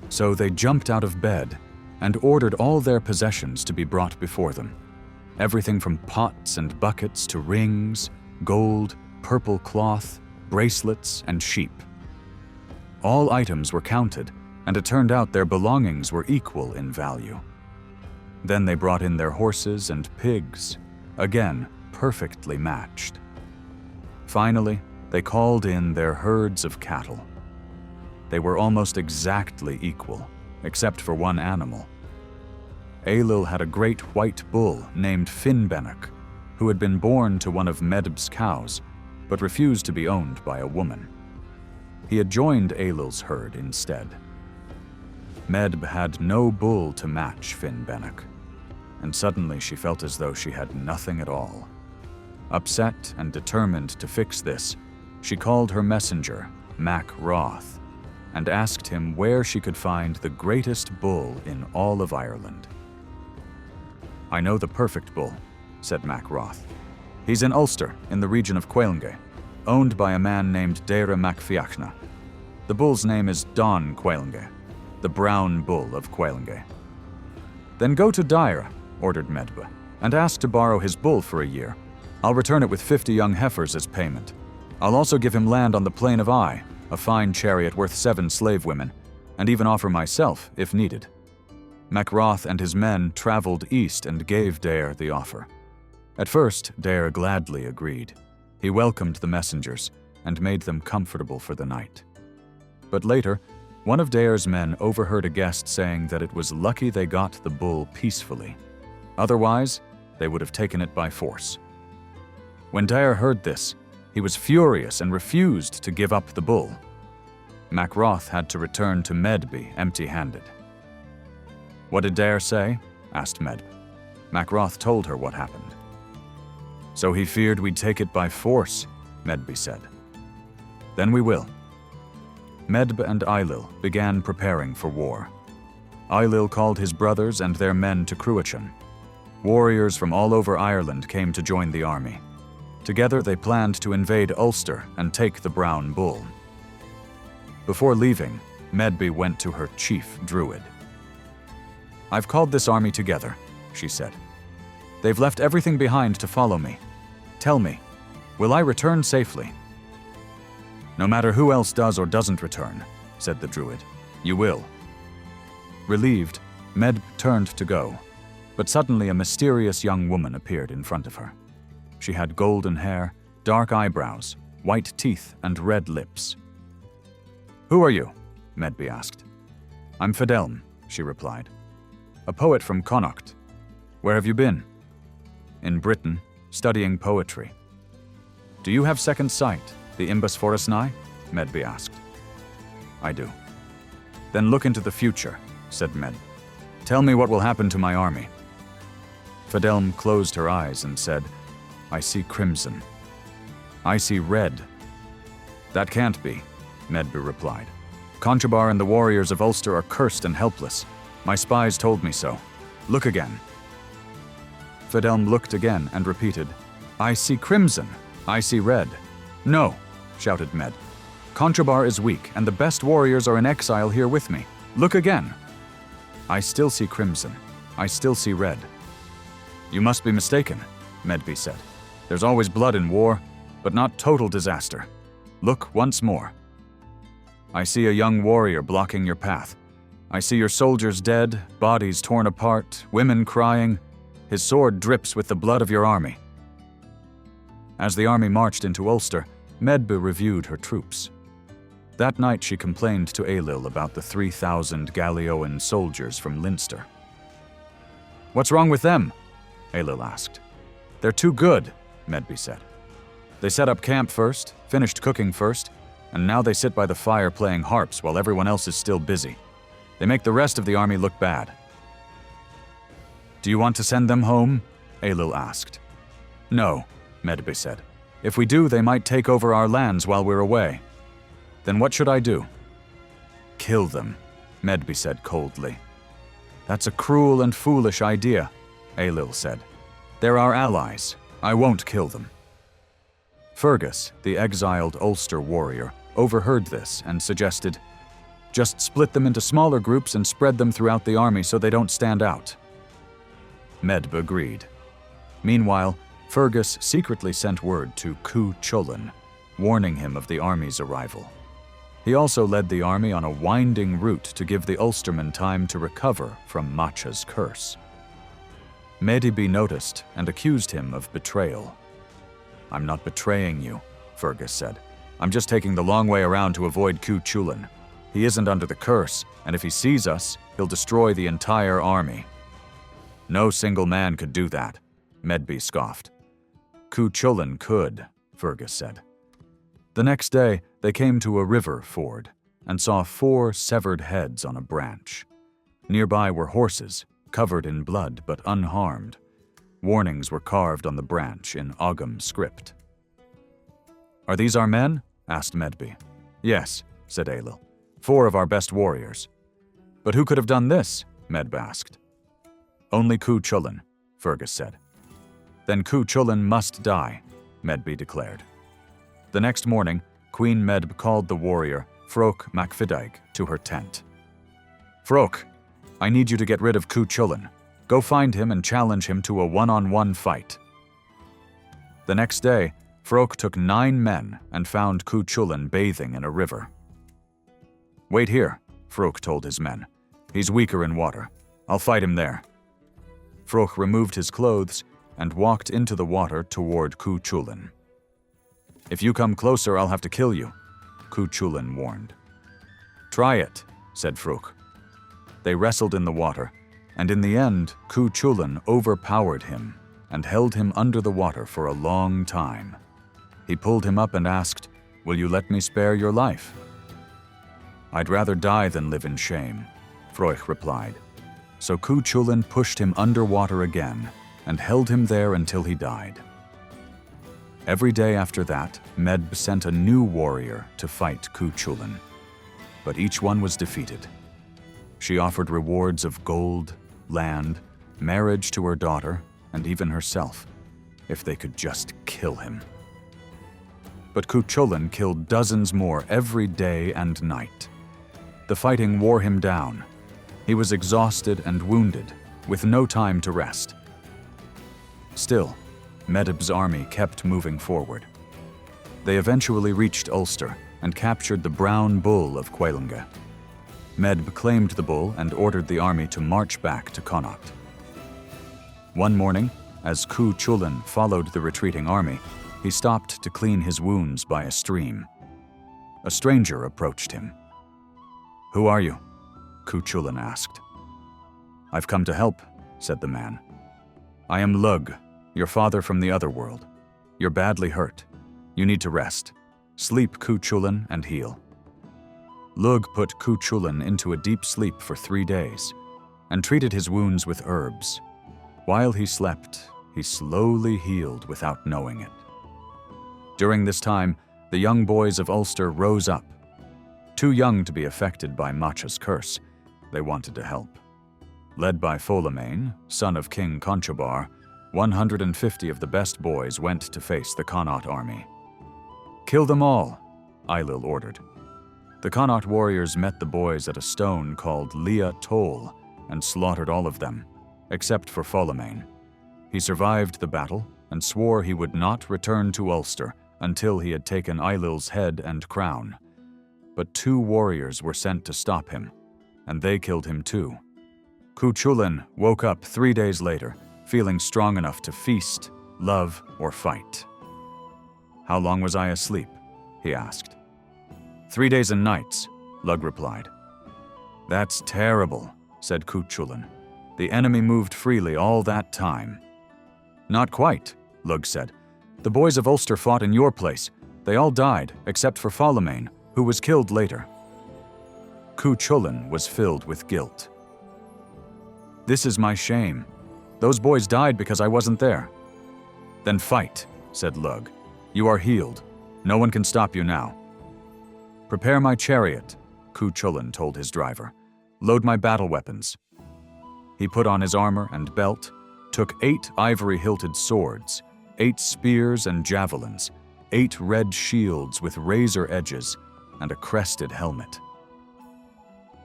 S1: So they jumped out of bed and ordered all their possessions to be brought before them. Everything from pots and buckets to rings, gold, purple cloth, bracelets, and sheep. All items were counted, and it turned out their belongings were equal in value. Then they brought in their horses and pigs, again perfectly matched. Finally, they called in their herds of cattle. They were almost exactly equal, except for one animal. Ailill had a great white bull named Finnbenach, who had been born to one of Medb's cows, but refused to be owned by a woman. He had joined Ailill's herd instead. Medb had no bull to match Finnbenach, and suddenly she felt as though she had nothing at all. Upset and determined to fix this, she called her messenger, Mac Roth, and asked him where she could find the greatest bull in all of Ireland. "I know the perfect bull," said Mac Roth. "He's in Ulster, in the region of Cuailnge, owned by a man named Deirdre Mac Fiachna. The bull's name is Don Cuailnge, the brown bull of Cuailnge." "Then go to Deirdre," ordered Medb, "and ask to borrow his bull for a year. I'll return it with 50 young heifers as payment. I'll also give him land on the Plain of Eye, a fine chariot worth 7 slave women, and even offer myself if needed." Mac Roth and his men traveled east and gave Deirdre the offer. At first, Deirdre gladly agreed. He welcomed the messengers and made them comfortable for the night. But later, one of Deirdre's men overheard a guest saying that it was lucky they got the bull peacefully. Otherwise, they would have taken it by force. When Deirdre heard this, he was furious and refused to give up the bull. Mac Roth had to return to Medb empty-handed. "What did Deirdre say?" asked Medb. Mac Roth told her what happened. "So he feared we'd take it by force," Medb said. "Then we will." Medb and Ailill began preparing for war. Ailill called his brothers and their men to Cú Chulainn. Warriors from all over Ireland came to join the army. Together they planned to invade Ulster and take the brown bull. Before leaving, Medb went to her chief druid. "I've called this army together," she said. "They've left everything behind to follow me. Tell me, will I return safely?" "No matter who else does or doesn't return," said the druid, "you will." Relieved, Medb turned to go, but suddenly a mysterious young woman appeared in front of her. She had golden hair, dark eyebrows, white teeth, and red lips. "Who are you?" Medb asked. "I'm Fidelm," she replied. "A poet from Connacht. Where have you been?" "In Britain, studying poetry." "Do you have second sight, the Imbus Forestnai?" Medb asked. "I do." "Then look into the future," said Medb. "Tell me what will happen to my army." Fidelm closed her eyes and said, "I see crimson. I see red." "That can't be," Medb replied. "Conchobar and the warriors of Ulster are cursed and helpless. My spies told me so. Look again." Fidelm looked again and repeated, "I see crimson. I see red." "No," shouted Medb. "Conchobar is weak, and the best warriors are in exile here with me. Look again." "I still see crimson. I still see red." "You must be mistaken," Medb said. "There's always blood in war, but not total disaster. Look once more." "I see a young warrior blocking your path. I see your soldiers dead, bodies torn apart, women crying. His sword drips with the blood of your army." As the army marched into Ulster, Medb reviewed her troops. That night she complained to Ailill about the 3,000 Gallioan soldiers from Leinster. "What's wrong with them?" Ailill asked. "They're too good," Medb said. "They set up camp first, finished cooking first, and now they sit by the fire playing harps while everyone else is still busy. They make the rest of the army look bad." "Do you want to send them home?" Ailill asked. "No," Medb said. "If we do, they might take over our lands while we're away." "Then what should I do?" "Kill them," Medb said coldly. "That's a cruel and foolish idea," Ailill said. "They're our allies. I won't kill them." Fergus, the exiled Ulster warrior, overheard this and suggested, "Just split them into smaller groups and spread them throughout the army so they don't stand out." Medb agreed. Meanwhile, Fergus secretly sent word to Cú Chulainn, warning him of the army's arrival. He also led the army on a winding route to give the Ulstermen time to recover from Macha's curse. Medb noticed and accused him of betrayal. "I'm not betraying you," Fergus said. "I'm just taking the long way around to avoid Cú Chulainn. He isn't under the curse, and if he sees us, he'll destroy the entire army." "No single man could do that," Medb scoffed. "Cú Chulainn could," Fergus said. The next day, they came to a river ford and saw 4 severed heads on a branch. Nearby were horses, covered in blood but unharmed. Warnings were carved on the branch in Ogham script. "Are these our men?" asked Medb. "Yes," said Ailill. "4 of our best warriors." "But who could have done this?" Medb asked. "Only Cú Chulainn," Fergus said. "Then Cú Chulainn must die," Medb declared. The next morning, Queen Medb called the warrior Froch MacFidaig to her tent. "Froch, I need you to get rid of Cú Chulainn. Go find him and challenge him to a one-on-one fight." The next day, Froch took 9 men and found Cú Chulainn bathing in a river. "Wait here," Froch told his men. "He's weaker in water. I'll fight him there." Froch removed his clothes and walked into the water toward Cú Chulainn. "If you come closer, I'll have to kill you," Cú Chulainn warned. "Try it," said Froch. They wrestled in the water, and in the end, Cú Chulainn overpowered him and held him under the water for a long time. He pulled him up and asked, "Will you let me spare your life?" "I'd rather die than live in shame," Froch replied. So Cú Chulainn pushed him underwater again and held him there until he died. Every day after that, Medb sent a new warrior to fight Cú Chulainn, but each one was defeated. She offered rewards of gold, land, marriage to her daughter, and even herself, if they could just kill him. But Cú Chulainn killed dozens more every day and night. The fighting wore him down. He was exhausted and wounded, with no time to rest. Still, Medb's army kept moving forward. They eventually reached Ulster and captured the Brown Bull of Cuailnge. Medb claimed the bull and ordered the army to march back to Connacht. One morning, as Cú Chulainn followed the retreating army, he stopped to clean his wounds by a stream. A stranger approached him. "Who are you?" Cú Chulainn asked. "I've come to help," said the man. "I am Lug, your father from the other world. You're badly hurt. You need to rest. Sleep, Cú Chulainn, and heal." Lug put Cú Chulainn into a deep sleep for 3 days and treated his wounds with herbs. While he slept, he slowly healed without knowing it. During this time, the young boys of Ulster rose up. Too young to be affected by Macha's curse, they wanted to help. Led by Fólamain, son of King Conchobar, 150 of the best boys went to face the Connaught army. "Kill them all," Ailill ordered. The Connaught warriors met the boys at a stone called Lea Toll and slaughtered all of them, except for Fólamain. He survived the battle and swore he would not return to Ulster until he had taken Ailill's head and crown. But 2 warriors were sent to stop him, and they killed him too. Cú Chulainn woke up 3 days later, feeling strong enough to feast, love, or fight. "How long was I asleep?" he asked. 3 days and nights, Lug replied. "That's terrible," said Cú Chulainn. "The enemy moved freely all that time." "Not quite," Lug said. "The boys of Ulster fought in your place. They all died, except for Fólamain, who was killed later." Cú Chulainn was filled with guilt. "This is my shame. Those boys died because I wasn't there." "Then fight," said Lug. "You are healed. No one can stop you now." "Prepare my chariot," Cú Chulainn told his driver. "Load my battle weapons." He put on his armor and belt, took 8 ivory-hilted swords, 8 spears and javelins, 8 red shields with razor edges, and a crested helmet.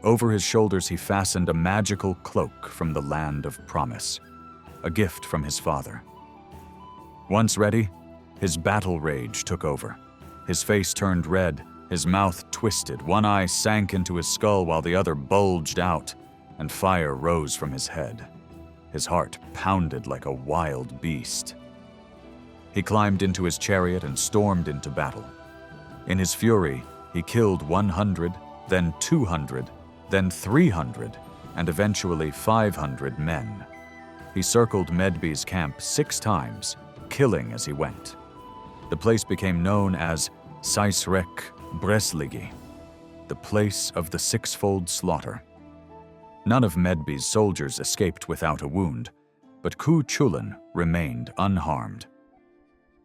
S1: Over his shoulders he fastened a magical cloak from the Land of Promise, a gift from his father. Once ready, his battle rage took over. His face turned red, his mouth twisted, one eye sank into his skull while the other bulged out, and fire rose from his head. His heart pounded like a wild beast. He climbed into his chariot and stormed into battle. In his fury, he killed 100, then 200, then 300, and eventually 500 men. He circled Medb's camp 6 times, killing as he went. The place became known as Saesrec Bresligi, the place of the 6-fold slaughter. None of Medb's soldiers escaped without a wound, but Cú Chulainn remained unharmed.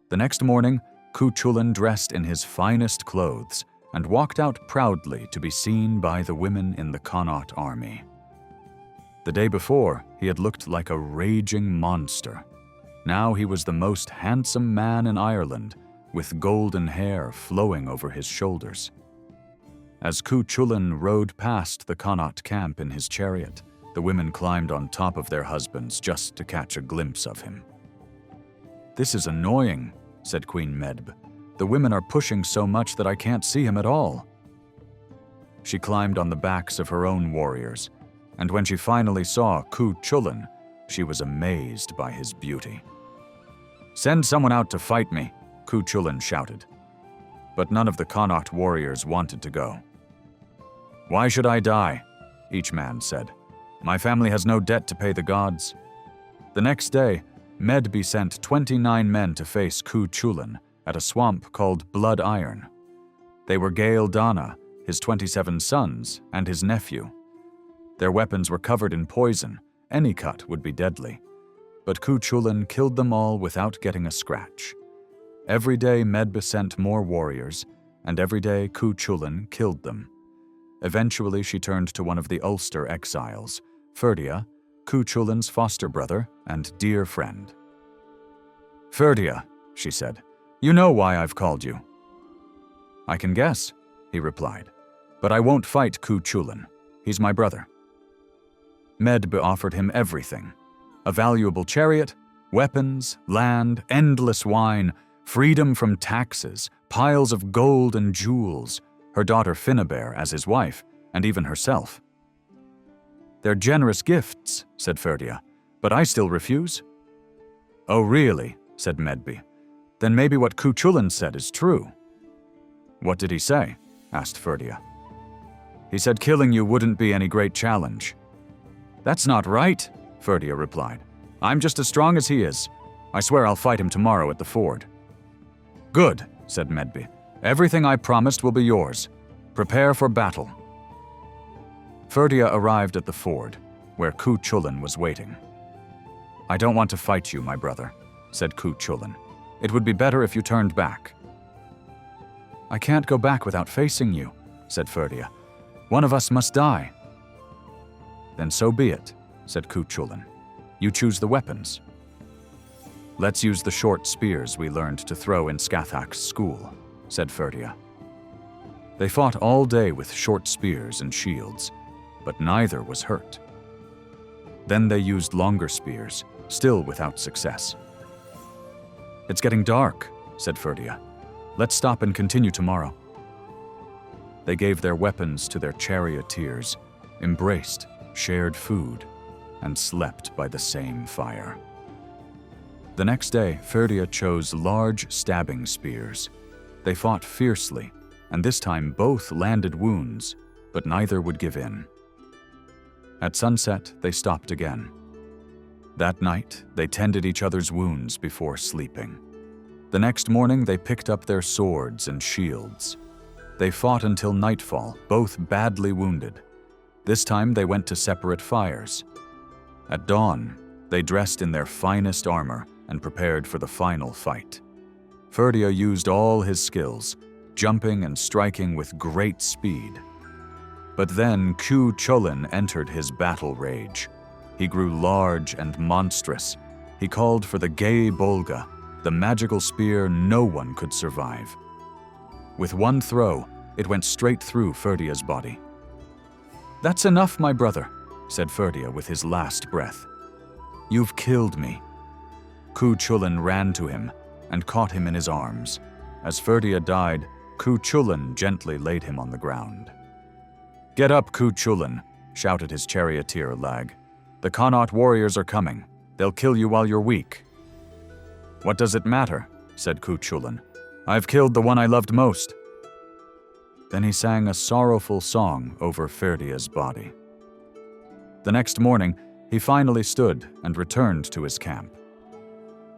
S1: The next morning, Cú Chulainn dressed in his finest clothes and walked out proudly to be seen by the women in the Connaught army. The day before, he had looked like a raging monster. Now he was the most handsome man in Ireland, with golden hair flowing over his shoulders. As Cú Chulainn rode past the Connaught camp in his chariot, the women climbed on top of their husbands just to catch a glimpse of him. "This is annoying," said Queen Medb. "The women are pushing so much that I can't see him at all." She climbed on the backs of her own warriors, and when she finally saw Cú Chulainn, she was amazed by his beauty. "Send someone out to fight me," Cú Chulainn shouted. But none of the Connaught warriors wanted to go. "Why should I die?" each man said. "My family has no debt to pay the gods." The next day, Medb sent 29 men to face Cú Chulainn at a swamp called Blood Iron. They were Gael Dana, his 27 sons, and his nephew. Their weapons were covered in poison. Any cut would be deadly. But Cú Chulainn killed them all without getting a scratch. Every day Medb sent more warriors, and every day Cú Chulainn killed them. Eventually she turned to one of the Ulster exiles, Ferdia, Cú Chulainn's foster brother and dear friend. "Ferdia," she said, "you know why I've called you." "I can guess," he replied, "but I won't fight Cú Chulainn. He's my brother." Medb offered him everything: a valuable chariot, weapons, land, endless wine, freedom from taxes, piles of gold and jewels, her daughter Finnebert as his wife, and even herself. "They're generous gifts," said Ferdia, "but I still refuse." "Oh, really?" said Medb. "Then maybe what Cú Chulainn said is true." "What did he say?" asked Ferdia. "He said killing you wouldn't be any great challenge." "That's not right," Ferdia replied. "I'm just as strong as he is. I swear I'll fight him tomorrow at the ford." "Good," said Medb. "Everything I promised will be yours. Prepare for battle." Ferdia arrived at the ford, where Cú Chulainn was waiting. "I don't want to fight you, my brother," said Cú Chulainn. "It would be better if you turned back." "I can't go back without facing you," said Ferdia. "One of us must die." "Then so be it," said Cú Chulainn. "You choose the weapons." "Let's use the short spears we learned to throw in Scathach's school," said Ferdia. They fought all day with short spears and shields, but neither was hurt. Then they used longer spears, still without success. "It's getting dark," said Ferdia. "Let's stop and continue tomorrow." They gave their weapons to their charioteers, embraced, shared food, and slept by the same fire. The next day, Ferdia chose large stabbing spears. They fought fiercely, and this time both landed wounds, but neither would give in. At sunset, they stopped again. That night, they tended each other's wounds before sleeping. The next morning, they picked up their swords and shields. They fought until nightfall, both badly wounded. This time, they went to separate fires. At dawn, they dressed in their finest armor and prepared for the final fight. Ferdia used all his skills, jumping and striking with great speed. But then Cú Chulainn entered his battle rage. He grew large and monstrous. He called for the Gay Bolga, the magical spear no one could survive. With one throw, it went straight through Ferdia's body. "That's enough, my brother," said Ferdia with his last breath. "You've killed me." Cú Chulainn ran to him and caught him in his arms. As Ferdia died, Cú Chulainn gently laid him on the ground. "Get up, Cú Chulainn," shouted his charioteer Lag. "The Connaught warriors are coming. They'll kill you while you're weak." "What does it matter?" said Cú Chulainn. "I've killed the one I loved most." Then he sang a sorrowful song over Ferdia's body. The next morning, he finally stood and returned to his camp.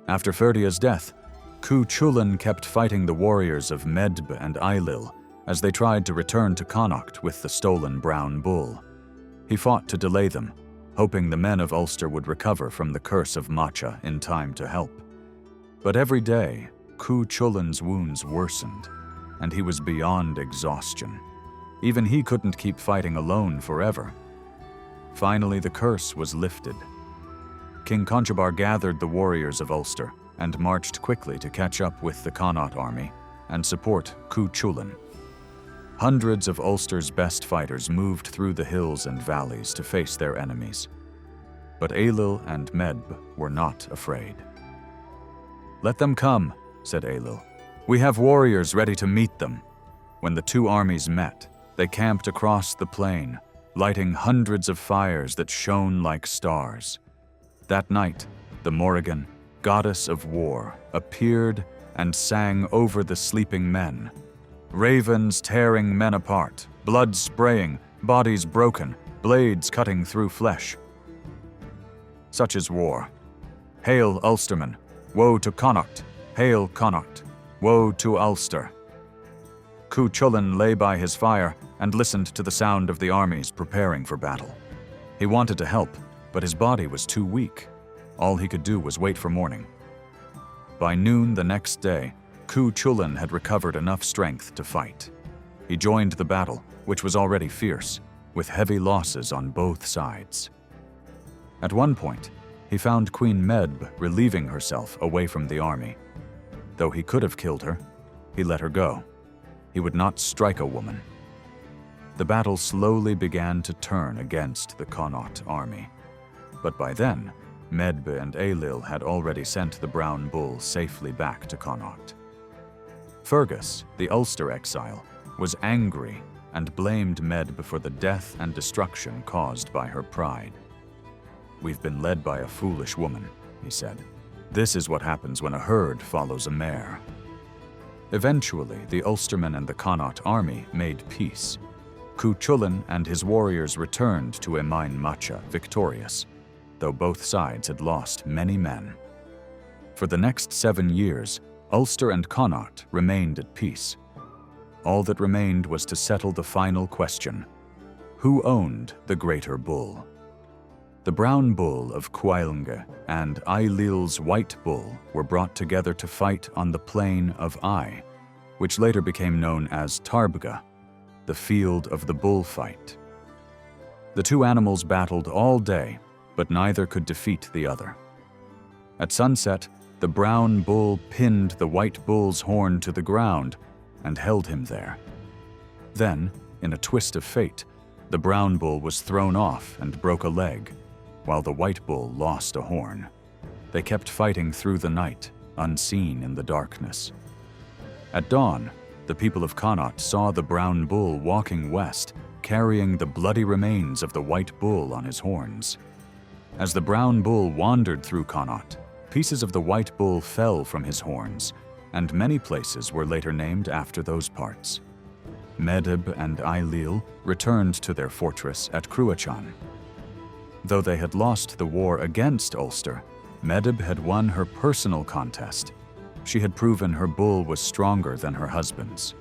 S1: After Ferdia's death, Cú Chulainn kept fighting the warriors of Medb and Ailill as they tried to return to Connaught with the stolen brown bull. He fought to delay them, hoping the men of Ulster would recover from the curse of Macha in time to help. But every day, Cú Chulainn's wounds worsened, and he was beyond exhaustion. Even he couldn't keep fighting alone forever. Finally, the curse was lifted. King Conchobar gathered the warriors of Ulster and marched quickly to catch up with the Connaught army and support Cú Chulainn. Hundreds of Ulster's best fighters moved through the hills and valleys to face their enemies. But Ailill and Medb were not afraid. "Let them come," said Ailill. "We have warriors ready to meet them." When the two armies met, they camped across the plain, lighting hundreds of fires that shone like stars. That night, the Morrigan, goddess of war, appeared and sang over the sleeping men. Ravens tearing men apart, blood spraying, bodies broken, blades cutting through flesh. Such is war. Hail Ulstermen, woe to Connaught, hail Connaught, woe to Ulster. Cú Chulainn lay by his fire and listened to the sound of the armies preparing for battle. He wanted to help, but his body was too weak. All he could do was wait for morning. By noon the next day, Cú Chulainn had recovered enough strength to fight. He joined the battle, which was already fierce, with heavy losses on both sides. At one point, he found Queen Medb relieving herself away from the army. Though he could have killed her, he let her go. He would not strike a woman. The battle slowly began to turn against the Connaught army. But by then, Medb and Ailill had already sent the Brown Bull safely back to Connaught. Fergus, the Ulster exile, was angry and blamed Medb for the death and destruction caused by her pride. "We've been led by a foolish woman," he said. "This is what happens when a herd follows a mare." Eventually, the Ulstermen and the Connaught army made peace. Cú Chulainn and his warriors returned to Emain Macha victorious, though both sides had lost many men. For the next 7 years, Ulster and Connaught remained at peace. All that remained was to settle the final question: who owned the greater bull? The brown bull of Cumhaill and Ailill's white bull were brought together to fight on the plain of Ai, which later became known as Tarbga, the field of the bullfight. The two animals battled all day, but neither could defeat the other. At sunset, the brown bull pinned the white bull's horn to the ground and held him there. Then, in a twist of fate, the brown bull was thrown off and broke a leg, while the white bull lost a horn. They kept fighting through the night, unseen in the darkness. At dawn, the people of Connaught saw the brown bull walking west, carrying the bloody remains of the white bull on his horns. As the brown bull wandered through Connaught, pieces of the white bull fell from his horns, and many places were later named after those parts. Medb and Ailill returned to their fortress at Cú Chulainn. Though they had lost the war against Ulster, Medb had won her personal contest. She had proven her bull was stronger than her husband's.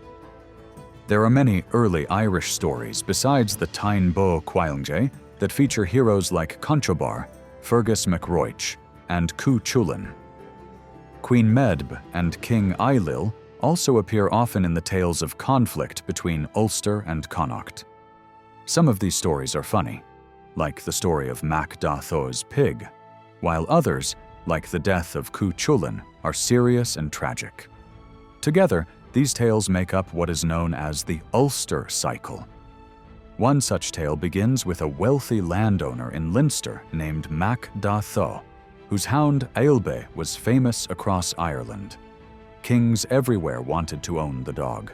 S1: There are many early Irish stories besides the Tyne Bo Cumhaill that feature heroes like Conchobar, Fergus MacRoich, and Cú Chulainn. Queen Medb and King Ailill also appear often in the tales of conflict between Ulster and Connaught. Some of these stories are funny, like the story of Mac Da Tho's pig, while others, like the death of Cú Chulainn, are serious and tragic. Together, these tales make up what is known as the Ulster Cycle. One such tale begins with a wealthy landowner in Leinster named Mac Da Tho, whose hound Ailbe was famous across Ireland. Kings everywhere wanted to own the dog.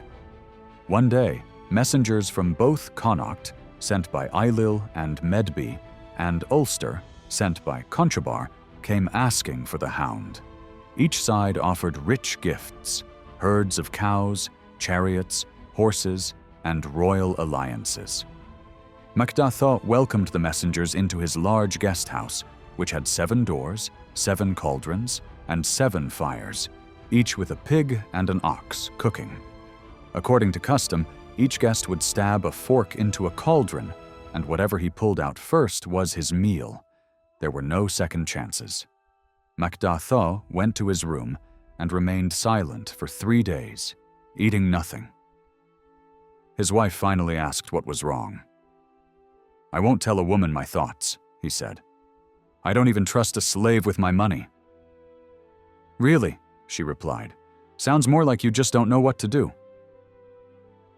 S1: One day, messengers from both Connaught, sent by Ailill and Medb, and Ulster, sent by Conchobar, came asking for the hound. Each side offered rich gifts: herds of cows, chariots, horses, and royal alliances. Mac Da Tho welcomed the messengers into his large guest house, which had 7 doors, 7 cauldrons, and 7 fires, each with a pig and an ox cooking. According to custom, each guest would stab a fork into a cauldron, and whatever he pulled out first was his meal. There were no second chances. Mac Da Tho went to his room and remained silent for 3 days, eating nothing. His wife finally asked what was wrong. "I won't tell a woman my thoughts," he said. "I don't even trust a slave with my money." "Really?" she replied. "Sounds more like you just don't know what to do."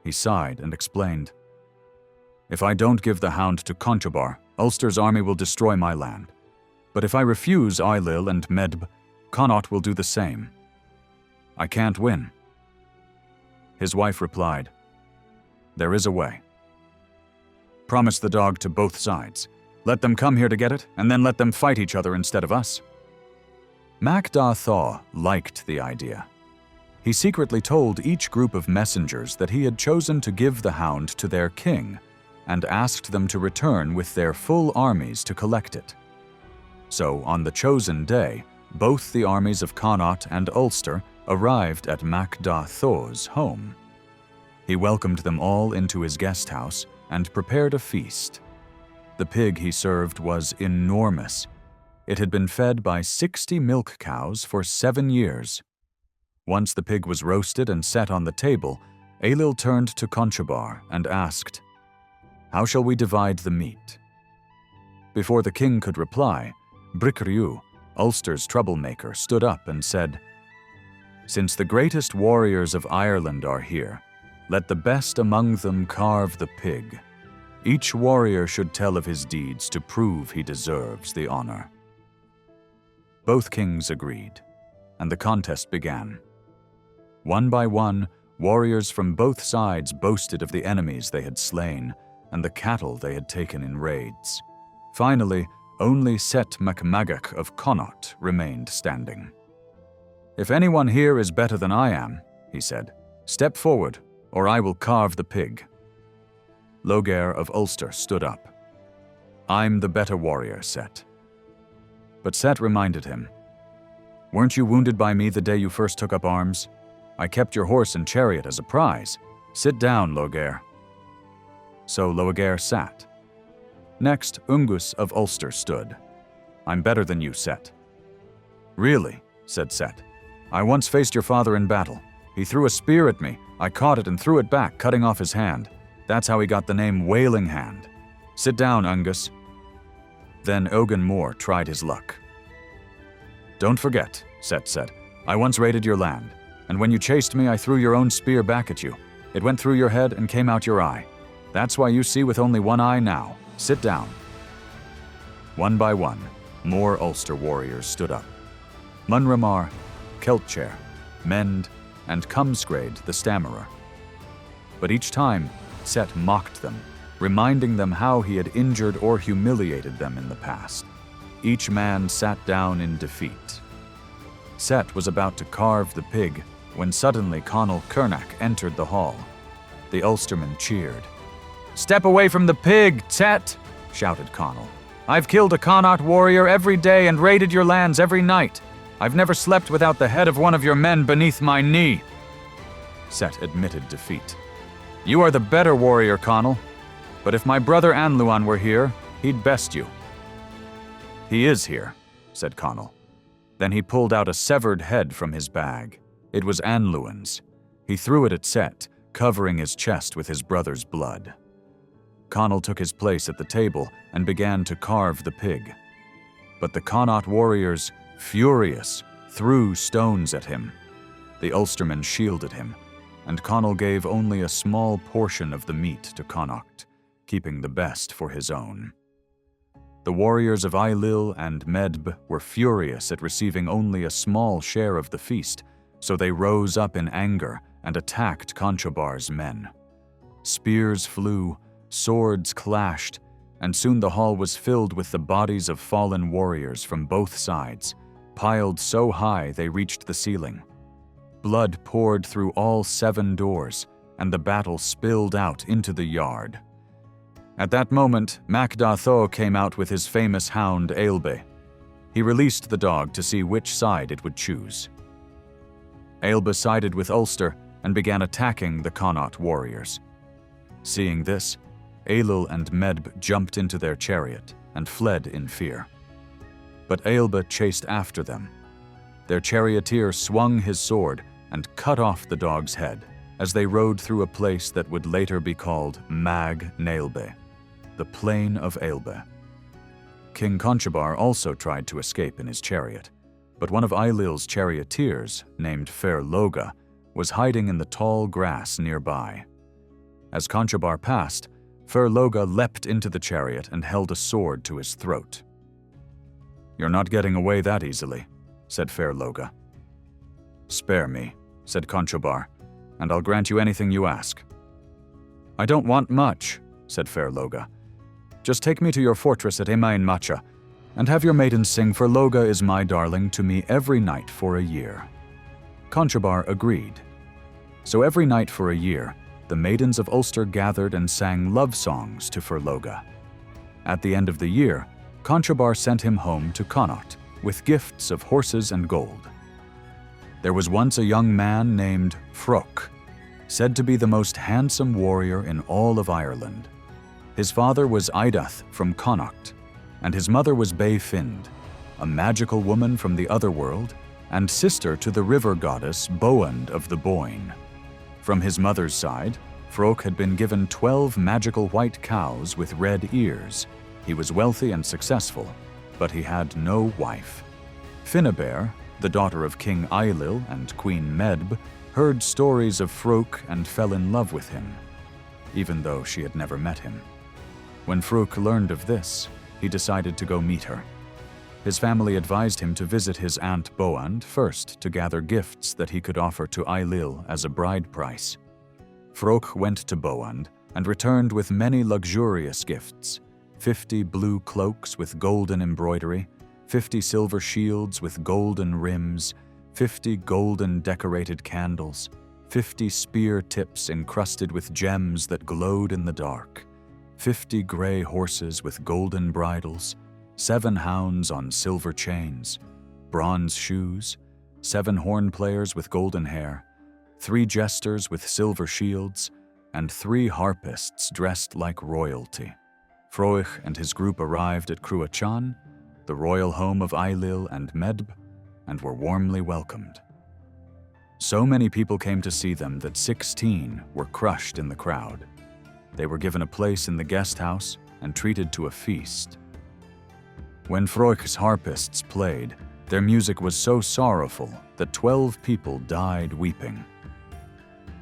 S1: He sighed and explained, "If I don't give the hound to Conchobar, Ulster's army will destroy my land. But if I refuse Ailill and Medb, Connaught will do the same. I can't win." His wife replied, "There is a way. Promise the dog to both sides. Let them come here to get it, and then let them fight each other instead of us." Mac Da Tho liked the idea. He secretly told each group of messengers that he had chosen to give the hound to their king, and asked them to return with their full armies to collect it. So, on the chosen day, both the armies of Connaught and Ulster arrived at Mac Da Tho's home. He welcomed them all into his guest house and prepared a feast. The pig he served was enormous. It had been fed by 60 milk cows for 7 years. Once the pig was roasted and set on the table, Ailill turned to Conchobar and asked, "How shall we divide the meat?" Before the king could reply, Bricriu, Ulster's troublemaker, stood up and said, "Since the greatest warriors of Ireland are here, let the best among them carve the pig. Each warrior should tell of his deeds to prove he deserves the honor." Both kings agreed, and the contest began. One by one, warriors from both sides boasted of the enemies they had slain and the cattle they had taken in raids. Finally, only Set MacMagach of Connaught remained standing. "If anyone here is better than I am," he said, "step forward, or I will carve the pig." Logair of Ulster stood up. "I'm the better warrior, Set." But Set reminded him, "Weren't you wounded by me the day you first took up arms? I kept your horse and chariot as a prize. Sit down, Logair." So Logair sat. Next, Ungus of Ulster stood. "I'm better than you, Set." "Really?" said Set. "I once faced your father in battle. He threw a spear at me. I caught it and threw it back, cutting off his hand. That's how he got the name Wailing Hand. Sit down, Ungus." Then Ogan Moore tried his luck. "Don't forget," Set said, "I once raided your land, and when you chased me, I threw your own spear back at you. It went through your head and came out your eye. That's why you see with only one eye now. Sit down." One by one, more Ulster warriors stood up. Munramar, Celtchair, Mend, and Cumscraid the Stammerer. But each time, Set mocked them, reminding them how he had injured or humiliated them in the past. Each man sat down in defeat. Set was about to carve the pig when suddenly Cumhaill Cernach entered the hall. The Ulstermen cheered. "Step away from the pig, Set!" shouted Cumhaill. "I've killed a Connaught warrior every day and raided your lands every night. I've never slept without the head of one of your men beneath my knee." Set admitted defeat. "You are the better warrior, Cumhaill. But if my brother Anluan were here, he'd best you." "He is here," said Cumhaill. Then he pulled out a severed head from his bag. It was Anluan's. He threw it at Set, covering his chest with his brother's blood. Cumhaill took his place at the table and began to carve the pig. But the Connaught warriors, furious, threw stones at him. The Ulstermen shielded him, and Cumhaill gave only a small portion of the meat to Connaught, keeping the best for his own. The warriors of Ailill and Medb were furious at receiving only a small share of the feast, so they rose up in anger and attacked Conchobar's men. Spears flew, swords clashed, and soon the hall was filled with the bodies of fallen warriors from both sides, piled so high they reached the ceiling. Blood poured through all 7 doors, and the battle spilled out into the yard. At that moment, Mac Da Tho came out with his famous hound Ailbe. He released the dog to see which side it would choose. Ailbe sided with Ulster and began attacking the Connaught warriors. Seeing this, Ailill and Medb jumped into their chariot and fled in fear. But Ailbe chased after them. Their charioteer swung his sword and cut off the dog's head as they rode through a place that would later be called Mag Nailbe, the Plain of Ailbe. King Conchobar also tried to escape in his chariot, but one of Ailill's charioteers, named Ferloga, was hiding in the tall grass nearby. As Conchobar passed, Ferloga leapt into the chariot and held a sword to his throat. "You're not getting away that easily," said Ferloga. "Spare me," said Conchobar, "and I'll grant you anything you ask." "I don't want much," said Ferloga. "Just take me to your fortress at Emain Macha, and have your maidens sing 'Ferloga is my darling' to me every night for a year." Conchobar agreed. So every night for a year, the maidens of Ulster gathered and sang love songs to Ferloga. At the end of the year, Conchobar sent him home to Connaught with gifts of horses and gold. There was once a young man named Froch, said to be the most handsome warrior in all of Ireland. His father was Idath from Connaught, and his mother was Bayfind, a magical woman from the otherworld and sister to the river goddess Boand of the Boyne. From his mother's side, Froch had been given 12 magical white cows with red ears. He was wealthy and successful, but he had no wife. Fianna, the daughter of King Ailill and Queen Medb, heard stories of Froch and fell in love with him, even though she had never met him. When Froch learned of this, he decided to go meet her. His family advised him to visit his aunt Boand first to gather gifts that he could offer to Ailill as a bride price. Froch went to Boand and returned with many luxurious gifts: 50 blue cloaks with golden embroidery, 50 silver shields with golden rims, 50 golden decorated candles, 50 spear tips encrusted with gems that glowed in the dark, 50 gray horses with golden bridles, 7 hounds on silver chains, bronze shoes, 7 horn players with golden hair, 3 jesters with silver shields, and 3 harpists dressed like royalty. Froich and his group arrived at Cú Chulainn, the royal home of Ailill and Medb, and were warmly welcomed. So many people came to see them that 16 were crushed in the crowd. They were given a place in the guest house and treated to a feast. When Froich's harpists played, their music was so sorrowful that 12 people died weeping.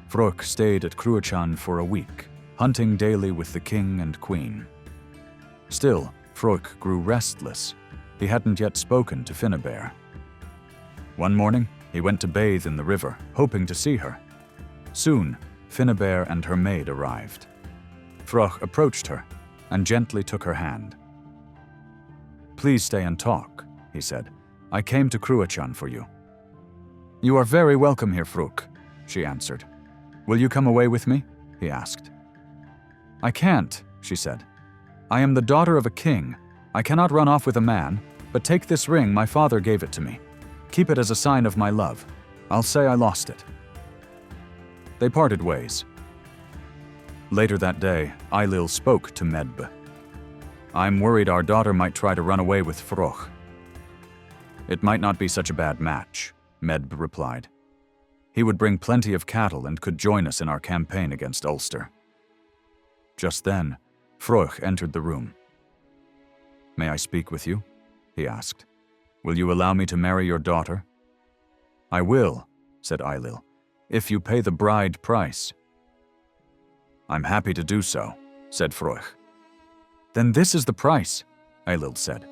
S1: Froich stayed at Cú Chulainn for a week, hunting daily with the king and queen. Still, Froich grew restless. He hadn't yet spoken to Fianna. One morning, he went to bathe in the river, hoping to see her. Soon, Fianna and her maid arrived. Froich approached her and gently took her hand. "Please stay and talk," he said. "I came to Cú Chulainn for you." "You are very welcome here, Froich," she answered. "Will you come away with me?" he asked. "I can't," she said. "I am the daughter of a king. I cannot run off with a man, but take this ring, my father gave it to me. Keep it as a sign of my love. I'll say I lost it." They parted ways. Later that day, Ailill spoke to Medb. "I'm worried our daughter might try to run away with Froch." "It might not be such a bad match," Medb replied. "He would bring plenty of cattle and could join us in our campaign against Ulster." Just then, Froch entered the room. "May I speak with you?" he asked. "Will you allow me to marry your daughter?" "I will," said Ailill, "if you pay the bride price." "I'm happy to do so," said Froich. "Then this is the price," Ailill said.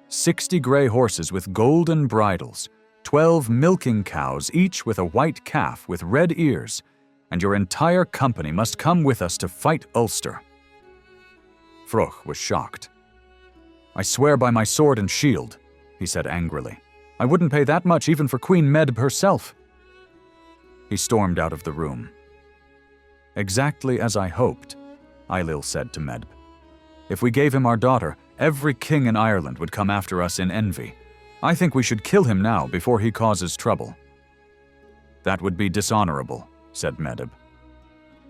S1: 60 gray horses with golden bridles, 12 milking cows, each with a white calf with red ears, and your entire company must come with us to fight Ulster." Froch was shocked. "I swear by my sword and shield," he said angrily. "I wouldn't pay that much even for Queen Medb herself." He stormed out of the room. "Exactly as I hoped," Ailill said to Medb. "If we gave him our daughter, every king in Ireland would come after us in envy. I think we should kill him now before he causes trouble." "That would be dishonorable," said Medb.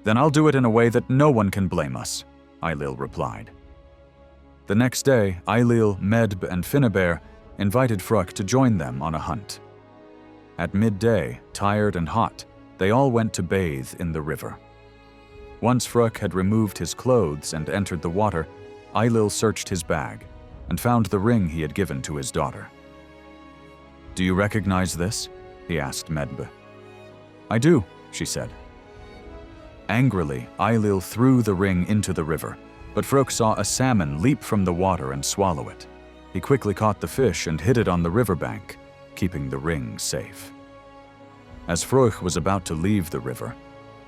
S1: "Then I'll do it in a way that no one can blame us," Ailill replied. The next day, Ailill, Medb, and Fianna invited Fruch to join them on a hunt. At midday, tired and hot, they all went to bathe in the river. Once Fruch had removed his clothes and entered the water, Ailill searched his bag and found the ring he had given to his daughter. "Do you recognize this?" he asked Medb. "I do," she said. Angrily, Ailill threw the ring into the river, but Fruch saw a salmon leap from the water and swallow it. He quickly caught the fish and hid it on the riverbank, keeping the ring safe. As Fruch was about to leave the river,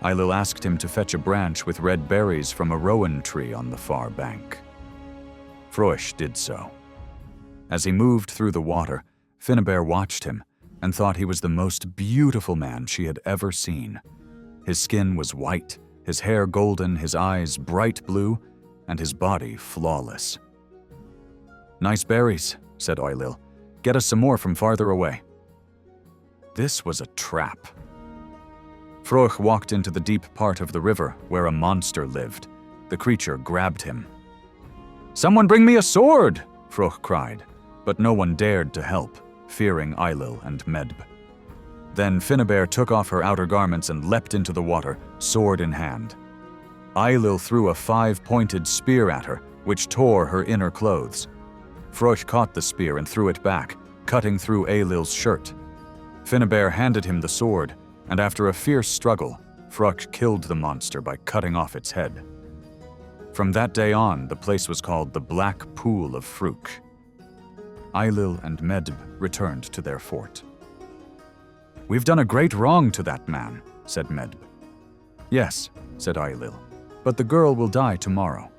S1: Ailill asked him to fetch a branch with red berries from a rowan tree on the far bank. Fruch did so. As he moved through the water, Fianna watched him and thought he was the most beautiful man she had ever seen. His skin was white, his hair golden, his eyes bright blue, and his body flawless. "Nice berries," said Ailill. "Get us some more from farther away." This was a trap. Fruch walked into the deep part of the river where a monster lived. The creature grabbed him. "Someone bring me a sword!" Fruch cried, but no one dared to help, fearing Ailill and Medb. Then Fianna took off her outer garments and leapt into the water, sword in hand. Ailill threw a 5-pointed spear at her, which tore her inner clothes. Fruch caught the spear and threw it back, cutting through Ailill's shirt. Fianna handed him the sword, and after a fierce struggle, Fruch killed the monster by cutting off its head. From that day on, the place was called the Black Pool of Fruch. Ailill and Medb returned to their fort. "We've done a great wrong to that man," said Medb. "Yes," said Ailill, "but the girl will die tomorrow."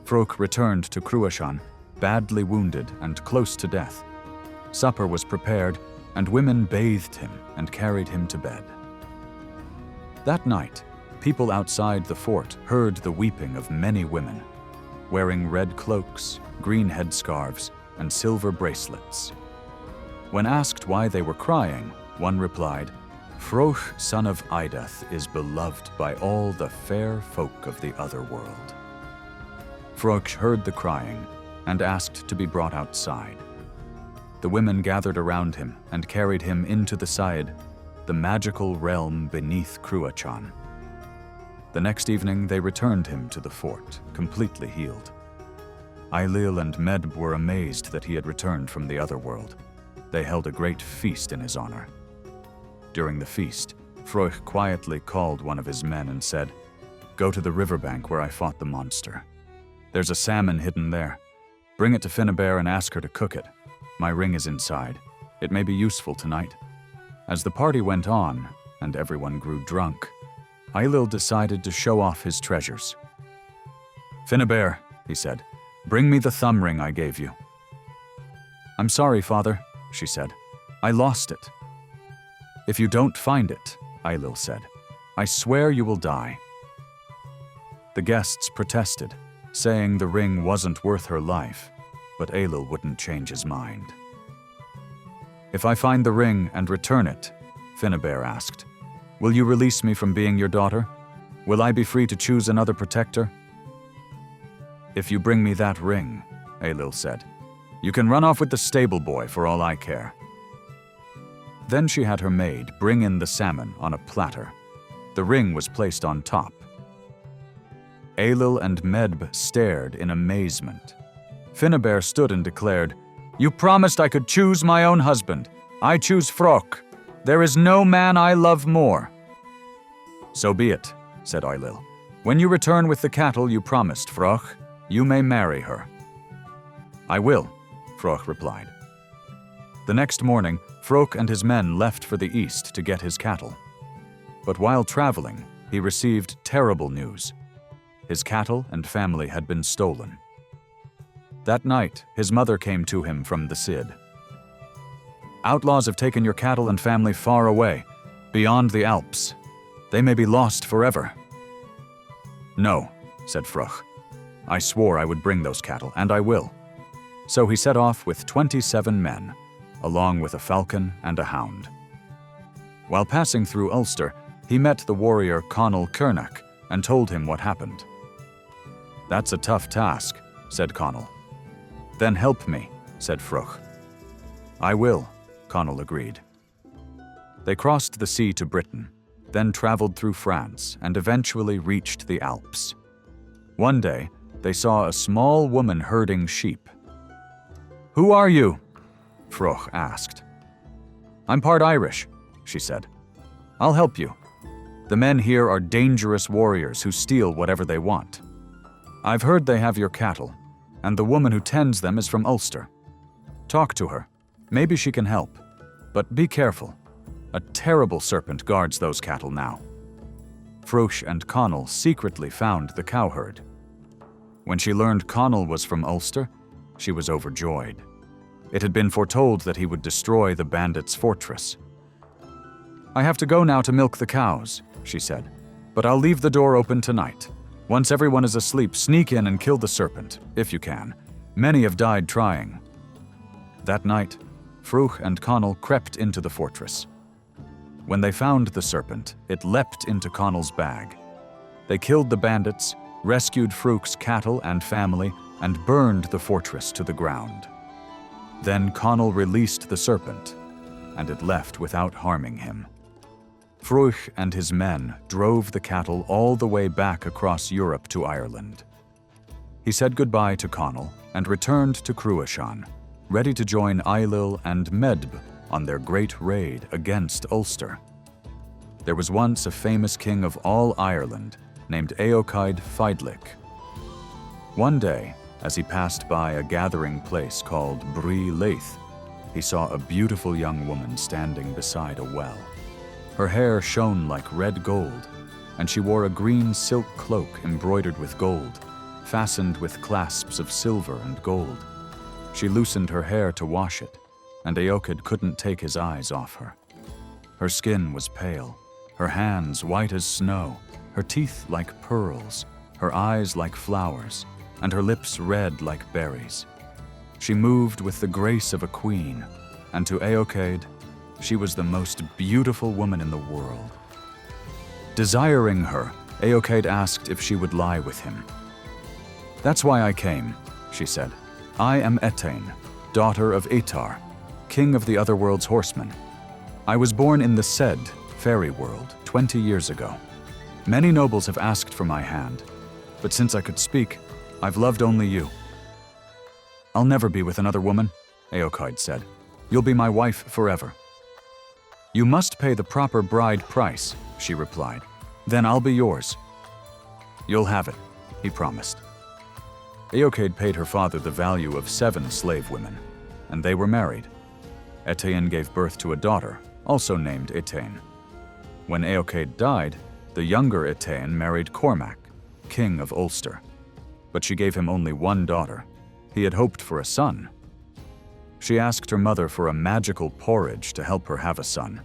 S1: Fruch returned to Cú Chulainn, badly wounded and close to death. Supper was prepared, and women bathed him and carried him to bed. That night, people outside the fort heard the weeping of many women, wearing red cloaks, green headscarves, and silver bracelets. When asked why they were crying, one replied, "Fruch, son of Idath, is beloved by all the fair folk of the other world." Fruch heard the crying and asked to be brought outside. The women gathered around him and carried him into the Side, the magical realm beneath Cú Chulainn. The next evening, they returned him to the fort, completely healed. Ailill and Medb were amazed that he had returned from the other world. They held a great feast in his honor. During the feast, Fruch quietly called one of his men and said, "Go to the riverbank where I fought the monster. There's a salmon hidden there. Bring it to Fianna and ask her to cook it. My ring is inside. It may be useful tonight." As the party went on, and everyone grew drunk, Ailill decided to show off his treasures. "Fianna," he said, "bring me the thumb ring I gave you." "I'm sorry, father," she said. "I lost it." "If you don't find it," Ailill said, "I swear you will die." The guests protested, saying the ring wasn't worth her life, but Ailill wouldn't change his mind. "If I find the ring and return it," Fianna asked, "will you release me from being your daughter? Will I be free to choose another protector?" "If you bring me that ring," Ailill said, "you can run off with the stable boy for all I care." Then she had her maid bring in the salmon on a platter. The ring was placed on top. Ailill and Medb stared in amazement. Fianna stood and declared, "You promised I could choose my own husband. I choose Fruch. There is no man I love more." "So be it," said Ailill. "When you return with the cattle you promised, Fruch, you may marry her." "I will," Fruch replied. The next morning, Fruch and his men left for the east to get his cattle. But while traveling, he received terrible news. His cattle and family had been stolen. That night, his mother came to him from the Cid. "Outlaws have taken your cattle and family far away, beyond the Alps. They may be lost forever." "No," said Fruch. "I swore I would bring those cattle, and I will." So he set off with 27 men, along with a falcon and a hound. While passing through Ulster, he met the warrior Cumhaill and told him what happened. That's a tough task, said Cumhaill. Then help me, said Fruch. I will, Cumhaill agreed. They crossed the sea to Britain, then traveled through France and eventually reached the Alps. One day, they saw a small woman herding sheep. Who are you? Fruch asked. I'm part Irish, she said. I'll help you. The men here are dangerous warriors who steal whatever they want. I've heard they have your cattle, and the woman who tends them is from Ulster. Talk to her. Maybe she can help. But be careful. A terrible serpent guards those cattle now. Fruch and Cumhaill secretly found the cowherd. When she learned Cumhaill was from Ulster, she was overjoyed. It had been foretold that he would destroy the bandits' fortress. I have to go now to milk the cows, she said, but I'll leave the door open tonight. Once everyone is asleep, sneak in and kill the serpent, if you can. Many have died trying. That night, Fruch and Cumhaill crept into the fortress. When they found the serpent, it leapt into Cumhall's bag. They killed the bandits, rescued Fruch's cattle and family, and burned the fortress to the ground. Then Cumhaill released the serpent, and it left without harming him. Fruch and his men drove the cattle all the way back across Europe to Ireland. He said goodbye to Cumhaill and returned to Cú Chulainn, ready to join Ailill and Medb on their great raid against Ulster. There was once a famous king of all Ireland named Eochaid Feidlich. One day, as he passed by a gathering place called Brí Leith, he saw a beautiful young woman standing beside a well. Her hair shone like red gold, and she wore a green silk cloak embroidered with gold, fastened with clasps of silver and gold. She loosened her hair to wash it, and Eochaid couldn't take his eyes off her. Her skin was pale, her hands white as snow, her teeth like pearls, her eyes like flowers, and her lips red like berries. She moved with the grace of a queen, and to Eochaid, she was the most beautiful woman in the world. Desiring her, Eochaid asked if she would lie with him. That's why I came, she said. I am Etain, daughter of Etar, king of the Otherworld's horsemen. I was born in the Ced, fairy world, 20 years ago. Many nobles have asked for my hand, but since I could speak, I've loved only you. I'll never be with another woman, Eochaid said. You'll be my wife forever. You must pay the proper bride price, she replied. Then I'll be yours. You'll have it, he promised. Eochaid paid her father the value of 7 slave women, and they were married. Etain gave birth to a daughter, also named Etain. When Eochaid died, the younger Etain married Cormac, king of Ulster. But she gave him only one daughter. He had hoped for a son. She asked her mother for a magical porridge to help her have a son,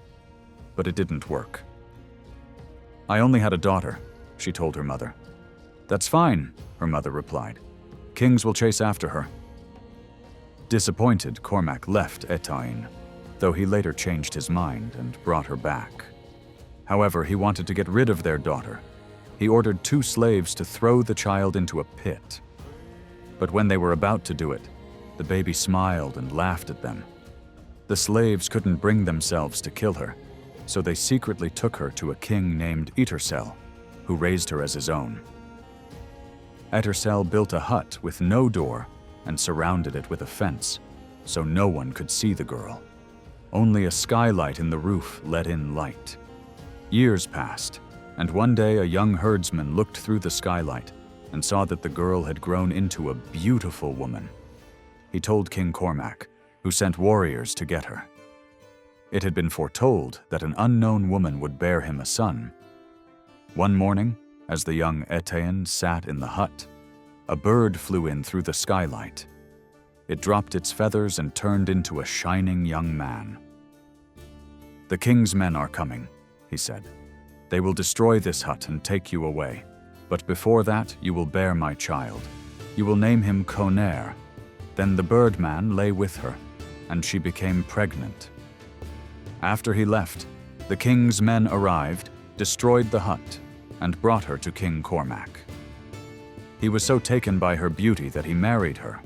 S1: but it didn't work. I only had a daughter, she told her mother. That's fine, her mother replied. Kings will chase after her. Disappointed, Cormac left Etain, though he later changed his mind and brought her back. However, he wanted to get rid of their daughter. He ordered 2 slaves to throw the child into a pit. But when they were about to do it, the baby smiled and laughed at them. The slaves couldn't bring themselves to kill her, so they secretly took her to a king named Etersel, who raised her as his own. Etersel built a hut with no door and surrounded it with a fence, so no one could see the girl. Only a skylight in the roof let in light. Years passed, and one day a young herdsman looked through the skylight and saw that the girl had grown into a beautiful woman. He told King Cormac, who sent warriors to get her. It had been foretold that an unknown woman would bear him a son. One morning, as the young Etain sat in the hut, a bird flew in through the skylight. It dropped its feathers and turned into a shining young man. The king's men are coming, he said. They will destroy this hut and take you away. But before that, you will bear my child. You will name him Conair. Then the birdman lay with her, and she became pregnant. After he left, the king's men arrived, destroyed the hut, and brought her to King Cormac. He was so taken by her beauty that he married her,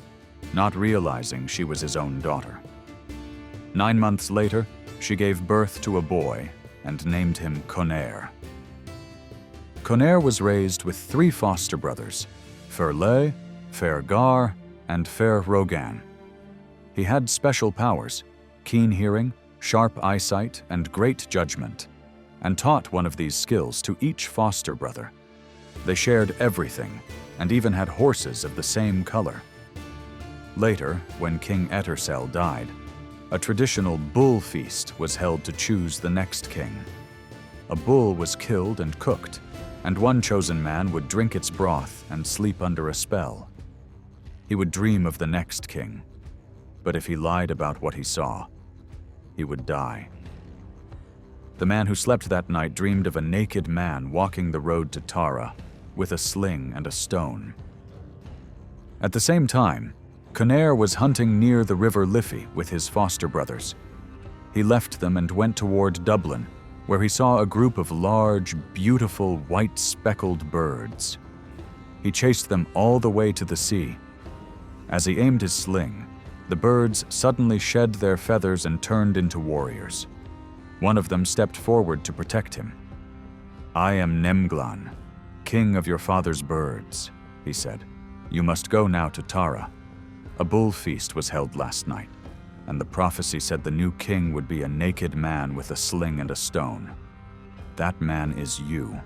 S1: not realizing she was his own daughter. 9 months later, she gave birth to a boy and named him Conair. Conair was raised with 3 foster brothers, Ferle, Fergar, and Fer-Rogan. He had special powers, keen hearing, sharp eyesight, and great judgment, and taught one of these skills to each foster brother. They shared everything, and even had horses of the same color. Later, when King Etersel died, a traditional bull feast was held to choose the next king. A bull was killed and cooked, and one chosen man would drink its broth and sleep under a spell. He would dream of the next king, but if he lied about what he saw, he would die. The man who slept that night dreamed of a naked man walking the road to Tara with a sling and a stone. At the same time, Conair was hunting near the river Liffey with his foster brothers. He left them and went toward Dublin, where he saw a group of large, beautiful, white-speckled birds. He chased them all the way to the sea. As he aimed his sling, the birds suddenly shed their feathers and turned into warriors. One of them stepped forward to protect him. "I am Nemglan, king of your father's birds," he said. "You must go now to Tara. A bull feast was held last night, and the prophecy said the new king would be a naked man with a sling and a stone. That man is you."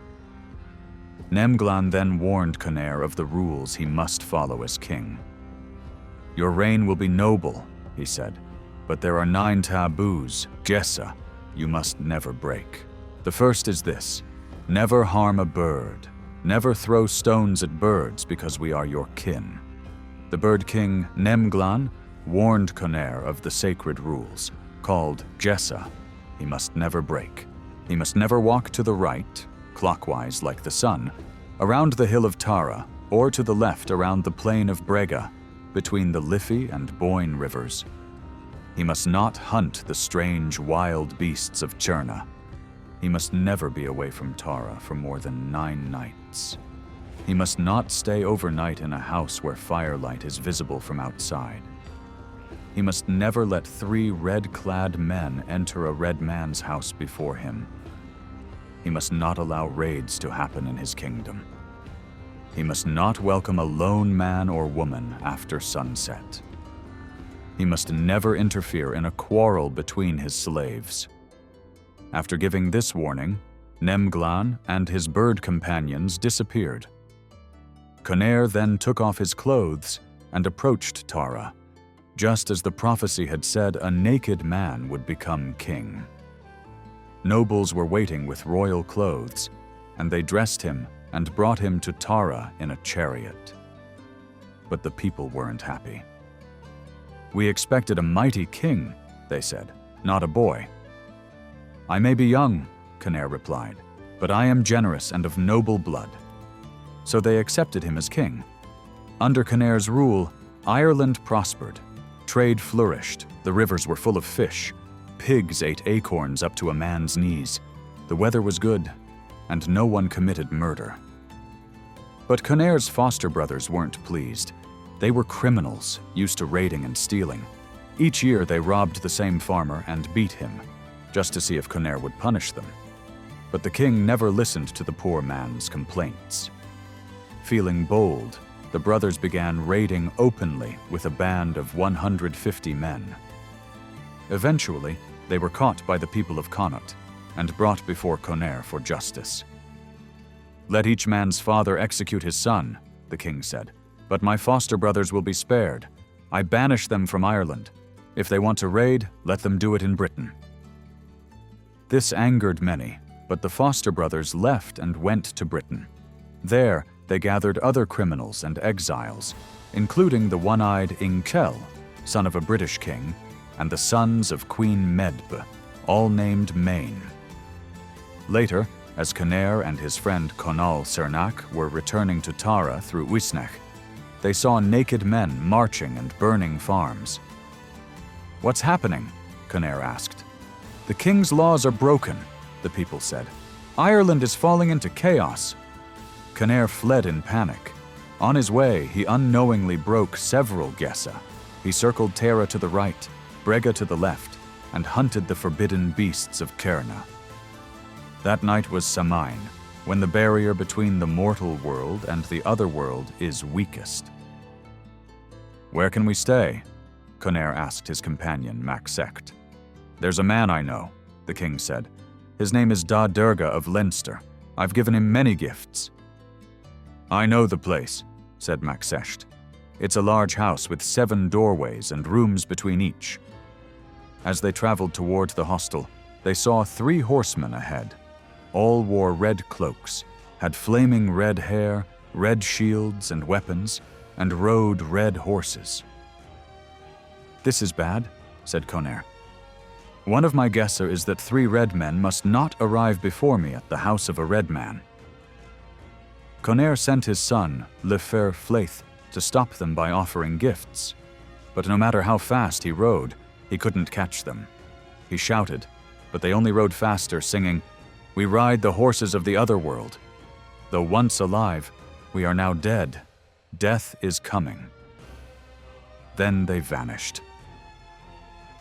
S1: Nemglan then warned Conair of the rules he must follow as king. "Your reign will be noble," he said, "but there are 9 taboos, Jessa, you must never break. The first is this: never harm a bird. Never throw stones at birds because we are your kin." The bird king Nemglan warned Conair of the sacred rules, called Jessa, he must never break. He must never walk to the right, clockwise like the sun, around the hill of Tara, or to the left around the plain of Brega, between the Liffey and Boyne rivers. He must not hunt the strange wild beasts of Cerna. He must never be away from Tara for more than 9 nights. He must not stay overnight in a house where firelight is visible from outside. He must never let 3 red-clad men enter a red man's house before him. He must not allow raids to happen in his kingdom. He must not welcome a lone man or woman after sunset. He must never interfere in a quarrel between his slaves. After giving this warning, Nemglan and his bird companions disappeared. Conair then took off his clothes and approached Tara, just as the prophecy had said a naked man would become king. Nobles were waiting with royal clothes, and they dressed him and brought him to Tara in a chariot. But the people weren't happy. "We expected a mighty king," they said, "not a boy." "I may be young," Conair replied, "but I am generous and of noble blood." So they accepted him as king. Under Conair's rule, Ireland prospered. Trade flourished, the rivers were full of fish, pigs ate acorns up to a man's knees, the weather was good, and no one committed murder. But Conair's foster brothers weren't pleased. They were criminals, used to raiding and stealing. Each year they robbed the same farmer and beat him, just to see if Conair would punish them. But the king never listened to the poor man's complaints. Feeling bold, the brothers began raiding openly with a band of 150 men. Eventually, they were caught by the people of Connaught and brought before Conair for justice. "Let each man's father execute his son," the king said, "but my foster brothers will be spared. I banish them from Ireland. If they want to raid, let them do it in Britain." This angered many, but the foster brothers left and went to Britain. There, they gathered other criminals and exiles, including the one-eyed Cumhaill, son of a British king, and the sons of Queen Medb, all named Maine. Later, as Conair and his friend Conall Cernach were returning to Tara through Uisnech, they saw naked men marching and burning farms. "What's happening?" Conair asked. "The king's laws are broken," the people said. "Ireland is falling into chaos." Conair fled in panic. On his way, he unknowingly broke several Gessa. He circled Tara to the right, Brega to the left, and hunted the forbidden beasts of Cairna. That night was Samhain, when the barrier between the mortal world and the other world is weakest. "Where can we stay?" Conaire asked his companion, Mac Secht. "There's a man I know," the king said. "His name is Da Durga of Leinster. I've given him many gifts." "I know the place," said Mac Secht. "It's a large house with 7 doorways and rooms between each." As they traveled toward the hostel, they saw 3 horsemen ahead. All wore red cloaks, had flaming red hair, red shields and weapons, and rode red horses. "This is bad," said Conaire. "One of my guesses is that 3 red men must not arrive before me at the house of a red man." Conaire sent his son, Le Fer Flaith, to stop them by offering gifts. But no matter how fast he rode, he couldn't catch them. He shouted, but they only rode faster, singing, "We ride the horses of the other world. Though once alive, we are now dead. Death is coming." Then they vanished.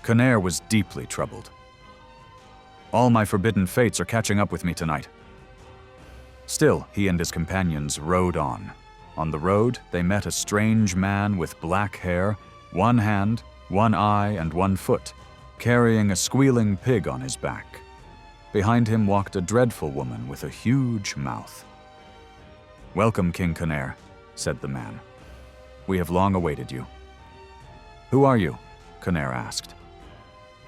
S1: Conaire was deeply troubled. "All my forbidden fates are catching up with me tonight." Still, he and his companions rode on. On the road, they met a strange man with black hair, 1 hand, 1 eye, and 1 foot, carrying a squealing pig on his back. Behind him walked a dreadful woman with a huge mouth. "Welcome, King Conaire," said the man. "We have long awaited you." "Who are you?" Conaire asked.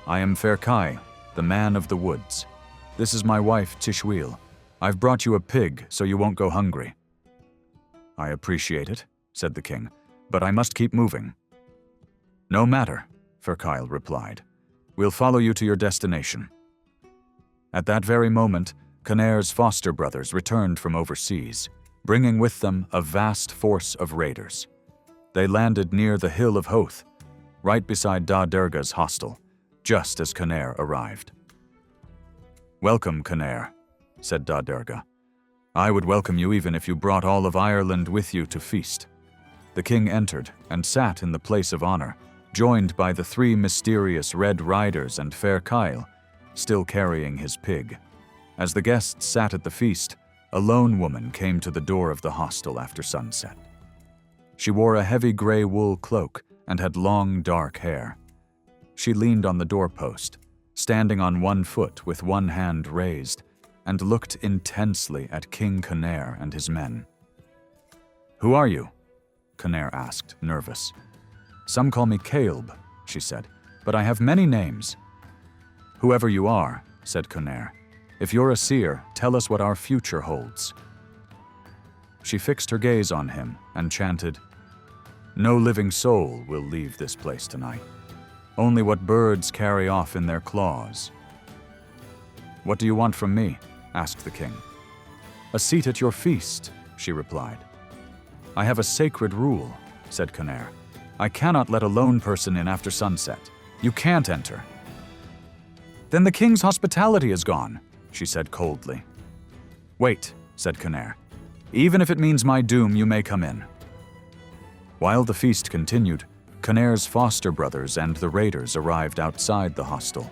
S1: "I am Ferchai, the man of the woods. This is my wife, Tishwil. I've brought you a pig so you won't go hungry." "I appreciate it," said the king, "but I must keep moving." "No matter," Ferchai replied. "We'll follow you to your destination." At that very moment, Conaire's foster brothers returned from overseas, bringing with them a vast force of raiders. They landed near the Hill of Hoth, right beside Da Durga's hostel, just as Conaire arrived. "Welcome, Conaire," said Da Durga. "I would welcome you even if you brought all of Ireland with you to feast." The king entered and sat in the place of honor, joined by the 3 mysterious red riders and Ferchai, still carrying his pig. As the guests sat at the feast, a lone woman came to the door of the hostel after sunset. She wore a heavy gray wool cloak and had long dark hair. She leaned on the doorpost, standing on 1 foot with 1 hand raised, and looked intensely at King Conaire and his men. "Who are you?" Conaire asked, nervous. "Some call me Caleb," she said, "but I have many names." "Whoever you are," said Conaire, "if you're a seer, tell us what our future holds." She fixed her gaze on him and chanted, "No living soul will leave this place tonight. Only what birds carry off in their claws." "What do you want from me?" asked the king. "A seat at your feast," she replied. "I have a sacred rule," said Conaire. "I cannot let a lone person in after sunset. You can't enter." "Then the king's hospitality is gone," she said coldly. "Wait," said Conaire. "Even if it means my doom, you may come in." While the feast continued, Conaire's foster brothers and the raiders arrived outside the hostel.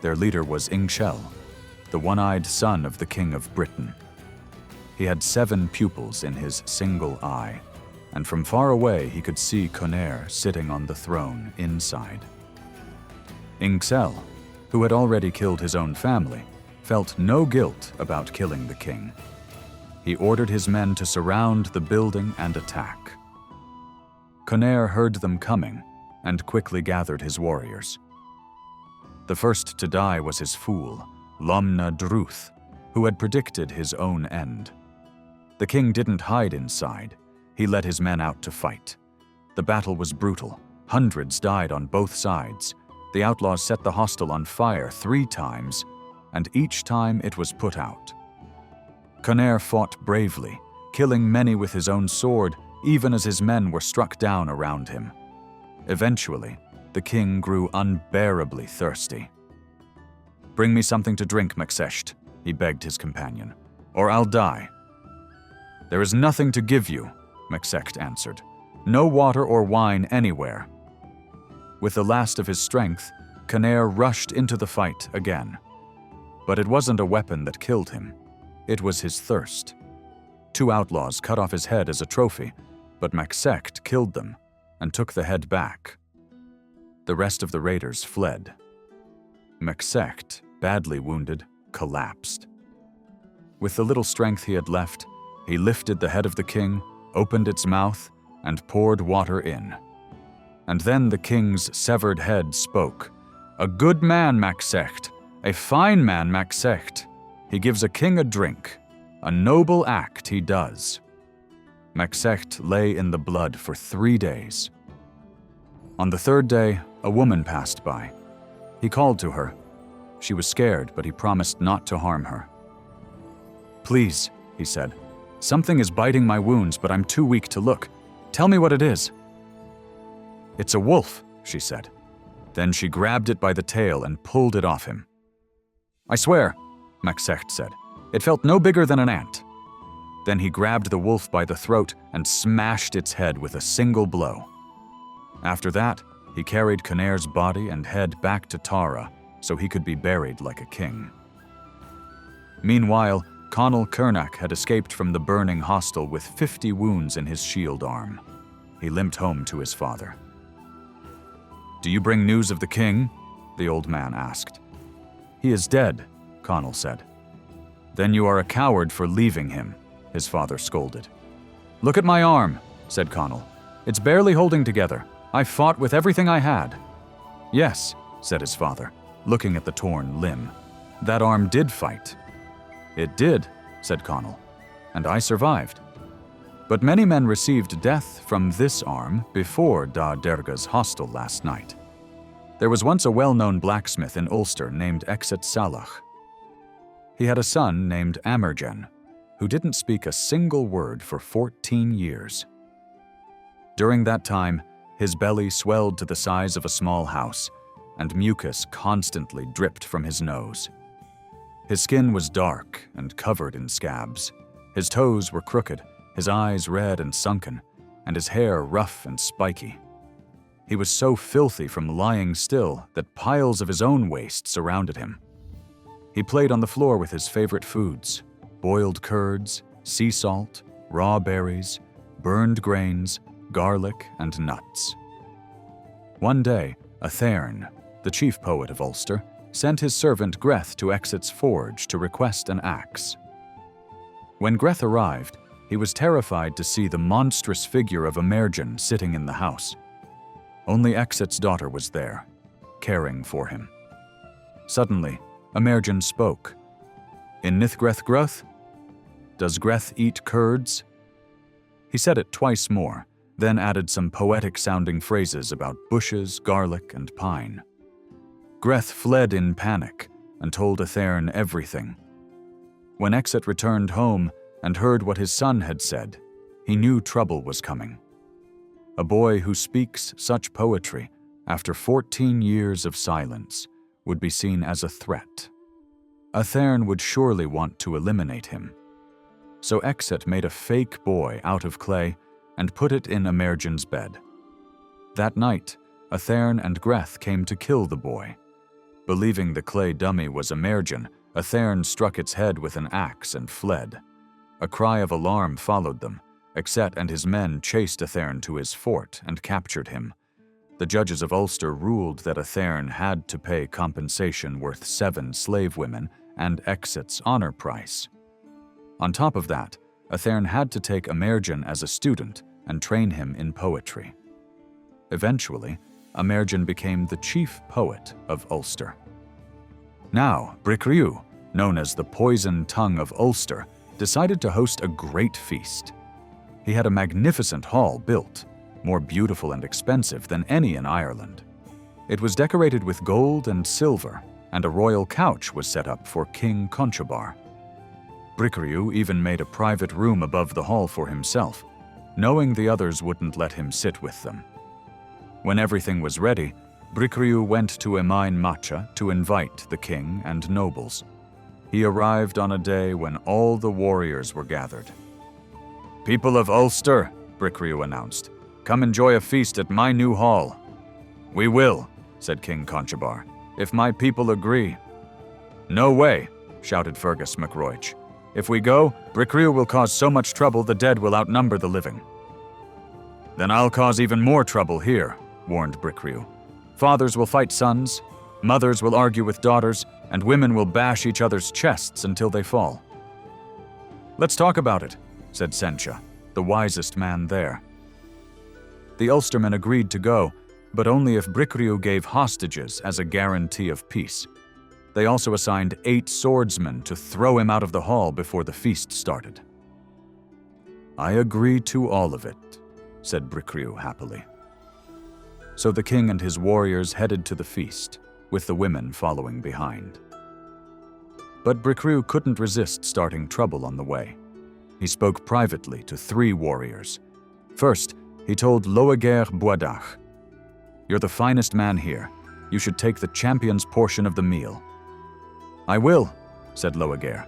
S1: Their leader was Ingshel, the one-eyed son of the King of Britain. He had 7 pupils in his single eye, and from far away he could see Conaire sitting on the throne inside. Ingshel, who had already killed his own family, felt no guilt about killing the king. He ordered his men to surround the building and attack. Conaire heard them coming and quickly gathered his warriors. The first to die was his fool, Lomna Druth, who had predicted his own end. The king didn't hide inside. He led his men out to fight. The battle was brutal. Hundreds died on both sides. The outlaws set the hostel on fire 3 times, and each time it was put out. Conaire fought bravely, killing many with his own sword, even as his men were struck down around him. Eventually, the king grew unbearably thirsty. "Bring me something to drink, MacSecht," he begged his companion, "or I'll die." "There is nothing to give you," MacSect answered. "No water or wine anywhere." With the last of his strength, Cynnair rushed into the fight again. But it wasn't a weapon that killed him. It was his thirst. 2 outlaws cut off his head as a trophy, but MacSect killed them and took the head back. The rest of the raiders fled. MacSect, badly wounded, collapsed. With the little strength he had left, he lifted the head of the king, opened its mouth, and poured water in. And then the king's severed head spoke. "A good man, MacSect. A fine man, MacSect. He gives a king a drink. A noble act he does." MacSect lay in the blood for 3 days. On the 3rd day, a woman passed by. He called to her. She was scared, but he promised not to harm her. "Please," he said, "something is biting my wounds, but I'm too weak to look. Tell me what it is." "It's a wolf," she said. Then she grabbed it by the tail and pulled it off him. "I swear," MacSect said, "it felt no bigger than an ant." Then he grabbed the wolf by the throat and smashed its head with a single blow. After that, he carried Cynnair's body and head back to Tara so he could be buried like a king. Meanwhile, Cumhaill Cernach had escaped from the burning hostel with 50 wounds in his shield arm. He limped home to his father. "Do you bring news of the king?" the old man asked. "He is dead," Cumhaill said. "Then you are a coward for leaving him," his father scolded. "Look at my arm," said Cumhaill. "It's barely holding together. I fought with everything I had." "Yes," said his father, looking at the torn limb. "That arm did fight." "It did," said Cumhaill, "and I survived. But many men received death from this arm before Da Derga's hostel last night. There was once a well-known blacksmith in Ulster named Exet Salach. He had a son named Amergen, who didn't speak a single word for 14 years. During that time, his belly swelled to the size of a small house, and mucus constantly dripped from his nose. His skin was dark and covered in scabs. His toes were crooked, his eyes red and sunken, and his hair rough and spiky. He was so filthy from lying still that piles of his own waste surrounded him. He played on the floor with his favorite foods: boiled curds, sea salt, raw berries, burned grains, garlic, and nuts. One day, Athairn, the chief poet of Ulster, sent his servant Greth to Exet's forge to request an axe. When Greth arrived, he was terrified to see the monstrous figure of Amergen sitting in the house. Only Exet's daughter was there, caring for him. Suddenly, Amergen spoke. "In Nithgreth Groth? Does Greth eat curds?" He said it twice more, then added some poetic-sounding phrases about bushes, garlic, and pine. Greth fled in panic and told Athairn everything. When Exet returned home and heard what his son had said, he knew trouble was coming. A boy who speaks such poetry after 14 years of silence would be seen as a threat. Athairn would surely want to eliminate him. So Exet made a fake boy out of clay and put it in Amergen's bed. That night, Athairn and Greth came to kill the boy. Believing the clay dummy was Amergen, Athairn struck its head with an axe and fled. A cry of alarm followed them. Exet and his men chased Athairn to his fort and captured him. The judges of Ulster ruled that Athairn had to pay compensation worth 7 slave women and Exet's honor price. On top of that, Athairn had to take Amergen as a student and train him in poetry. Eventually, Amergen became the chief poet of Ulster. Now, Bricriu, known as the Poison Tongue of Ulster, decided to host a great feast. He had a magnificent hall built, more beautiful and expensive than any in Ireland. It was decorated with gold and silver, and a royal couch was set up for King Conchobar. Bricriu even made a private room above the hall for himself, knowing the others wouldn't let him sit with them. When everything was ready, Bricriu went to Emain Macha to invite the king and nobles. He arrived on a day when all the warriors were gathered. "People of Ulster," Bricriu announced. "Come enjoy a feast at my new hall." "We will," said King Conchobar, "if my people agree." "No way," shouted Fergus MacRoich. "If we go, Bricriu will cause so much trouble the dead will outnumber the living." "Then I'll cause even more trouble here," warned Bricriu. "Fathers will fight sons, mothers will argue with daughters, and women will bash each other's chests until they fall." "Let's talk about it," said Sencha, the wisest man there. The Ulstermen agreed to go, but only if Bricriu gave hostages as a guarantee of peace. They also assigned 8 swordsmen to throw him out of the hall before the feast started. "I agree to all of it," said Bricriu happily. So the king and his warriors headed to the feast, with the women following behind. But Bricriu couldn't resist starting trouble on the way. He spoke privately to 3 warriors. First, he told Loeger Boisdach, "You're the finest man here. You should take the champion's portion of the meal." "I will," said Loeger,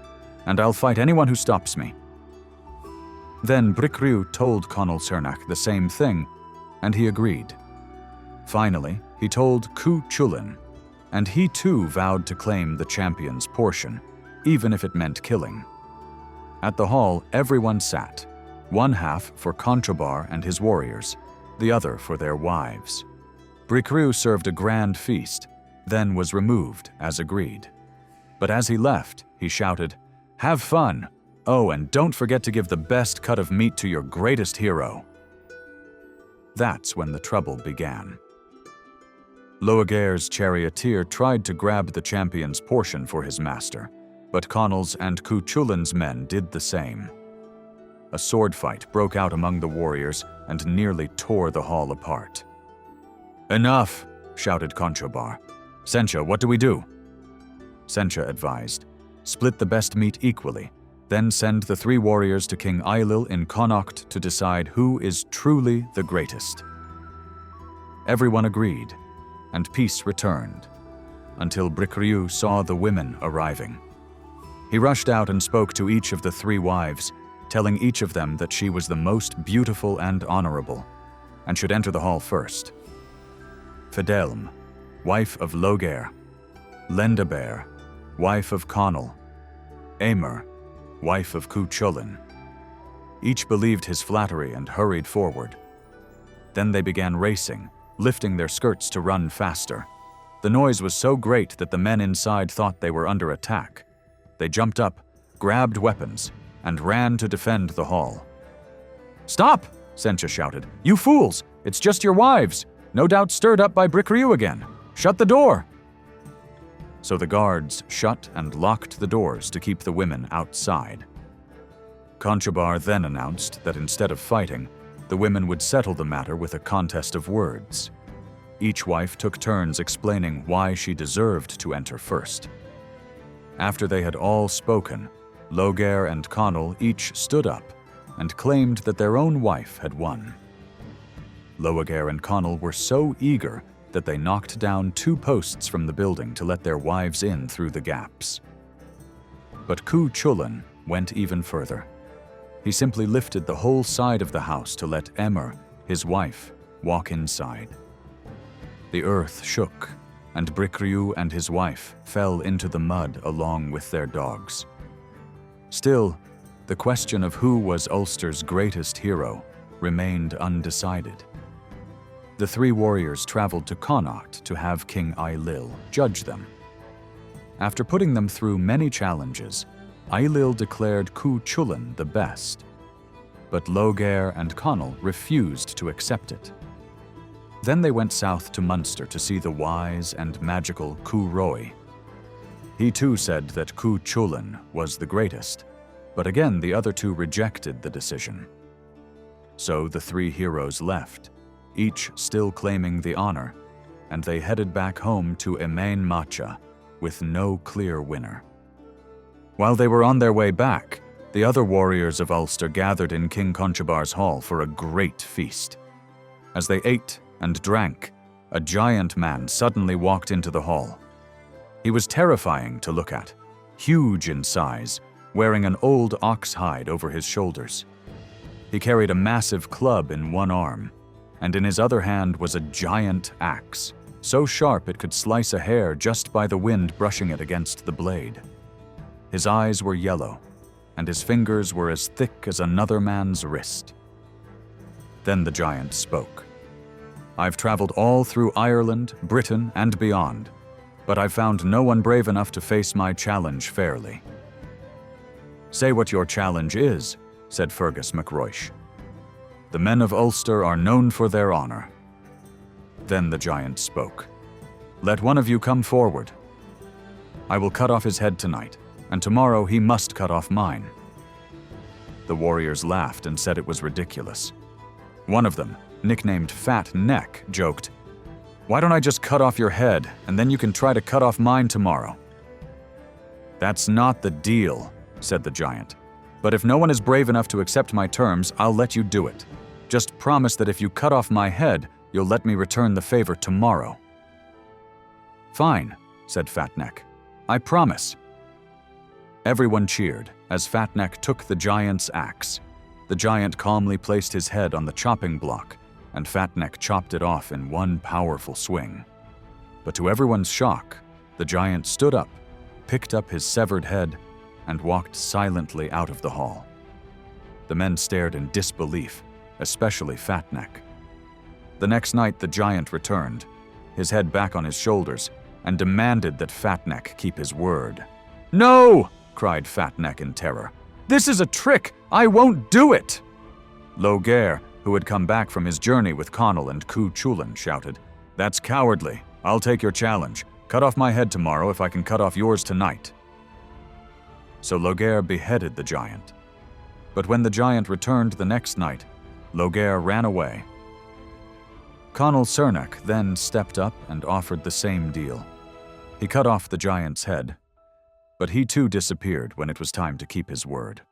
S1: "and I'll fight anyone who stops me." Then Bricriu told Conall Cernach the same thing, and he agreed. Finally, he told Cú Chulainn, and he too vowed to claim the champion's portion, even if it meant killing. At the hall, everyone sat, one half for Conchobar and his warriors, the other for their wives. Bricriu served a grand feast, then was removed as agreed. But as he left, he shouted, "Have fun! Oh, and don't forget to give the best cut of meat to your greatest hero." That's when the trouble began. Loeger's charioteer tried to grab the champion's portion for his master, but Conall's and Cú Chulainn's men did the same. A sword fight broke out among the warriors and nearly tore the hall apart. "Enough!" shouted Conchobar. "Sencha, what do we do?" Sencha advised, "Split the best meat equally, then send the 3 warriors to King Ailill in Connacht to decide who is truly the greatest." Everyone agreed, and peace returned, until Bricriu saw the women arriving. He rushed out and spoke to each of the 3 wives, telling each of them that she was the most beautiful and honorable, and should enter the hall first. Fidelm, wife of Loeger; Lendabear, wife of Conall; Emer, wife of Cú Chulainn. Each believed his flattery and hurried forward. Then they began racing, lifting their skirts to run faster. The noise was so great that the men inside thought they were under attack. They jumped up, grabbed weapons, and ran to defend the hall. "Stop!" Sencha shouted. "You fools! It's just your wives, no doubt stirred up by Bricriu again. Shut the door!" So the guards shut and locked the doors to keep the women outside. Conchobar then announced that instead of fighting, the women would settle the matter with a contest of words. Each wife took turns explaining why she deserved to enter first. After they had all spoken, Loeger and Conall each stood up and claimed that their own wife had won. Loeger and Conall were so eager that they knocked down 2 posts from the building to let their wives in through the gaps. But Cú Chulainn went even further. He simply lifted the whole side of the house to let Emer, his wife, walk inside. The earth shook, and Bricriu and his wife fell into the mud along with their dogs. Still, the question of who was Ulster's greatest hero remained undecided. The 3 warriors traveled to Connacht to have King Ailill judge them. After putting them through many challenges, Ailill declared Cú Chulainn the best, but Loeger and Conall refused to accept it. Then they went south to Munster to see the wise and magical Cú Roy. He too said that Cú Chulainn was the greatest, but again the other 2 rejected the decision. So the 3 heroes left, each still claiming the honor, and they headed back home to Emain Macha with no clear winner. While they were on their way back, the other warriors of Ulster gathered in King Conchobar's hall for a great feast. As they ate and drank, a giant man suddenly walked into the hall. He was terrifying to look at, huge in size, wearing an old ox hide over his shoulders. He carried a massive club in one arm, and in his other hand was a giant axe, so sharp it could slice a hair just by the wind brushing it against the blade. His eyes were yellow, and his fingers were as thick as another man's wrist. Then the giant spoke. "I've traveled all through Ireland, Britain, and beyond, but I've found no one brave enough to face my challenge fairly." "Say what your challenge is," said Fergus MacRoish. "The men of Ulster are known for their honor." Then the giant spoke. "Let one of you come forward. I will cut off his head tonight, and tomorrow he must cut off mine." The warriors laughed and said it was ridiculous. One of them, nicknamed Fat Neck, joked, "Why don't I just cut off your head, and then you can try to cut off mine tomorrow?" "That's not the deal," said the giant. "But if no one is brave enough to accept my terms, I'll let you do it. Just promise that if you cut off my head, you'll let me return the favor tomorrow." "Fine," said Fat Neck. "I promise." Everyone cheered as Fat Neck took the giant's axe. The giant calmly placed his head on the chopping block, and Fat Neck chopped it off in one powerful swing. But to everyone's shock, the giant stood up, picked up his severed head, and walked silently out of the hall. The men stared in disbelief, especially Fat Neck. The next night the giant returned, his head back on his shoulders, and demanded that Fat Neck keep his word. "No!" cried Fat Neck in terror. "This is a trick! I won't do it!" Loghaire, who had come back from his journey with Cumhaill and Cú Chulainn, shouted, "That's cowardly. I'll take your challenge. Cut off my head tomorrow if I can cut off yours tonight." So Loghaire beheaded the giant. But when the giant returned the next night, Loghaire ran away. Conall Cernunnos then stepped up and offered the same deal. He cut off the giant's head, but he too disappeared when it was time to keep his word.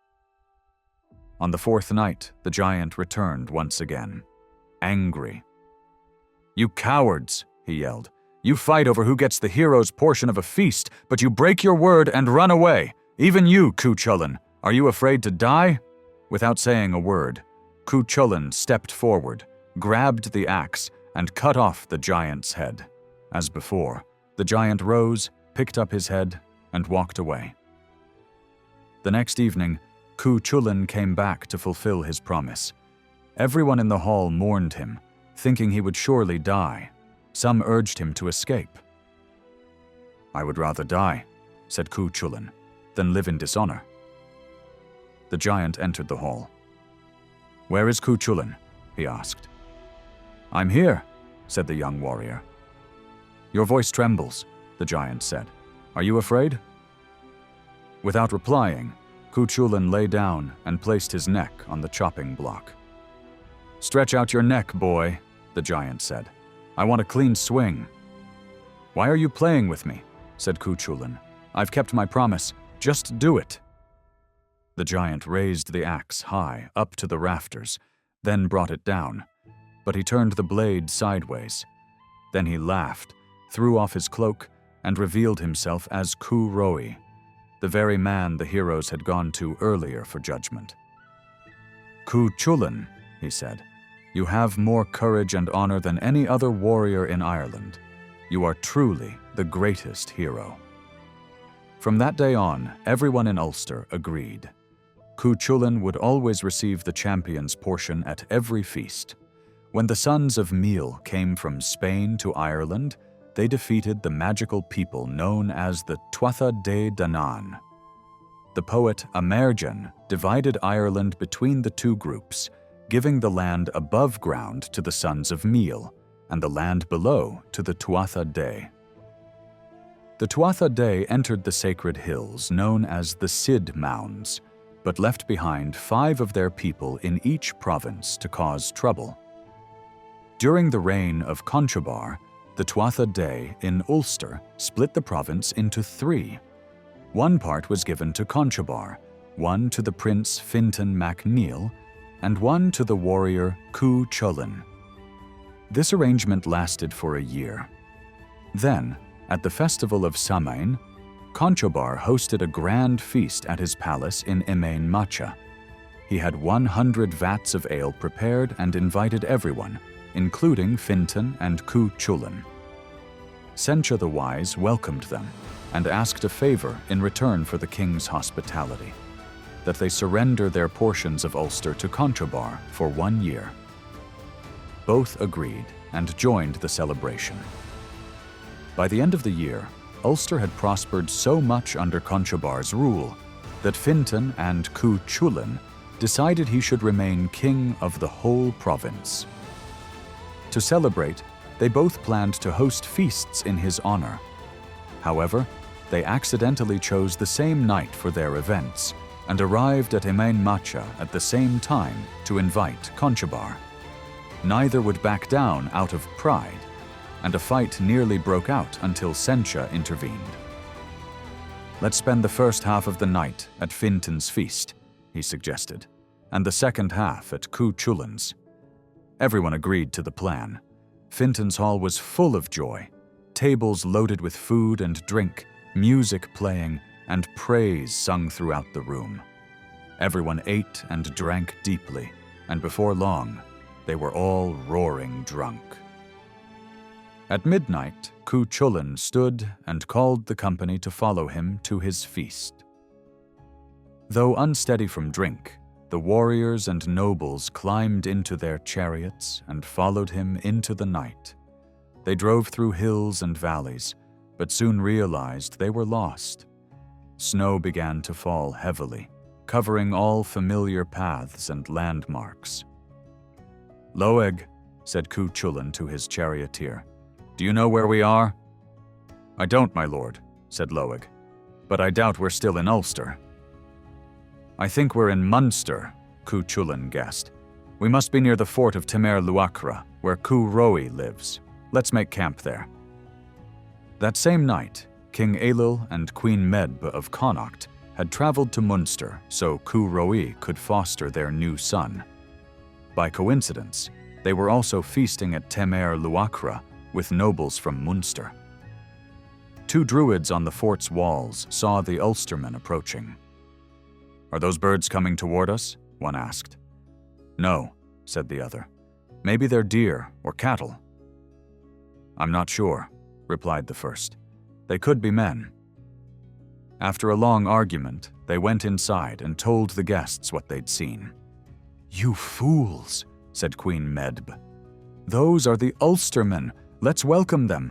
S1: On the fourth night, the giant returned once again, angry. "You cowards," he yelled. "You fight over who gets the hero's portion of a feast, but you break your word and run away. Even you, Cú Chulainn, are you afraid to die?" Without saying a word, Cú Chulainn stepped forward, grabbed the axe, and cut off the giant's head. As before, the giant rose, picked up his head, and walked away. The next evening, Cú Chulainn came back to fulfill his promise. Everyone in the hall mourned him, thinking he would surely die. Some urged him to escape. "I would rather die," said Cú Chulainn, "than live in dishonor." The giant entered the hall. "Where is Cú Chulainn?" he asked. "I'm here," said the young warrior. "Your voice trembles," the giant said. "Are you afraid?" Without replying, Cú Chulainn lay down and placed his neck on the chopping block. "Stretch out your neck, boy," the giant said. "I want a clean swing." "Why are you playing with me?" said Cú Chulainn. "I've kept my promise. Just do it." The giant raised the axe high up to the rafters, then brought it down, but he turned the blade sideways. Then he laughed, threw off his cloak, and revealed himself as Cú Chulainn, the very man the heroes had gone to earlier for judgment. "Cú Chulainn," he said, "you have more courage and honor than any other warrior in Ireland. You are truly the greatest hero." From that day on, everyone in Ulster agreed. Cú Chulainn would always receive the champion's portion at every feast. When the sons of Cumhaill came from Spain to Ireland, they defeated the magical people known as the Tuatha De Danann. The poet Morrigan divided Ireland between the two groups, giving the land above ground to the sons of Cumhaill and the land below to the Tuatha De. The Tuatha De entered the sacred hills known as the Sid Mounds, but left behind 5 of their people in each province to cause trouble. During the reign of Conchobar, the Tuatha De in Ulster split the province into 3. One part was given to Conchobar, one to the prince Fintan MacNeill, and one to the warrior Cú Chulainn. This arrangement lasted for a year. Then, at the festival of Samhain, Conchobar hosted a grand feast at his palace in Emain Macha. he had 100 vats of ale prepared and invited everyone, including Fionn and Cú Chulainn. Sencha the Wise welcomed them and asked a favor in return for the king's hospitality, that they surrender their portions of Ulster to Conchobar for 1 year. Both agreed and joined the celebration. By the end of the year, Ulster had prospered so much under Conchobar's rule that Fionn and Cú Chulainn decided he should remain king of the whole province. To celebrate, they both planned to host feasts in his honor. However, they accidentally chose the same night for their events and arrived at Emain Macha at the same time to invite Conchobar. Neither would back down out of pride, and a fight nearly broke out until Sencha intervened. "Let's spend the first half of the night at Fionn's feast," he suggested, "and the second half at Cú Chulainn's." Everyone agreed to the plan. Fionn's hall was full of joy, tables loaded with food and drink, music playing, and praise sung throughout the room. Everyone ate and drank deeply, and before long, they were all roaring drunk. At midnight, Cú Chulainn stood and called the company to follow him to his feast. Though unsteady from drink, the warriors and nobles climbed into their chariots and followed him into the night. They drove through hills and valleys, but soon realized they were lost. Snow began to fall heavily, covering all familiar paths and landmarks. "Loeg," said Cú Chulainn to his charioteer, "do you know where we are?" "I don't, my lord," said Loeg, "but I doubt we're still in Ulster." "I think we're in Munster," Cú Chulainn guessed. "We must be near the fort of Temer Luachra, where Cú Chulainn lives. Let's make camp there." That same night, King Ailill and Queen Medb of Connacht had traveled to Munster so Cú Chulainn could foster their new son. By coincidence, they were also feasting at Temer Luachra with nobles from Munster. Two druids on the fort's walls saw the Ulstermen approaching. "Are those birds coming toward us?" one asked. "No," said the other. "Maybe they're deer or cattle." "I'm not sure," replied the first. "They could be men." After a long argument, they went inside and told the guests what they'd seen. "You fools," said Queen Medb. "Those are the Ulstermen. Let's welcome them.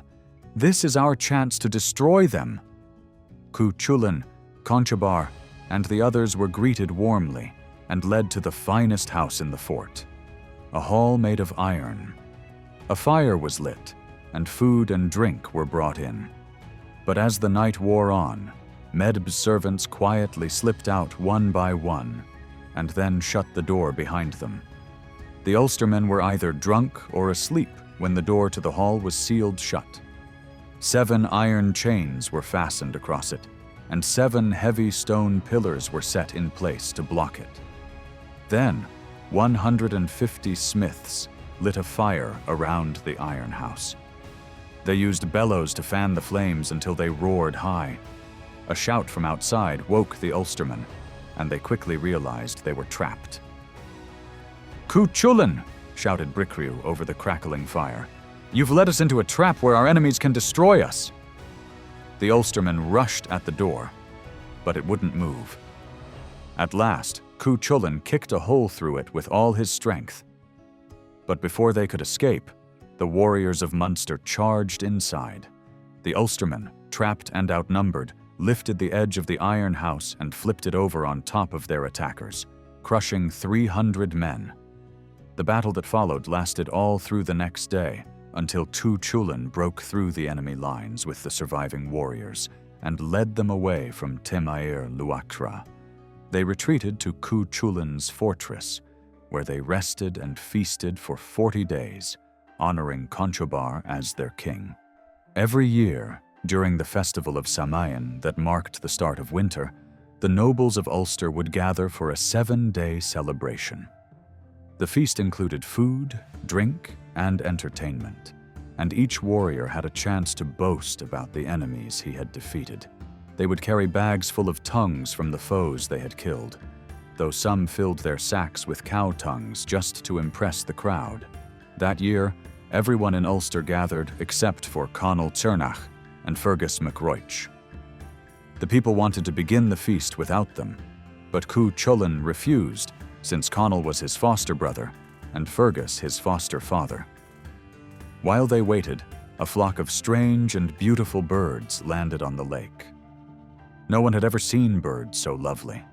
S1: This is our chance to destroy them." Cú Chulainn, Conchobar, and the others were greeted warmly and led to the finest house in the fort, a hall made of iron. A fire was lit, and food and drink were brought in. But as the night wore on, Medb's servants quietly slipped out one by one, and then shut the door behind them. The Ulstermen were either drunk or asleep when the door to the hall was sealed shut. 7 iron chains were fastened across it, and 7 heavy stone pillars were set in place to block it. Then, 150 smiths lit a fire around the iron house. They used bellows to fan the flames until they roared high. A shout from outside woke the Ulstermen, and they quickly realized they were trapped. "Cú Chulainn!" shouted Bricriu over the crackling fire. "You've led us into a trap where our enemies can destroy us." The Ulstermen rushed at the door, but it wouldn't move. At last, Cú Chulainn kicked a hole through it with all his strength. But before they could escape, the warriors of Munster charged inside. The Ulstermen, trapped and outnumbered, lifted the edge of the iron house and flipped it over on top of their attackers, crushing 300 men. The battle that followed lasted all through the next day, until Cú Chulainn broke through the enemy lines with the surviving warriors and led them away from Temer Luachra. They retreated to Cú Chulainn's fortress, where they rested and feasted for 40 days, honoring Conchobar as their king. Every year, during the festival of Samain that marked the start of winter, the nobles of Ulster would gather for a 7-day celebration. The feast included food, drink, and entertainment, and each warrior had a chance to boast about the enemies he had defeated. They would carry bags full of tongues from the foes they had killed. though some filled their sacks with cow tongues just to impress the crowd. That year, everyone in Ulster gathered except for Cumhaill Cernach and Fergus MacRoich. The people wanted to begin the feast without them, but Cú Chulainn refused, since Cumhaill was his foster brother and Fergus his foster father. While they waited, a flock of strange and beautiful birds landed on the lake. No one had ever seen birds so lovely.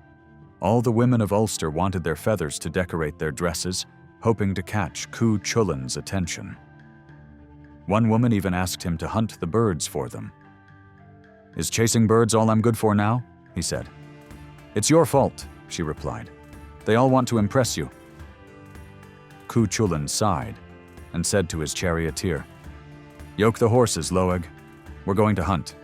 S1: All the women of Ulster wanted their feathers to decorate their dresses, hoping to catch Cú Chulainn's attention. One woman even asked him to hunt the birds for them. "Is chasing birds all I'm good for now?" he said. "It's your fault," she replied. "They all want to impress you." Cú Chulainn sighed and said to his charioteer, "Yoke the horses, Loeg. We're going to hunt."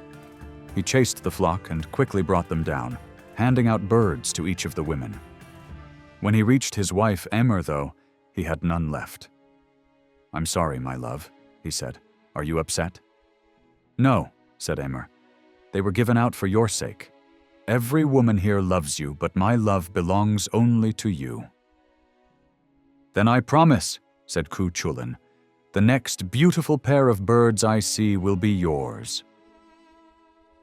S1: He chased the flock and quickly brought them down, handing out birds to each of the women. When he reached his wife Emer, though, he had none left. "I'm sorry, my love," he said. "Are you upset?" "No," said Emer. "They were given out for your sake. Every woman here loves you, but my love belongs only to you." "Then I promise," said Cú Chulainn, "the next beautiful pair of birds I see will be yours."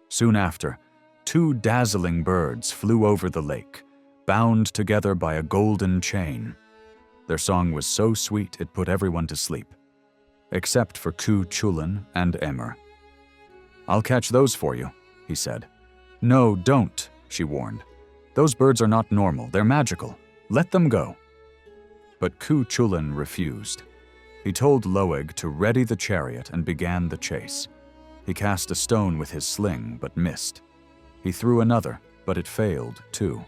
S1: Soon after, 2 dazzling birds flew over the lake, bound together by a golden chain. Their song was so sweet it put everyone to sleep, except for Cú Chulainn and Emer. "I'll catch those for you," he said. "No, don't," she warned. "Those birds are not normal, they're magical. Let them go." But Cú Chulainn refused. He told Loeg to ready the chariot and began the chase. He cast a stone with his sling, but missed. He threw another, but it failed, too.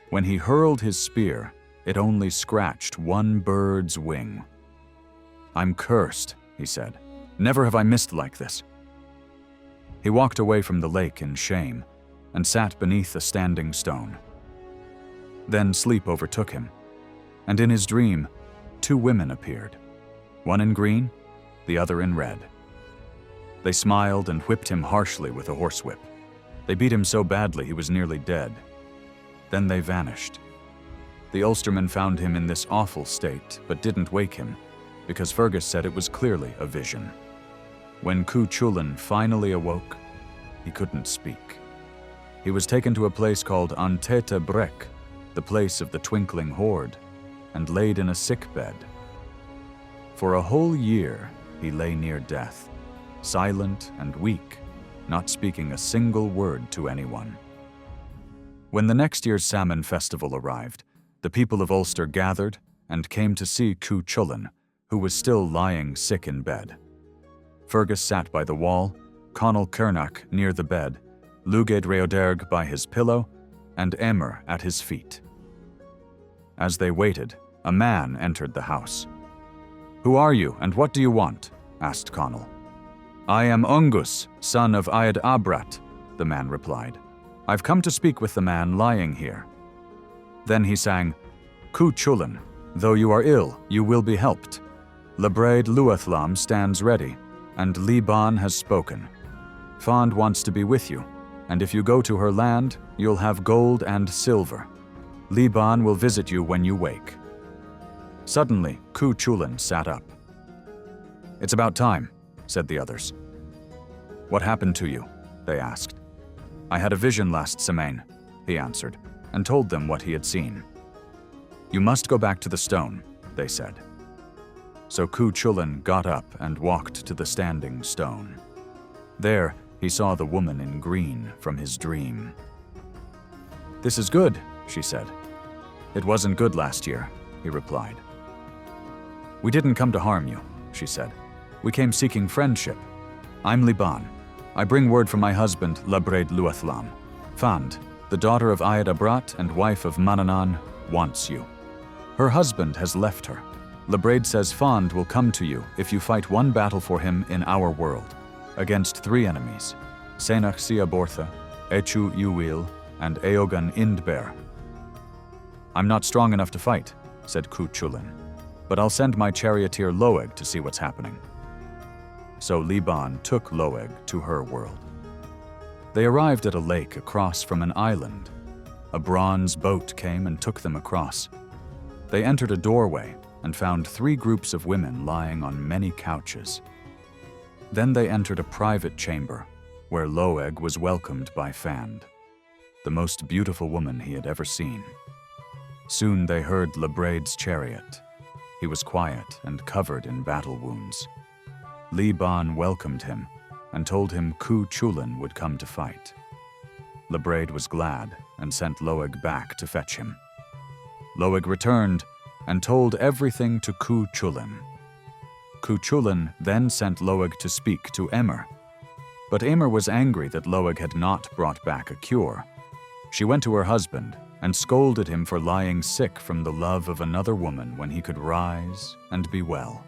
S1: When he hurled his spear, it only scratched one bird's wing. "I'm cursed," he said. "Never have I missed like this." He walked away from the lake in shame and sat beneath a standing stone. Then sleep overtook him, and in his dream, 2 women appeared, one in green, the other in red. They smiled and whipped him harshly with a horsewhip. They beat him so badly he was nearly dead. Then they vanished. The Ulstermen found him in this awful state, but didn't wake him, because Fergus said it was clearly a vision. When Cú Chulainn finally awoke, he couldn't speak. He was taken to a place called An Teta Brec, the place of the twinkling horde, and laid in a sick bed. For a whole year, he lay near death, silent and weak, not speaking a single word to anyone. When the next year's Salmon Festival arrived, the people of Ulster gathered and came to see Cú Chulainn, who was still lying sick in bed. Fergus sat by the wall, Cumhaill Cernach near the bed, Luged Reoderg by his pillow, and Emer at his feet. As they waited, a man entered the house. "Who are you, and what do you want?" asked Cumhaill. "I am Ungus, son of Iad Abrat," the man replied. "I've come to speak with the man lying here." Then he sang, "Cú Chulainn, though you are ill, you will be helped. Labraid Luathlam stands ready, and Liban has spoken. Fionn wants to be with you, and if you go to her land, you'll have gold and silver. Liban will visit you when you wake." Suddenly, Cú Chulainn sat up. "It's about time," said the others. "What happened to you?" they asked. "I had a vision last Semaine," he answered, and told them what he had seen. "You must go back to the stone," they said. So Cú Chulainn got up and walked to the standing stone. There, he saw the woman in green from his dream. "This is good," she said. "It wasn't good last year," he replied. "We didn't come to harm you," she said. "We came seeking friendship. I'm Liban. I bring word from my husband, Labraid Luathlam. Fand, the daughter of Iad Abrat and wife of Manannán, wants you. Her husband has left her. Labraid says Fand will come to you if you fight one battle for him in our world, against 3 enemies, Senach Siabortha, Echu Uwil, and Eogan Indber." "I'm not strong enough to fight," said Cú Chulainn, "but I'll send my charioteer Loeg to see what's happening." So Liban took Loeg to her world. They arrived at a lake across from an island. a bronze boat came and took them across. They entered a doorway and found 3 groups of women lying on many couches. Then they entered a private chamber, where Loeg was welcomed by Fand, the most beautiful woman he had ever seen. Soon they heard Lebraid's chariot. He was quiet and covered in battle wounds. Liban welcomed him and told him Cú Chulainn would come to fight. Lebraid was glad and sent Loeg back to fetch him. Loeg returned and told everything to Cú Chulainn. Cú Chulainn then sent Loeg to speak to Emer. But Emer was angry that Loeg had not brought back a cure. She went to her husband and scolded him for lying sick from the love of another woman when he could rise and be well.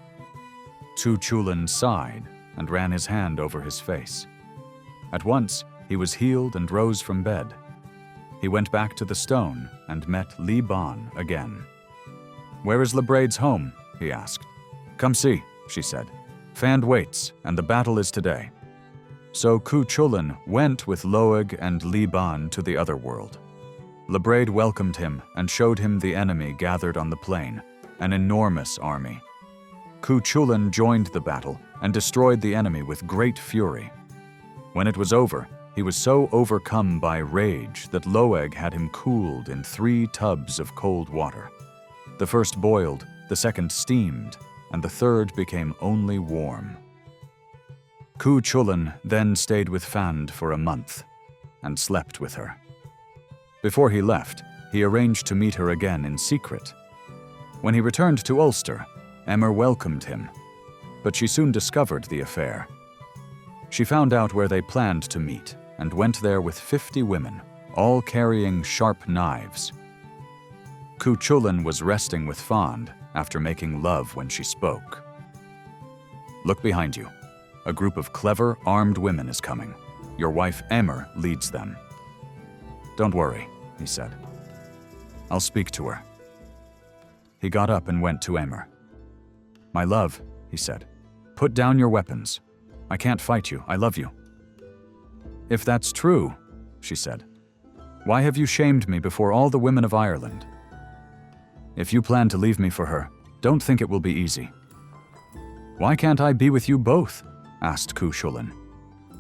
S1: Cú Chulainn sighed and ran his hand over his face. At once, he was healed and rose from bed. He went back to the stone and met Liban again. "Where is Lebraid's home?" he asked. "Come see," she said. "Fand waits, and the battle is today." So Cú Chulainn went with Loeg and Liban to the other world. Lebraid welcomed him and showed him the enemy gathered on the plain, an enormous army. Cú Chulainn joined the battle and destroyed the enemy with great fury. When it was over, he was so overcome by rage that Loeg had him cooled in 3 tubs of cold water. The first boiled, the second steamed, and the third became only warm. Cú Chulainn then stayed with Fand for a month and slept with her. Before he left, he arranged to meet her again in secret. When he returned to Ulster, Emer welcomed him, but she soon discovered the affair. She found out where they planned to meet and went there with 50 women, all carrying sharp knives. Cú Chulainn was resting with Fand after making love when she spoke. "Look behind you. A group of clever, armed women is coming. Your wife Emer leads them." "Don't worry," he said. "I'll speak to her." He got up and went to Emer. "My love," he said, "put down your weapons. I can't fight you. I love you." "If that's true," she said, "why have you shamed me before all the women of Ireland? If you plan to leave me for her, don't think it will be easy." "Why can't I be with you both?" asked Cú Chulainn.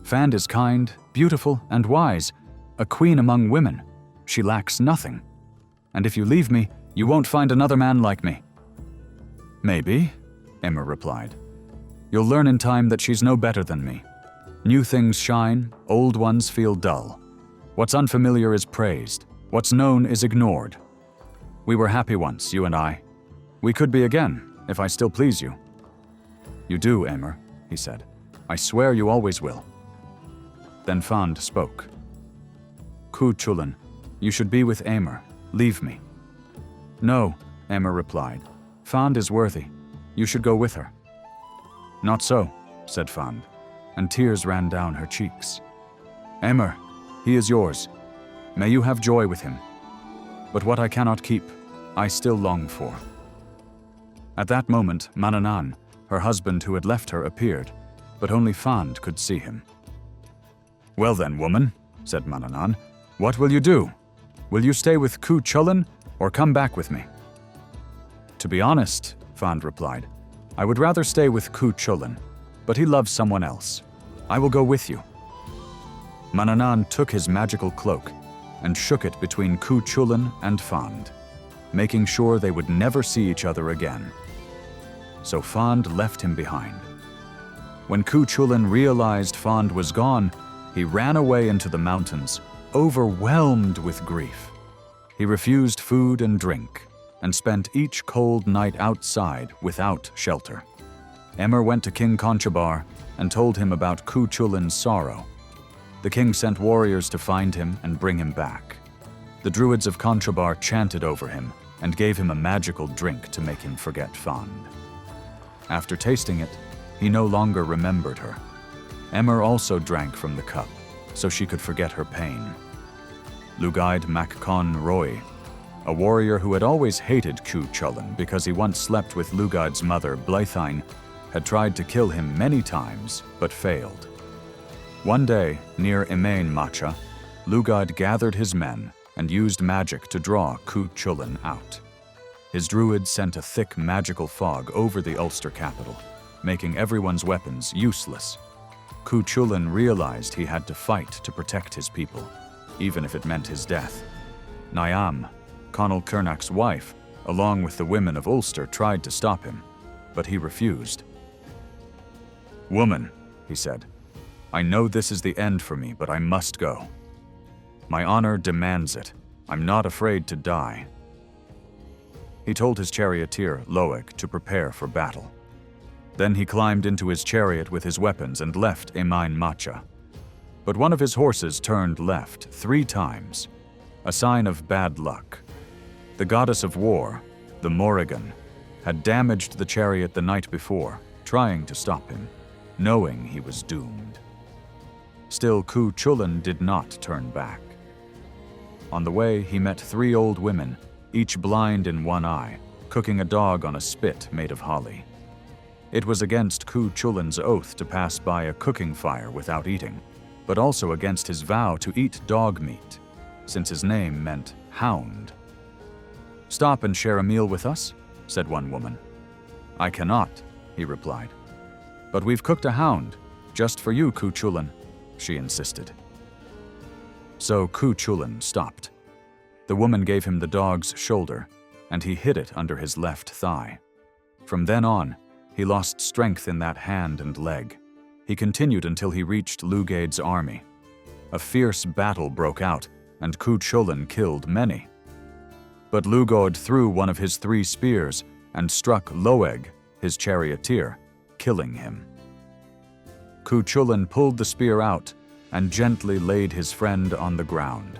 S1: "Fand is kind, beautiful, and wise, a queen among women. She lacks nothing. And if you leave me, you won't find another man like me." "Maybe," Emer replied. "You'll learn in time that she's no better than me. New things shine, old ones feel dull. What's unfamiliar is praised, what's known is ignored. We were happy once, you and I. We could be again, if I still please you." "You do, Emer," he said. "I swear you always will." Then Fand spoke. "Cú Chulainn, you should be with Emer. Leave me." "No," Emer replied. "Fand is worthy. You should go with her." "Not so," said Fand, and tears ran down her cheeks. "Emer, he is yours. May you have joy with him. But what I cannot keep, I still long for." At that moment, Manannán, her husband who had left her, appeared, but only Fand could see him. "Well then, woman," said Manannán, "what will you do? Will you stay with Cú Chulainn or come back with me?" "To be honest," Fand replied, "I would rather stay with Cú Chulainn, but he loves someone else. I will go with you." Manannán took his magical cloak and shook it between Cú Chulainn and Fand, making sure they would never see each other again. So Fand left him behind. When Cú Chulainn realized Fand was gone, he ran away into the mountains, overwhelmed with grief. He refused food and drink, and spent each cold night outside without shelter. Emer went to King Conchobar and told him about Cú Chulainn's sorrow. The king sent warriors to find him and bring him back. The druids of Conchobar chanted over him and gave him a magical drink to make him forget Fand. After tasting it, he no longer remembered her. Emer also drank from the cup, so she could forget her pain. Lugaid mac Con Roy, a warrior who had always hated Cú Chulainn because he once slept with Lugaid's mother, Blaethine, had tried to kill him many times, but failed. One day, near Emain Macha, Lugaid gathered his men and used magic to draw Cú Chulainn out. His druids sent a thick magical fog over the Ulster capital, making everyone's weapons useless. Cú Chulainn realized he had to fight to protect his people, even if it meant his death. Niam, Conall Cernach's wife, along with the women of Ulster, tried to stop him, but he refused. "Woman," he said, "I know this is the end for me, but I must go. My honor demands it. I'm not afraid to die." He told his charioteer, Loeg, to prepare for battle. Then he climbed into his chariot with his weapons and left Emain Macha. But one of his horses turned left 3 times, a sign of bad luck. The goddess of war, the Morrigan, had damaged the chariot the night before, trying to stop him, knowing he was doomed. Still, Cú Chulainn did not turn back. On the way, he met 3 old women, each blind in one eye, cooking a dog on a spit made of holly. It was against Cú Chulainn's oath to pass by a cooking fire without eating, but also against his vow to eat dog meat, since his name meant hound. "Stop and share a meal with us?" said one woman. "I cannot," he replied. "But we've cooked a hound, just for you, Cú Chulainn," she insisted. So Cú Chulainn stopped. The woman gave him the dog's shoulder, and he hid it under his left thigh. From then on, he lost strength in that hand and leg. He continued until he reached Lugaid's army. A fierce battle broke out, and Cú Chulainn killed many. But Lugaid threw one of his 3 spears and struck Loeg, his charioteer, killing him. Cú Chulainn pulled the spear out and gently laid his friend on the ground.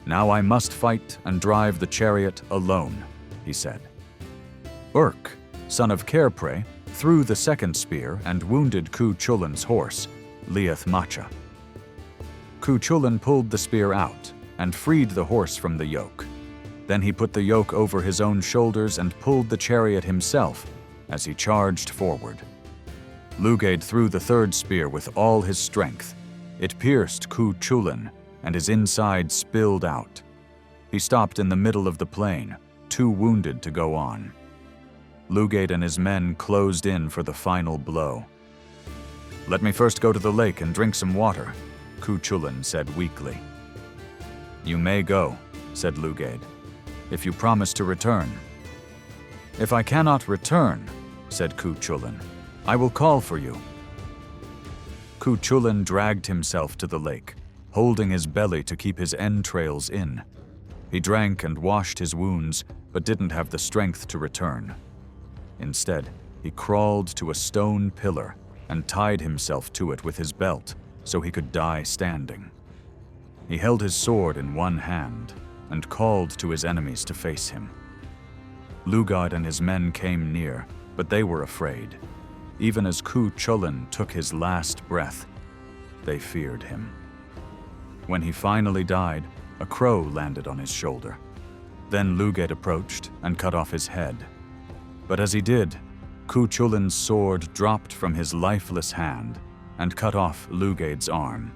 S1: "Now I must fight and drive the chariot alone," he said. Urk, son of Cairpre, threw the 2nd spear and wounded Cú Chulainn's horse, Leath Macha. Cú Chulainn pulled the spear out and freed the horse from the yoke. Then he put the yoke over his own shoulders and pulled the chariot himself as he charged forward. Lugaid threw the 3rd spear with all his strength. It pierced Cú Chulainn, and his inside spilled out. He stopped in the middle of the plain, too wounded to go on. Lugaid and his men closed in for the final blow. "Let me first go to the lake and drink some water," Cú Chulainn said weakly. "You may go," said Lugaid, "if you promise to return." "If I cannot return," said Cú Chulainn, "I will call for you." Cú Chulainn dragged himself to the lake, holding his belly to keep his entrails in. He drank and washed his wounds, but didn't have the strength to return. Instead, he crawled to a stone pillar and tied himself to it with his belt so he could die standing. He held his sword in one hand and called to his enemies to face him. Lugaid and his men came near, but they were afraid. Even as Cú Chulainn took his last breath, they feared him. When he finally died, a crow landed on his shoulder. Then Lugaid approached and cut off his head. But as he did, Cú Chulainn's sword dropped from his lifeless hand and cut off Lugaid's arm.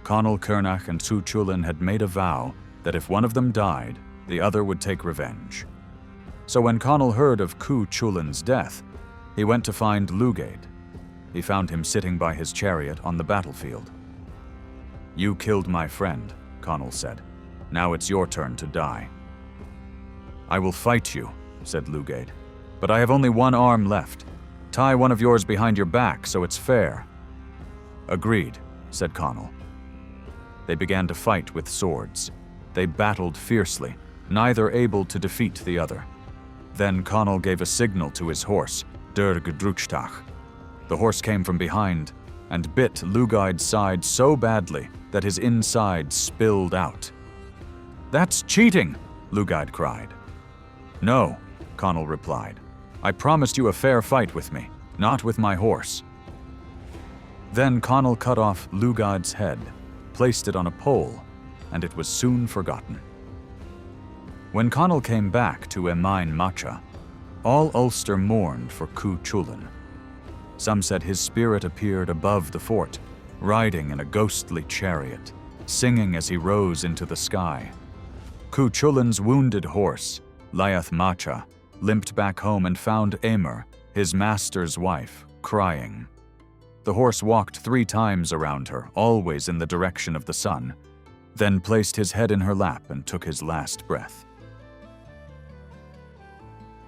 S1: Conall Cernach and Cú Chulainn had made a vow that if one of them died, the other would take revenge. So when Conall heard of Cú Chulainn's death, he went to find Lugaid. He found him sitting by his chariot on the battlefield. "You killed my friend," Conall said. "Now it's your turn to die." "I will fight you," said Lugaid, "but I have only one arm left. Tie one of yours behind your back so it's fair." "Agreed," said Conall. They began to fight with swords. They battled fiercely, neither able to defeat the other. Then Conall gave a signal to his horse, Durg Druchtach. The horse came from behind and bit Lugaid's side so badly that his inside spilled out. "That's cheating!" Lugaid cried. "No," Conall replied. "I promised you a fair fight with me, not with my horse." Then Conall cut off Lugaid's head, placed it on a pole, and it was soon forgotten. When Conall came back to Emain Macha, all Ulster mourned for Cú Chulainn. Some said his spirit appeared above the fort, riding in a ghostly chariot. singing as he rose into the sky. Cú Chulainn's wounded horse, Liath Macha, limped back home and found Emer, his master's wife, crying. The horse walked 3 times around her, always in the direction of the sun, then placed his head in her lap and took his last breath.